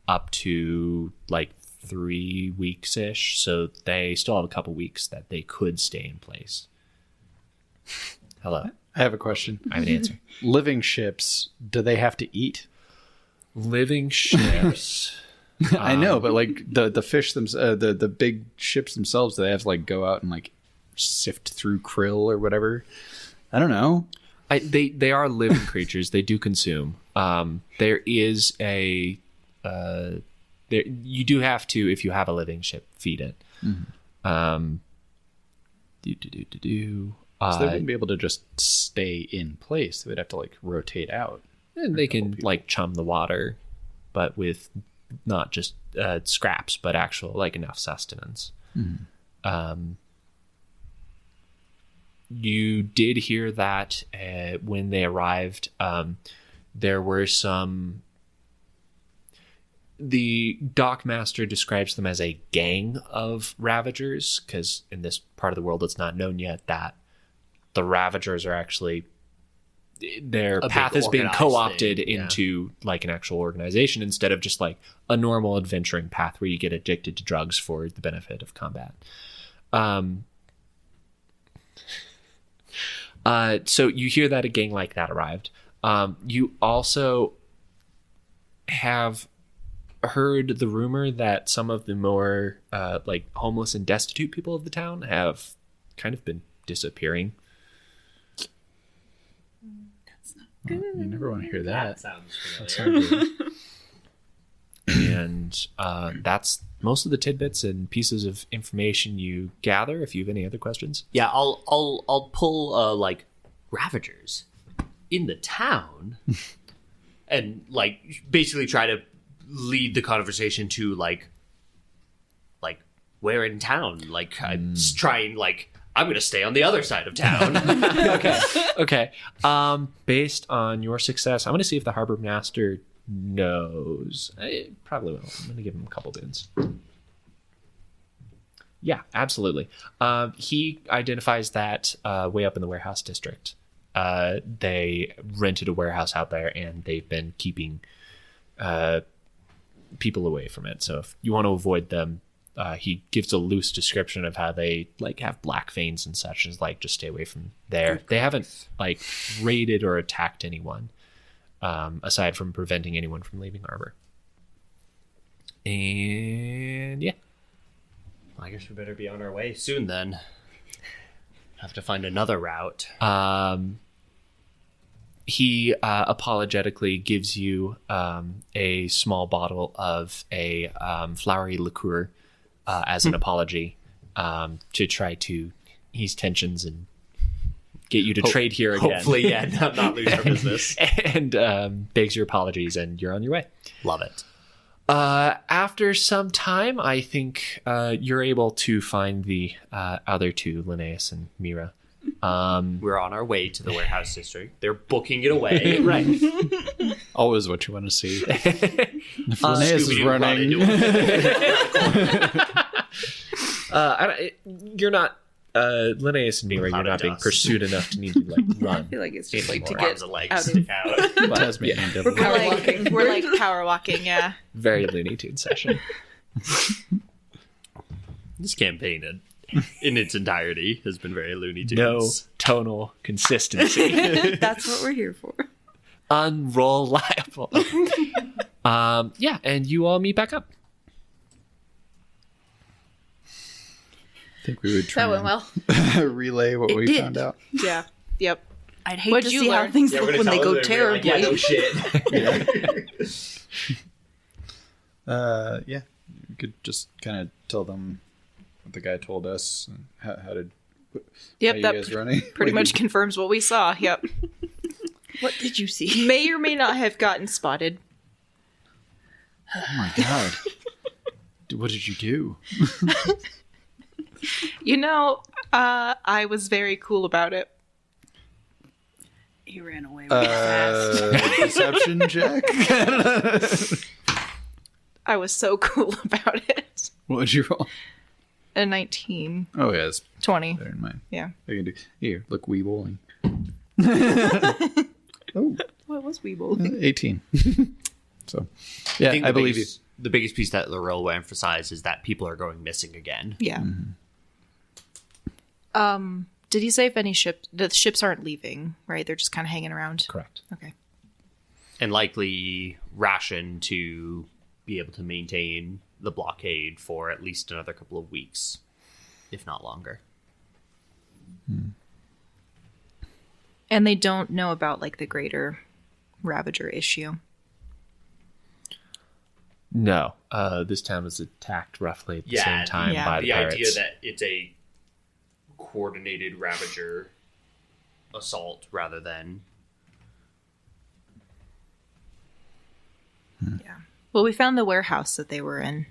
up to like 3 weeks ish. So they still have a couple weeks that they could stay in place. Hello. I have a question. I have an answer. Living ships, do they have to eat? Living ships. I know, but like the fish the big ships themselves, do they have to like go out and like sift through krill or whatever? I don't know. They are living creatures. They do consume. There is a you do have to, if you have a living ship, feed it. Mm-hmm. So they wouldn't be able to just stay in place. They would have to like rotate out. And they can like chum the water, but with not just scraps, but actual like enough sustenance. Mm-hmm. You did hear that when they arrived, there were some. The dockmaster describes them as a gang of ravagers, because in this part of the world it's not known yet that the ravagers are actually, their path has been co-opted into like an actual organization instead of just like a normal adventuring path where you get addicted to drugs for the benefit of combat. So you hear that a gang like that arrived. You also have heard the rumor that some of the more like homeless and destitute people of the town have kind of been disappearing. Well, you never want to hear that. Sounds familiar. And that's most of the tidbits and pieces of information you gather. If you have any other questions, Yeah, I'll pull like ravagers in the town, and like basically try to lead the conversation to like where in town. Like I'm trying like I'm gonna stay on the other side of town. okay. Based on your success, I'm going to see if the harbor master knows. I probably will. I'm going to give him a couple boons. Yeah, absolutely. He identifies that way up in the warehouse district. They rented a warehouse out there, and they've been keeping people away from it. So if you want to avoid them, he gives a loose description of how they like have black veins and such, and is like just stay away from there. They haven't like raided or attacked anyone, aside from preventing anyone from leaving harbor. And yeah. I guess we better be on our way soon then. Have to find another route. He apologetically gives you a small bottle of a flowery liqueur as an apology to try to ease tensions and get you to trade here again. Hopefully, not lose our business. And begs your apologies, and you're on your way. Love it. After some time, I think you're able to find the other two, Linnaeus and Mira. We're on our way to the warehouse district. They're booking it away. Right. Always what you want to see. If Linnaeus is running. You're not. Linnaeus and Mira, you're not being pursued enough to need to like run. I feel like it's just like to Arms get and legs out stick out. Tasmanian devil. We're like power walking, yeah. Very Looney Tunes session. This campaign in its entirety has been very Looney Tunes. No tonal consistency. That's what we're here for. Unrolliable. Yeah, and you all meet back up. I think we would try That went well. and relay what we did. found out. Yeah. Yep. I'd hate What'd to you see how learn? things Yeah, look we're when gonna they tell go them that we're like, terribly. yeah, no shit. Yeah, you could just kind of tell them what the guy told us and how you Yep, that guys running. pretty much confirms what we saw. Yep. What did you see? May or may not have gotten spotted. Oh my god! What did you do? You know, I was very cool about it. He ran away with fast. Deception check. I was so cool about it. What did you roll? A 19. Oh yeah, it's 20. better than mine. Yeah. I can do here. Look, wee bowling. Oh, What was Weeble? 18. So, yeah, I believe you. the biggest piece that Laurel will emphasize is that people are going missing again. Yeah. Did he say if the ships aren't leaving, right? They're just kind of hanging around? Correct. Okay. And likely ration to be able to maintain the blockade for at least another couple of weeks, if not longer. And they don't know about like the greater Ravager issue. No. This town was attacked roughly at the same time by the pirates. The idea that it's a coordinated Ravager assault rather than... Yeah. Well, we found the warehouse that they were in.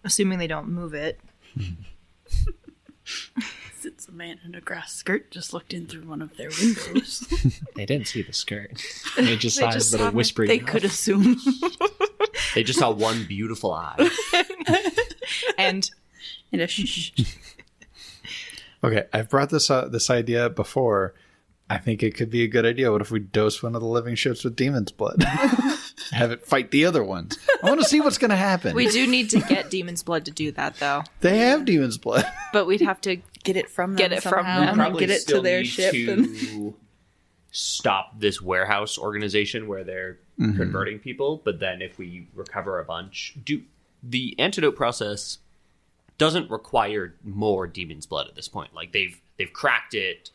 Assuming they don't move it. Sits a man in a grass skirt just looked in through one of their windows. They didn't see the skirt. They just saw his little whispering. They could assume. They just saw one beautiful eye. and a shh. Okay, I've brought this idea before. I think it could be a good idea. What if we dose one of the living ships with demon's blood? Have it fight the other ones. I want to see what's going to happen. we do need to get Demon's Blood to do that, though. They have demon's blood. But we'd have to Get it from them. Get it from somehow them. and Probably get it still to their need ship. to stop this warehouse organization where they're converting people. But then if we recover a bunch, the antidote process doesn't require more demon's blood at this point. Like they've cracked it.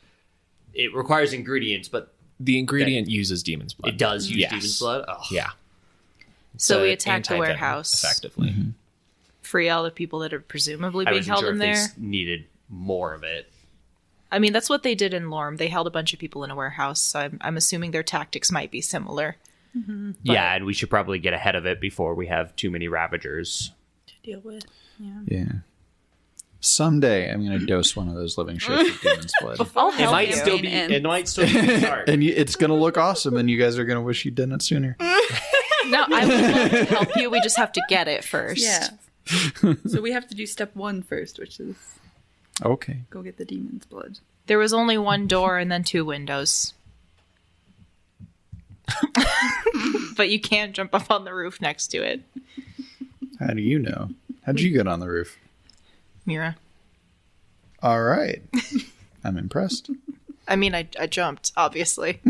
It requires ingredients, but The ingredient uses demon's blood. it does use Yes. demon's blood. Oh. Yeah. So we It's attack the anti-venom, warehouse. effectively. free all the people that are presumably I being wasn't held sure in if they there. needed more of it. I mean, that's what they did in Lorm. They held a bunch of people in a warehouse. So I'm assuming their tactics might be similar. Yeah, and we should probably get ahead of it before we have too many Ravagers. To deal with. Yeah. Someday I'm going to dose one of those living ships with demon's blood. I'll It help might you. still be. It might still be a start. And it's going to look awesome, and you guys are going to wish you'd done it sooner. No, I would love to help you. We just have to get it first. Yeah. So we have to do step 1 first, which is Okay. go get the demon's blood. There was only one door and then 2 windows. But you can't jump up on the roof next to it. How do you know? How'd you get on the roof? Mira. All right. I'm impressed. I mean, I jumped, obviously.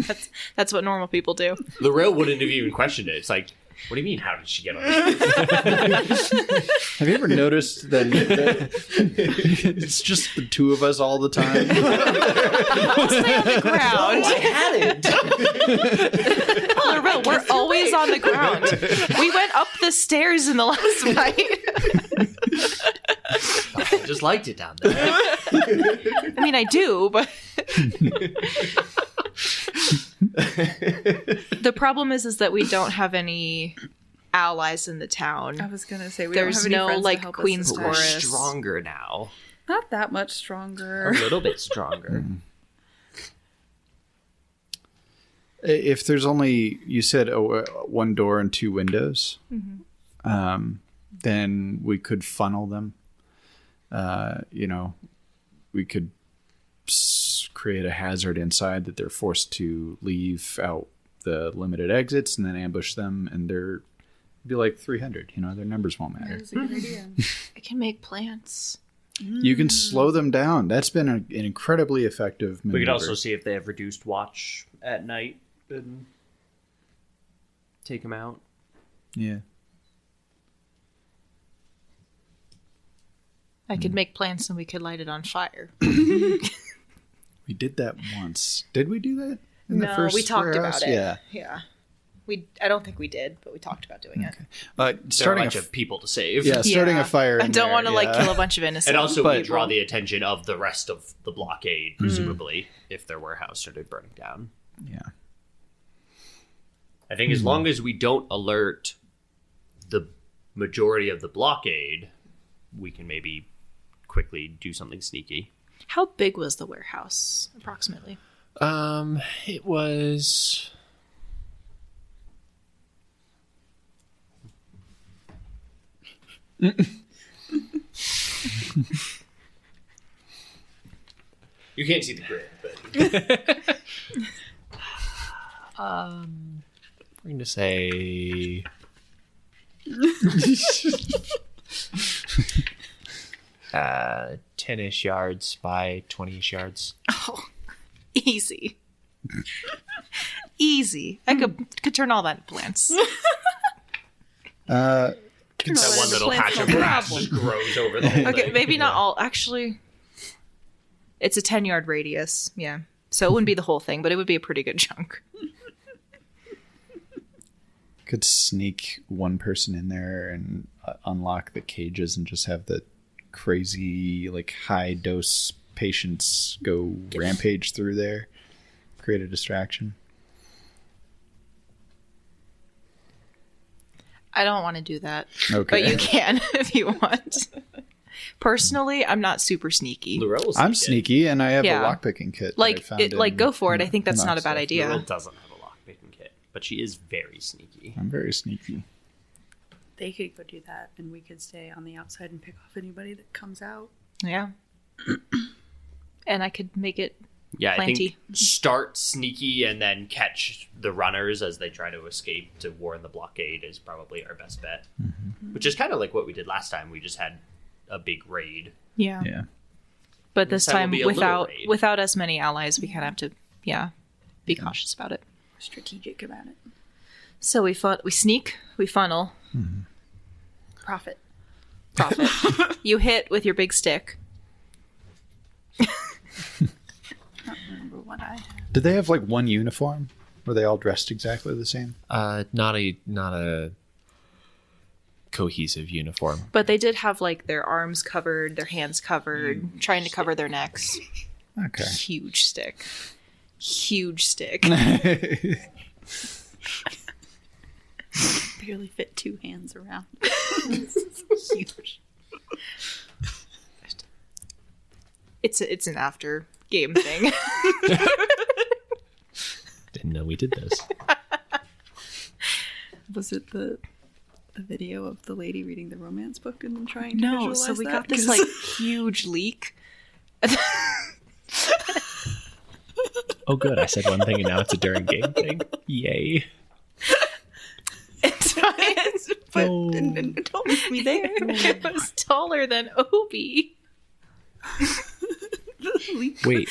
That's what normal people do. The rail wouldn't have even questioned it. It's like, what do you mean, how did she get on it? Have you ever noticed that it's just the two of us all the time? Stay on the ground. I hadn't. Oh, Real, we're always on the ground. We went up the stairs in the last fight. I just liked it down there. I mean, I do, but... The problem is that we don't have any allies in the town. I was gonna say we There's don't have any no, friends like, to help us Queen's this We're time. Chorus. stronger now. Not that much A stronger. little bit stronger. If there's only, you said, one door and 2 windows, then we could funnel them. We could create a hazard inside that they're forced to leave out the limited exits and then ambush them, and they're be like 300. Their numbers won't matter. That's a good idea. I can make plants. You can slow them down. That's been an incredibly effective maneuver. We could also see if they have reduced watch at night and take them out. Yeah. I could make plants and we could light it on fire. We did that once. Did we do that? In the No, first we talked warehouse? about it. Yeah. Yeah. I don't think we did, but we talked about doing it. There are a Starting bunch of people to save. starting Yeah. a fire. I don't want to kill a bunch of innocents. And also, we But- draw the attention of the rest of the blockade, presumably, if their warehouse started burning down. Yeah. I think as long as we don't alert the majority of the blockade, we can maybe quickly do something sneaky. How big was the warehouse, approximately? It was. You can't see the grid, but We're going to say 10-ish yards by 20-ish yards. Oh, easy. Easy. I could turn all that into plants. That one little patch of grass just grows over the whole Okay, thing. maybe not all. Actually, it's a 10-yard radius. Yeah. So it wouldn't be the whole thing, but it would be a pretty good chunk. Could sneak one person in there and unlock the cages and just have the crazy, like, high dose patients go rampage through there. Create a distraction. I don't want to do that. Okay. But you can if you want. Personally, I'm not super sneaky. Lorel's I'm sneaky, and I have Yeah. a lockpicking kit. Like, go for it. I think that's not a bad idea. Lorel doesn't have a lockpicking kit, but she is very sneaky. I'm very sneaky. They could go do that, and we could stay on the outside and pick off anybody that comes out. Yeah. And I could make it Yeah, I planty. think start sneaky and then catch the runners as they try to escape to warn the blockade is probably our best bet. Mm-hmm. Which is kind of like what we did last time. We just had a big raid. Yeah. Yeah. But this That will time, be a little raid. without as many allies, we kind of have to, be cautious about it. Strategic about it. So we sneak, we funnel, Profit. profit. You hit with your big stick. I don't remember what I had. Did they have like one uniform? Were they all dressed exactly the same? Not a cohesive uniform. But they did have like their arms covered, their hands covered, trying to cover their necks. Okay. Huge stick. Huge stick. Barely fit 2 hands around. Huge. It's an after game thing. Didn't know we did this. Was it the video of the lady reading the romance book and then trying to No, visualize so we that? got this 'Cause- like huge leak. Oh, good. I said one thing and now it's a during game thing. Yay. but No. and don't leave me there. It was taller than Obi. Wait,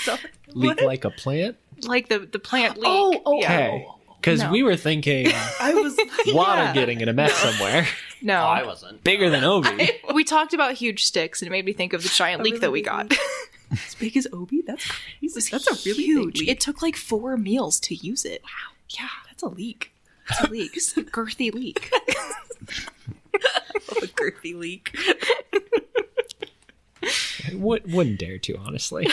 leak like a plant? Like the plant leak. Oh, yeah. Okay. Because No. we were thinking I was water getting in a mess somewhere. No. Oh, I wasn't. Bigger than Obi. We talked about huge sticks and it made me think of the giant leak really that we big got. leak. As big as Obi? That's crazy. That's a really huge. big leak. It took like 4 meals to use it. Wow. Yeah, That's a leak. it's a leak. It's a girthy leak. A girthy leak. Wouldn't dare to, honestly.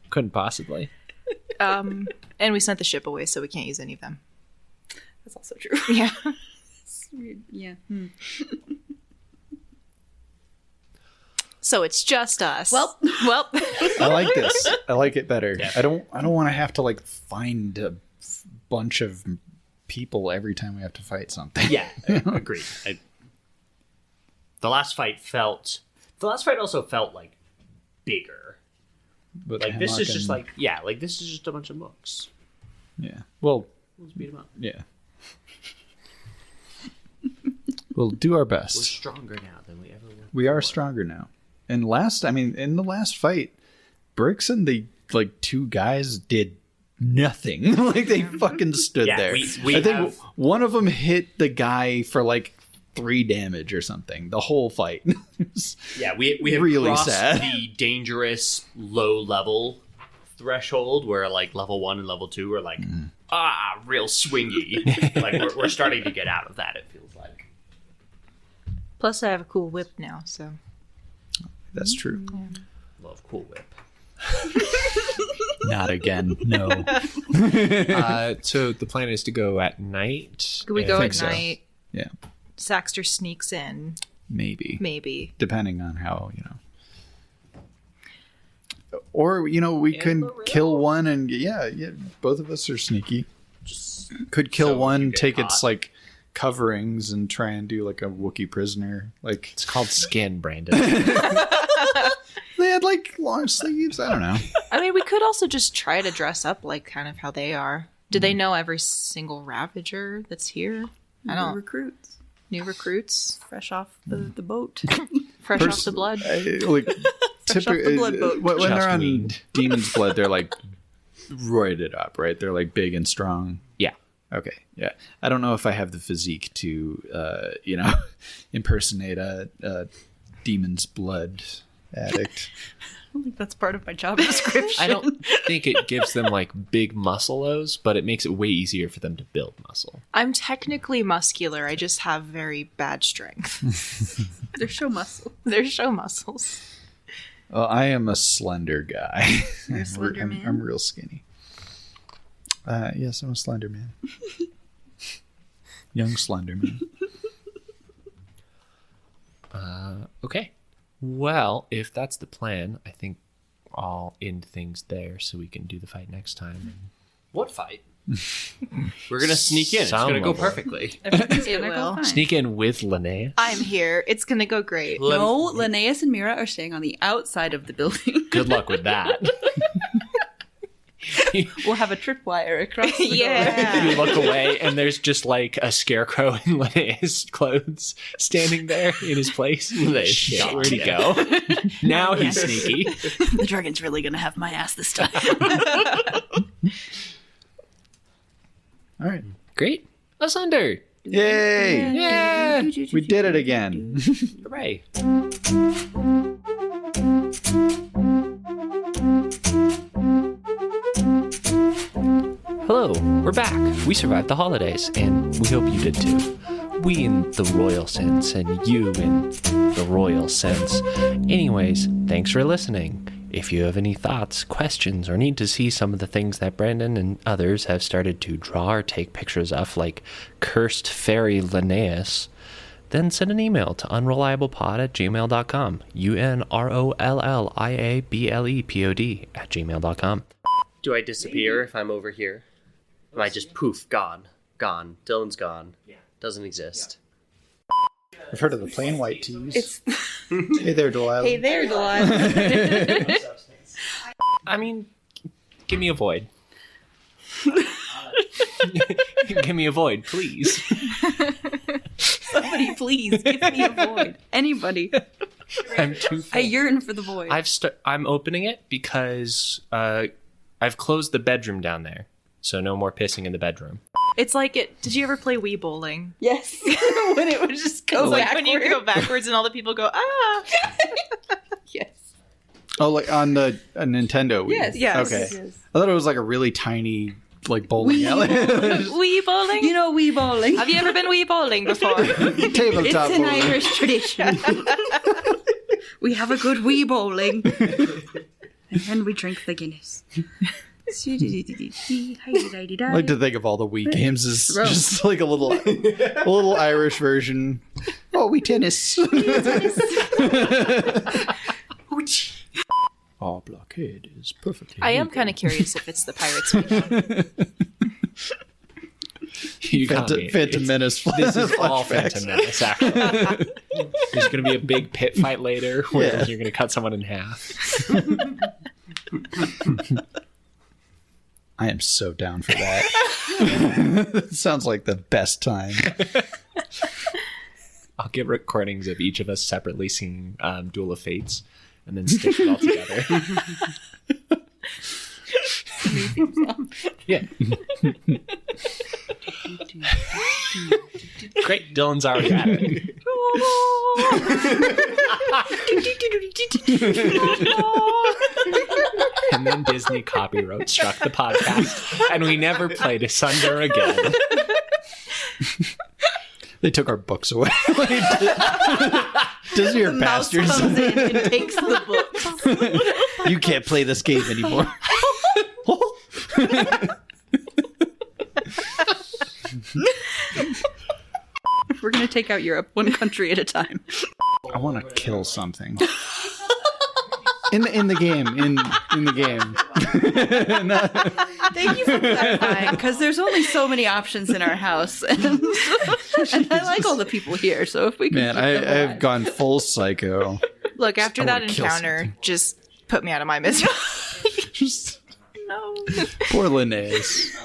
Couldn't possibly. And we sent the ship away, so we can't use any of them. That's also true. Yeah. It's weird. Yeah. So it's just us. Well. I like this. I like it better. Yeah. I don't want to have to like find a bunch of people every time we have to fight something. Yeah, agreed. The last fight also felt like bigger. But Like this is Hemlock just and- like this is just a bunch of mooks. yeah. Well, Let's beat them up. yeah. We'll do our We're best. stronger now than we ever were. We are stronger now. And in the last fight, Bricks and the like 2 guys did nothing. Like they fucking stood Yeah, there. we I think have- one of them hit the guy for like 3 damage or something. The whole fight. Yeah, we have Really crossed sad. the dangerous low level threshold where like level 1 and level 2 are like real swingy. Like we're starting to get out of that. It feels like. Plus, I have a cool whip now, so. That's true. Love Cool Whip. Not again. No. So the plan is to go at night. We go think at so. night. Yeah. Saxter sneaks in, Maybe. depending on how, Or, we can kill one and yeah, both of us are sneaky. Just Could kill So you one, get take caught. its like coverings and try and do like a Wookiee prisoner. Like It's called skin, Brandon. they had like long sleeves. I don't know. I mean, we could also just try to dress up like kind of how they are. Do they know every single Ravager that's here? I don't. Recruits. New recruits, Fresh off the boat. fresh off the blood. Like, Fresh off the blood boat. When they're on Just Demon's Blood, they're like roided up, right? They're like big and strong. Yeah. Okay, yeah. I don't know if I have the physique to, impersonate a Demon's Blood addict. I don't think that's part of my job description. I don't think it gives them like big muscle-os, but it makes it way easier for them to build muscle. I'm technically muscular. I just have very bad strength. They're show muscle. They're show muscles. Well, I am a slender guy. You're a slender man? I'm real skinny. Yes, I'm a slender man. Young slender man. Okay. Well, if that's the plan, I think I'll end things there so we can do the fight next time. What fight? We're gonna sneak in. It's gonna go perfectly. It will. Sneak in with Linnea. I'm here. It's gonna go great. No, Linnaeus and Mira are staying on the outside of the building. Good luck with that. We'll have a tripwire across the Yeah. You look away, and there's just like a scarecrow in Linnea's clothes standing there in his place. Shit, where'd he go? Now he's sneaky. The dragon's really going to have my ass this time. All right. Great. Asunder. Yay! Yeah. We did it again. Hooray. Hello, we're back. We survived the holidays, and we hope you did too. We in the royal sense, and you in the royal sense. Anyways, thanks for listening. If you have any thoughts, questions, or need to see some of the things that Brandon and others have started to draw or take pictures of, like cursed fairy Linnaeus, then send an email to unrolliablepod@gmail.com. unrolliablepod@gmail.com. Do I disappear if I'm over here? Am I just poof, gone? Gone. Dylan's gone. Yeah. Doesn't exist. I've heard of the plain white teas. Hey there, Delilah. Hey there, Delilah. I mean, give me a void. Give me a void, please. Somebody please give me a void. Anybody. I'm too full. I yearn for the void. I'm opening it because I've closed the bedroom down there, so no more pissing in the bedroom. It's like it. Did you ever play Wii Bowling? Yes. When it would just go It's like backward. when you go backwards and all the people go, ah. Yes. Oh, like on the Nintendo Wii? Yes. Yes. Okay. Yes. I thought it was like a really tiny, like, bowling Wii alley. Wii Bowling? You know Wii Bowling. Have you ever been Wii Bowling before? Tabletop It's an bowling. Irish tradition. We have a good Wii Bowling. And then we drink the Guinness. I like to think of all the Wii games as just like a little Irish version. Oh, Wii tennis. Our blockade is perfectly. I am kind of curious if it's the Pirates weekend. You got me. Phantom Menace. This is all flashbacks. Phantom Menace, actually. There's going to be a big pit fight later where you're going to cut someone in half. I am so down for that. That sounds like the best time. I'll get recordings of each of us separately singing Duel of Fates and then stitch it all together. Yeah. Great, Dylan's already at it. And then Disney copyright struck the podcast, and we never played Asunder again. They took our books away. Disney are bastards. Comes in and takes the books. You can't play this game anymore. We're going to take out Europe one country at a time. I want to kill something. In the game. Thank you for clarifying, because there's only so many options in our house, and I like all the people here. So if we can, Man, I've gone full psycho. Look, after I that wanna kill encounter, something. just put me out of my misery. Poor Linnaeus.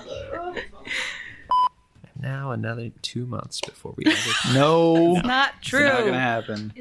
And now another 2 months before we ever. No, Not true. it's not gonna happen.